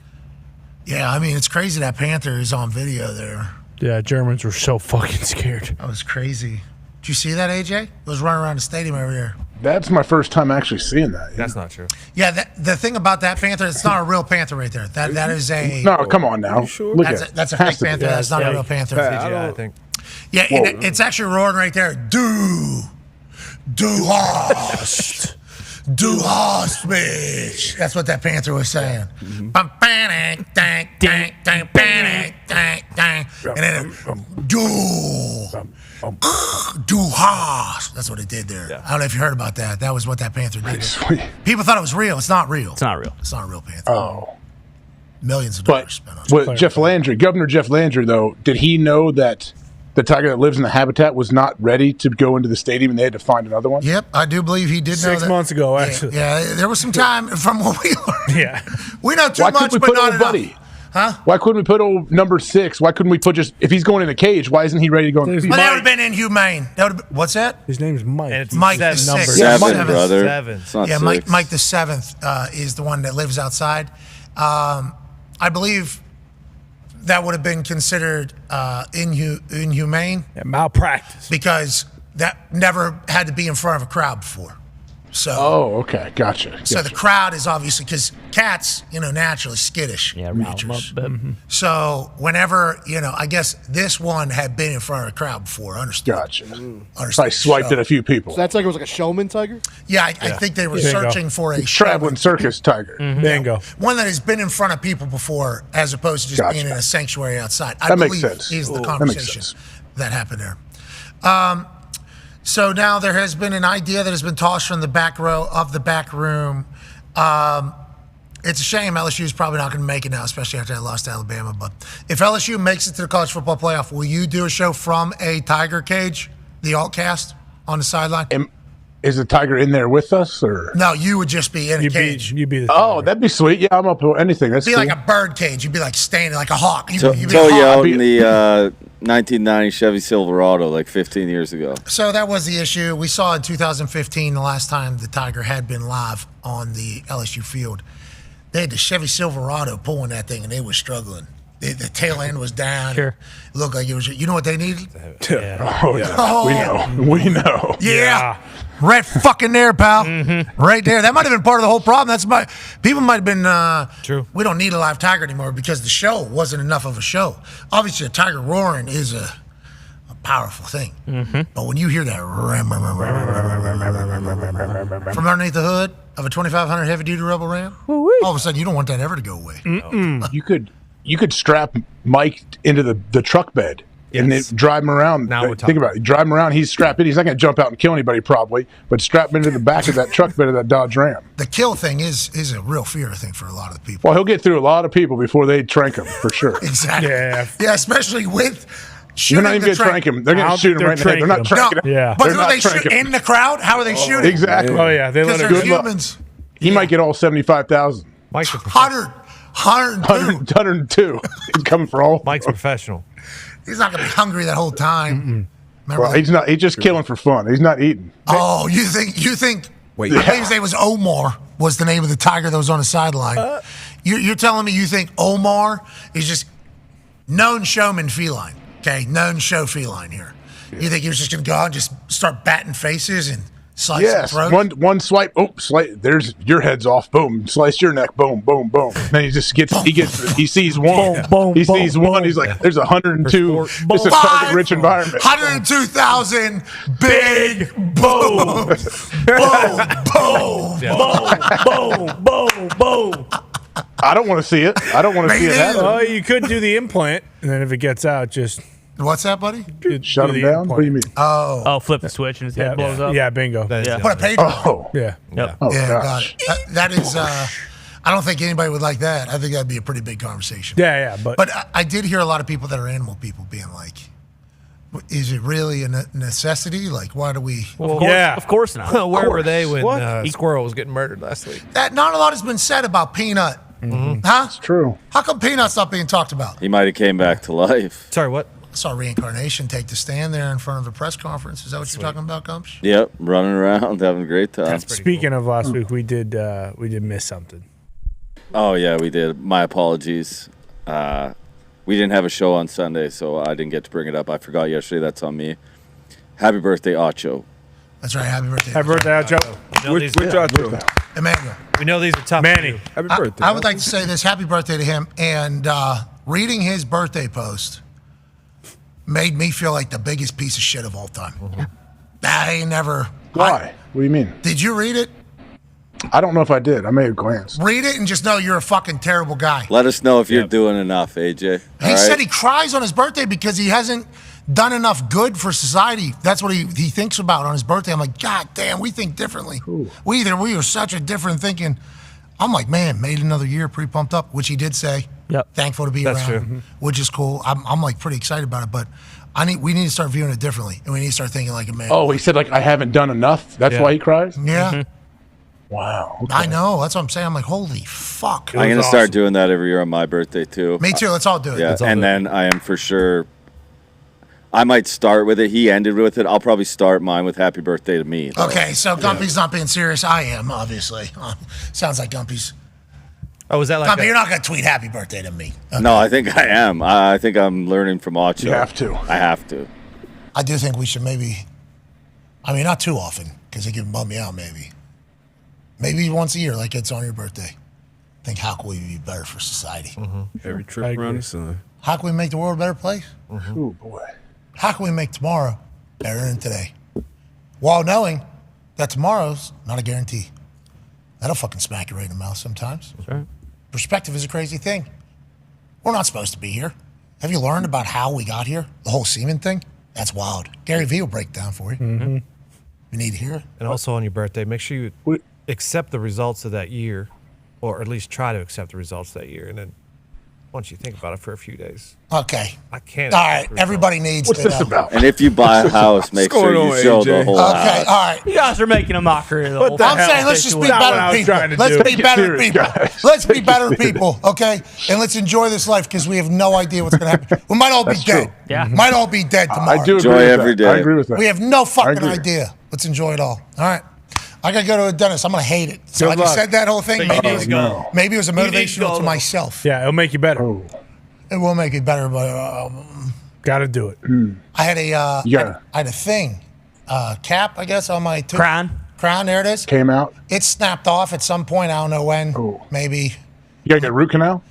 Yeah, I mean, it's crazy that Panther is on video there. Yeah, Germans were so fucking scared. That was crazy. Did you see that, AJ? It was running around the stadium over there. That's my first time actually seeing that. That's not true. Yeah, the thing about that panther, it's not a real panther right there. That is a. No, come on now. Look That's at that's a Has fake to be. panther. That's not a real panther. CGI, I think. Yeah, it's actually roaring right there. Du hast, bitch. That's what that panther was saying. And then du hast. That's what it did there. I don't know if you heard about that. That was what that panther did. People thought it was real. It's not real. It's not real. It's not a real panther. Oh. Millions of dollars spent on it. But Jeff Landry, Governor Jeff Landry, though, did he know that the tiger that lives in the habitat was not ready to go into the stadium and they had to find another one? Yep, I do believe he did know 6 that. months ago, actually. Yeah, there was some time from what we learned. Yeah. We know too Why much, couldn't we but put not old enough. Buddy? Huh? Why couldn't we put old number 6? Why couldn't we put just, if he's going in a cage, why isn't he ready to go in the field? But that would have been inhumane. That would have been, what's that? His name's Mike. And it's Mike the seven. sixth. Seven, brother. Seven. It's not Yeah, six. Mike the seventh is the one that lives outside. I believe that would have been considered inhumane. Yeah, malpractice. Because that never had to be in front of a crowd before. So, Oh, okay. Gotcha. so the crowd is obviously, because cats, naturally skittish creatures. So whenever, I guess this one had been in front of a crowd before. Understood. Gotcha. Understood. I swiped at a few people. So that tiger was like a showman tiger? Yeah, I think they were Bingo. searching for a Traveling circus tiger. Bingo. one that has been in front of people before, as opposed to just Gotcha. being in a sanctuary outside. I That makes believe sense. is the That makes conversation sense. that happened there. So now there has been an idea that has been tossed from the back row of the back room. It's a shame LSU is probably not going to make it now, especially after they lost to Alabama. But if LSU makes it to the college football playoff, will you do a show from a tiger cage, the alt cast on the sideline? Is the tiger in there with us, or? No, you would just be in a cage. You'd be the Oh, that'd be sweet. Yeah, I'm up for anything. That's It'd be cool. like a bird cage. You'd be like standing like a hawk. You'd be a Tell you hawk. out in the 1990 Chevy Silverado like 15 years ago. So that was the issue. We saw in 2015, the last time the Tiger had been live on the LSU field. They had the Chevy Silverado pulling that thing, and they were struggling. The tail end was down. Sure. It looked like it was. You know what they needed? Oh, yeah. Oh. We know. Yeah. Right fucking there, pal. Right there. That might have been part of the whole problem. People might have been. True. We don't need a live tiger anymore because the show wasn't enough of a show. Obviously, a tiger roaring is a powerful thing. But when you hear that from underneath the hood of a 2500 heavy duty Rebel Ram, all of a sudden you don't want that ever to go away. You could strap Mike into the truck bed and then drive him around. Now we're Think about it. Drive him around. He's strapped in. He's not going to jump out and kill anybody probably, but strap him into the back of that truck bed of that Dodge Ram. The kill thing is a real fear, I think, for a lot of the people. Well, he'll get through a lot of people before they trank him, for sure. Exactly. Yeah. Yeah, especially with They're shooting not even the going to trank him. They're going to shoot him right in the head. They're not tranking him. Yeah. But They're who not they shoot tranking him. in the crowd? How are they shooting? Exactly. Oh, yeah. They let Because it they're go. humans. He might get all 75,000. Mike's a 102. He's coming for all. Mike's professional. He's not going to be hungry that whole time. Remember Well, he's not. He's just killing for fun. He's not eating. Oh, you think? Wait. I think his name was Omar. Was the name of the tiger that was on the sideline? You're telling me you think Omar is just known showman feline? Okay, known show feline here. You think he was just going to go out and just start batting faces and slice some Yes. throats? One swipe. Oh, there's your head's off. Boom. Slice your neck. Boom. Boom. Boom. Then he just gets. He sees one. He sees one. He's like, there's 102. It's a target-rich environment. 102,000 big boom. Boom. Boom. I don't want to see it. I don't want to see it happen. Oh, you could do the implant, and then if it gets out, just What's that, buddy? Shut him down. What do you mean? Oh, flip the switch and his head blows up. Yeah, bingo. Yeah. What a page. Oh, Yeah. Yep. oh Yeah, got gosh. it. That is. I don't think anybody would like that. I think that'd be a pretty big conversation. Yeah, but But I did hear a lot of people that are animal people being like, "Is it really a necessity? Like, why do we?" Well, Of course not. Where were they when What? Squirrel was getting murdered last week? That not a lot has been said about Peanut. Huh? It's true. How come Peanut's not being talked about? He might have came back to life. Sorry, what? I saw Reincarnation take the stand there in front of a press conference. Is that what you're talking about, Gumps? Yep, running around, having a great time. speaking of last week, we did miss something. Oh yeah, we did. My apologies. We didn't have a show on Sunday, so I didn't get to bring it up. I forgot yesterday. That's on me. Happy birthday, Ocho. That's right. Happy birthday. Happy birthday, Joe. Which Ocho? Emmanuel. We know these are tough. Manny. Happy birthday. I would like to say this. Happy birthday to him. And reading his birthday post made me feel like the biggest piece of shit of all time. I ain't never. Why? What do you mean? Did you read it? I don't know if I did. I may have glanced. Read it and just know you're a fucking terrible guy. Let us know if you're doing enough, AJ. He said he cries on his birthday because he hasn't done enough good for society. That's what he thinks about on his birthday. I'm like, God damn, we think differently. We are such a different thinking. I'm like, man, made another year, pretty pumped up, which he did say. Yep. Thankful to be That's around, true. which is cool. I'm like pretty excited about it, but we need to start viewing it differently, and we need to start thinking like a man. Oh, he said like I haven't done enough. That's why he cries. Yeah. Wow. Okay. I know. That's what I'm saying. I'm like, holy fuck. I'm going to start doing that every year on my birthday, too. Me too. Let's all do it. Yeah, and then I am for sure. I might start with it. He ended with it. I'll probably start mine with happy birthday to me. though. Okay, so Gumpy's not being serious. I am, obviously. Sounds like Gumpy's. Oh, was that like Gumpy, you're not going to tweet happy birthday to me. No, I think I am. I think I'm learning from Ocho. You have to. I have to. I do think we should maybe, not too often, because it can bum me out maybe. Maybe once a year, like it's on your birthday. Think, how can we be better for society? Every trip around the sun. How can we make the world a better place? Oh boy. How can we make tomorrow better than today? While knowing that tomorrow's not a guarantee. That'll fucking smack you right in the mouth sometimes. That's right. Perspective is a crazy thing. We're not supposed to be here. Have you learned about how we got here? The whole semen thing? That's wild. Gary Vee will break it down for you. You need to hear it. And also on your birthday, make sure you accept the results of that year, or at least try to accept the results of that year. And then once you think about it for a few days. Okay. I can't. All right. Everybody needs What's to this know. about? And if you buy a house, make What's sure going you on, show AJ? the whole Okay. house. All right. You guys are making a mockery of the whole I'm saying let's just be Not what I better was people. trying to Let's do. be Take it better serious, people. guys. Let's be better people, okay? And let's enjoy this life because we have no idea what's going to happen. We might all be That's dead. true. Yeah. Might all be dead tomorrow. I do Enjoy agree with every that. day. I agree with that. We have no fucking agree. idea. Let's enjoy it all. All right. I got to go to a dentist. I'm going to hate it. So Good I just luck. said that whole thing. So you Maybe, need to go. maybe it was a You need to motivational go. to myself. Yeah, it'll make you better. Oh. It will make it better, but Got to do it. I had a Yeah. I had a thing, cap, I guess, on my tooth. Crown. Crown, there it is. Came out. It snapped off at some point. I don't know when. Oh. Maybe. You gotta get a root canal.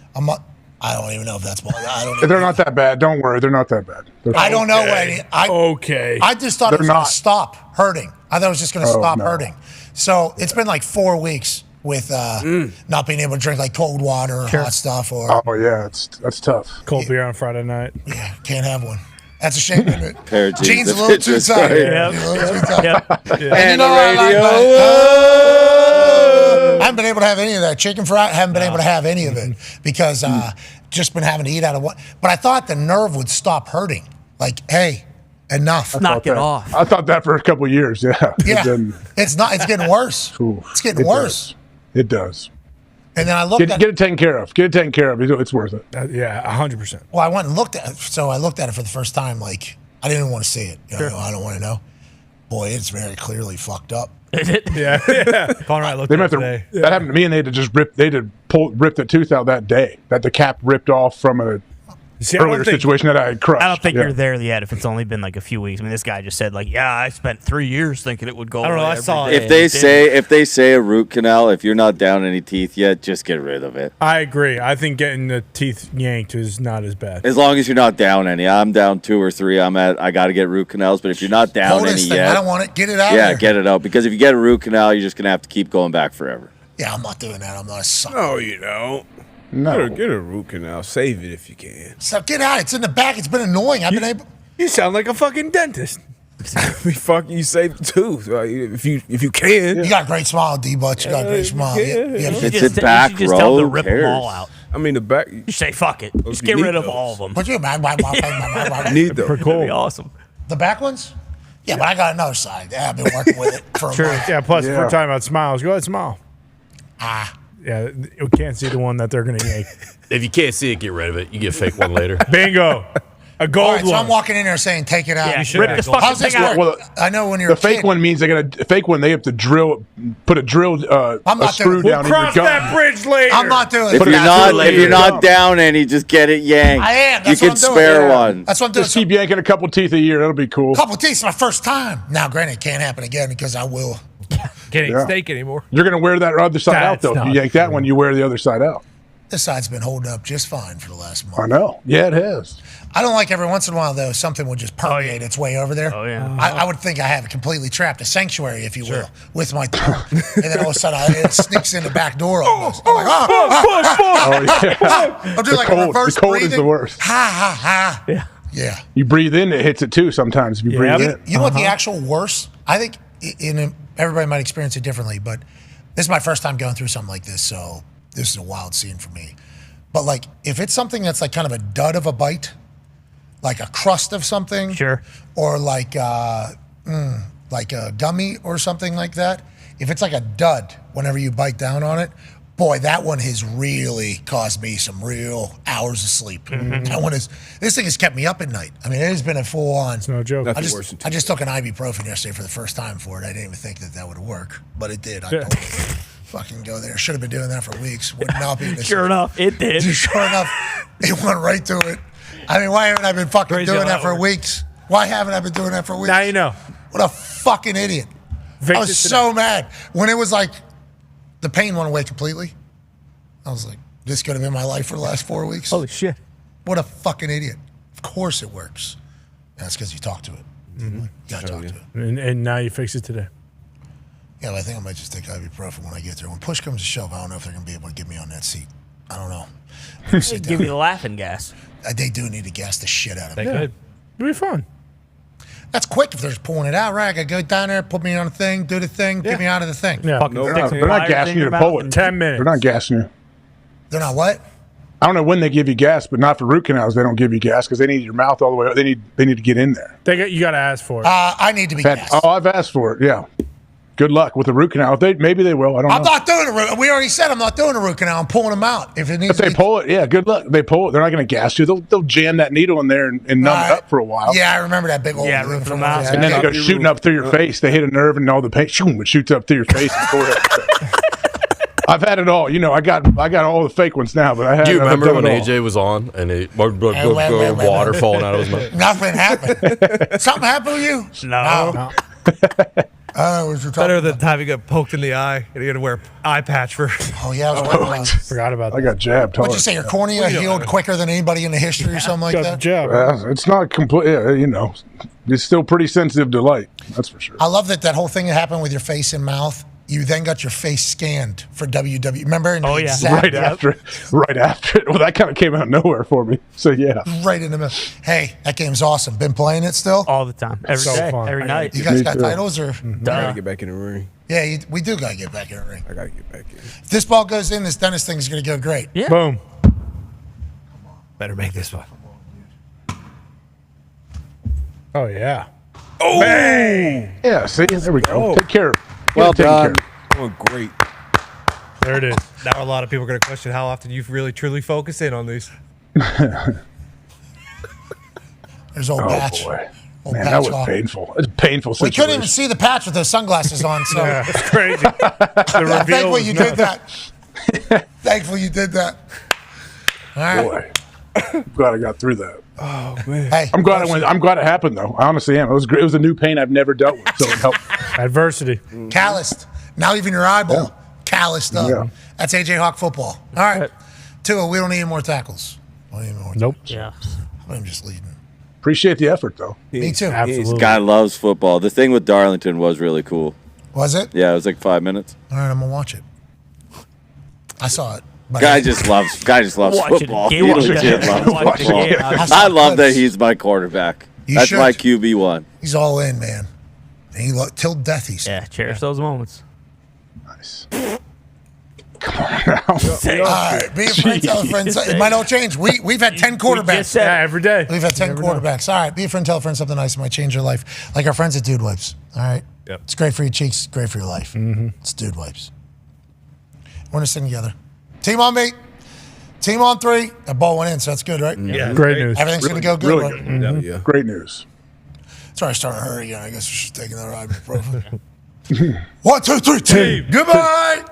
I don't even know if that's. I don't. They're not that bad. Don't worry. They're not that bad. They're I don't know when. Okay. I just thought it They're was going not. to stop hurting. I thought it was just going to Oh, stop no. hurting. So it's been like 4 weeks with not being able to drink like cold water or hot stuff or Oh yeah, that's tough. Cold beer on Friday night. yeah, can't have one. That's a shame, isn't it? Pair of Jeans a if little it too just tight. right. A little too tight. Yep. And you know the what I like radio. about it? I haven't been able to have any of that chicken fry. I haven't been able to have any of it because just been having to eat out of what. But I thought the nerve would stop hurting. Like, hey, enough. Knock it off. I thought that for a couple of years. Yeah. Yeah. It's not. It's getting worse. It's getting worse. It does. And then I looked at Get it taken care of. Get it taken care of. It's worth it. Yeah, 100%. Well, I went and looked at it. So I looked at it for the first time. Like, I didn't even want to see it. You know, I don't want to know. Boy, it's very clearly fucked up. Is it? Yeah. Connor, I looked They at meant it to, today. That happened to me, and they had to just rip. They had rip the tooth out that day. That the cap ripped off from a earlier situation that I had crushed. I don't think Yeah. you're there yet if it's only been like a few weeks. I mean, this guy just said like, yeah, I spent 3 years thinking it would go. I don't know, away I every saw it. day, If and they it didn't. say a root canal, if you're not down any teeth yet, just get rid of it. I agree. I think getting the teeth yanked is not as bad. As long as you're not down any. I'm down 2 or 3. I got to get root canals. But if you're not down Hold any this thing. yet, I don't want it. Get it out yeah, of there. get it out. Because if you get a root canal, you're just gonna have to keep going back forever. Yeah, I'm not doing that. I'm not a sucker. No, you don't. No. Get a root canal. Save it if you can. So get out. It's in the back. It's been annoying. I've been able. You sound like a fucking dentist. You save the tooth if you can. You got a great smile, D-Butt. You got a great smile. Yeah. It's a back you should just row. tell them to Who rip them all cares? out. I mean the back. You say fuck it. Just you get need rid of those. all of them. Put your back. Need those. That'd be awesome. The back ones? Yeah, but I got another side. Yeah, I've been working with it for a Sure. month. Yeah. Plus, if we're talking about smiles, go ahead, smile. Ah. Yeah, you can't see the one that they're going to yank. If you can't see it, get rid of it. You get a fake one later. Bingo. A gold All right, so one. I'm walking in there saying, take it out. Yeah, You should rip this fucking How's this thing out. work? Well, I know when you're The a fake kid. one means fake one. They have to put a drill I'm a not screw doing it. down in Cross your that gum. bridge later. I'm not doing If it. you're not later. down any, just get it yanked. I am. You That's can what I'm doing. spare Yeah. one. That's what I'm doing. Just keep yanking a couple teeth a year. That'll be cool. Couple teeth. It's my first time. Now, granted, it can't happen again because I will. Can't eat Yeah. steak anymore. You're gonna wear that other side out That's though. If you not yank that one, you wear the other side out. This side's been holding up just fine for the last month. I know. Yeah, it has. I don't like every once in a while, though, something would just permeate its way over there. Oh, yeah. I would think I have it completely trapped, a sanctuary, if you will, with my tongue. And then all of a sudden, it sneaks in the back door almost. I'm like, Oh yeah. I'm doing like a reverse the cold breathing. is the worst. Ha, ha, ha. Yeah. Yeah. You breathe in, it hits it too. Sometimes if you breathe in. You know what the actual worst? I think everybody might experience it differently, but this is my first time going through something like this, so this is a wild scene for me. But like, if it's something that's like kind of a dud of a bite, like a crust of something, Sure. or like a gummy or something like that, if it's like a dud whenever you bite down on it, boy, that one has really caused me some real hours of sleep. That one this thing has kept me up at night. I mean, it has been a full on. It's no joke. I just took an ibuprofen yesterday for the first time for it. I didn't even think that would work, but it did. I told you, fucking go there. Should have been doing that for weeks. Would not be this. Sure enough, it did. Sure enough, it went right to it. I mean, why haven't I been fucking Crazy doing how that that for works. weeks? Why haven't I been doing that for weeks? Now you know. What a fucking idiot. Fix I it was today. so mad. When it was like, the pain went away completely, I was like, this could have been my life for the last 4 weeks. Holy shit. What a fucking idiot. Of course it works. That's because you talk to it. You gotta talk to it. And now you fix it today. Yeah, but I think I might just take ibuprofen when I get there. When push comes to shove, I don't know if they're going to be able to get me on that seat. I don't know. Give me the laughing gas. They do need to gas the shit out of me. They could. It'll be fun. That's quick if they're just pulling it out, right? I got to go down there, put me on a thing, do the thing, get me out of the thing. Yeah. Fucking They're stick not, some they're not pliers gassing in you your to pull mouth it. 10 minutes. They're not gassing you. They're not what? I don't know when they give you gas, but not for root canals. They don't give you gas because they need your mouth all the way up. They need to get in there. You got to ask for it. I need to be gassed. Oh, I've asked for it. Yeah. Good luck with the root canal. Maybe they will. I don't know. I'm not doing a root. We already said I'm not doing a root canal. I'm pulling them out. If it needs If they pull it, yeah, good luck. They pull it. They're not going to gas you. They'll jam that needle in there and numb it up for a while. Yeah, I remember that big old room from when I was a And then kid. it goes shooting up through your face. They hit a nerve and all the pain, shoom, it shoots up through your face and forehead. I've had it all. You know, I got all the fake ones now, but I had. Do you I've remember done when it all. AJ was on and water falling out of his mouth? Nothing happened. Something happened with you? No. Better than the time you got poked in the eye and you had to wear eye patch for. Oh yeah, I was working on. Forgot about that. I got jabbed. What'd you say? Your cornea healed quicker than anybody in the history or something like that? It's not complete. Yeah, you know, it's still pretty sensitive to light. That's for sure. I love that whole thing that happened with your face and mouth. you then got your face scanned for WWE. Remember? And Oh, yeah. Right after it. Well, that kind of came out of nowhere for me. So, yeah. Right in the middle. Hey, that game's awesome. Been playing it still? All the time. Every day. Every night. You guys got titles? Or? I gotta get back in the ring. Yeah, we do got to get back in the ring. I gotta get back in. If this ball goes in, this Dennis thing is going to go great. Yeah. Boom. Better make this one. Oh, yeah. Oh, Bang! Yeah, see? There we go. Oh. Take care. Well Take done. care. Doing great. There it is. Now a lot of people are going to question how often you really truly focus in on these. There's old Batch. Boy. Old Man, Patch that was Hawk. painful. It's a painful We situation. couldn't even see the patch with those sunglasses on. So Yeah, it's crazy. The reveal thankful was you nuts. did that. Thankful you did that. All right. Boy. I'm glad I got through that. Oh man. Hey, I'm glad it went. I'm glad it happened though. I honestly am. It was great. It was a new pain I've never dealt with, so it helped. Adversity. calloused. Now even your eyeball calloused up. Yeah. That's AJ Hawk football. All right. Tua, we don't need any more tackles. We don't need any more Nope. Yeah. I'm just leading. Appreciate the effort though. Me too. Absolutely. This guy loves football. The thing with Darlington was really cool. Was it? Yeah, it was like 5 minutes. All right, I'm gonna watch it. I saw it. But Guy just loves Watching football. game He watch legit it. loves Watch the football. game. I love that he's my quarterback. You That's should. my QB1. He's all in, man. He till death. He's Yeah, cherish those moments. Nice. all right. Be a friend, tell a friend. It might all change. We've had 10 quarterbacks. Yeah, every day. We've had 10 Never know. quarterbacks. All right. Be a friend, tell a friend something nice. It might change your life. Like our friends at Dude Wipes. All right. Yep. It's great for your cheeks. Great for your life. Mm-hmm. It's Dude Wipes. We're gonna sing together. Team on me. Team on 3. That ball went in, so that's good, right? Yeah. Great news. Everything's Really, gonna go good, really right? good. Mm-hmm. Yeah. Great news. Sorry, I'm starting to hurry again. I guess we're just taking that ibuprofen. 1, 2, 3, team. Goodbye.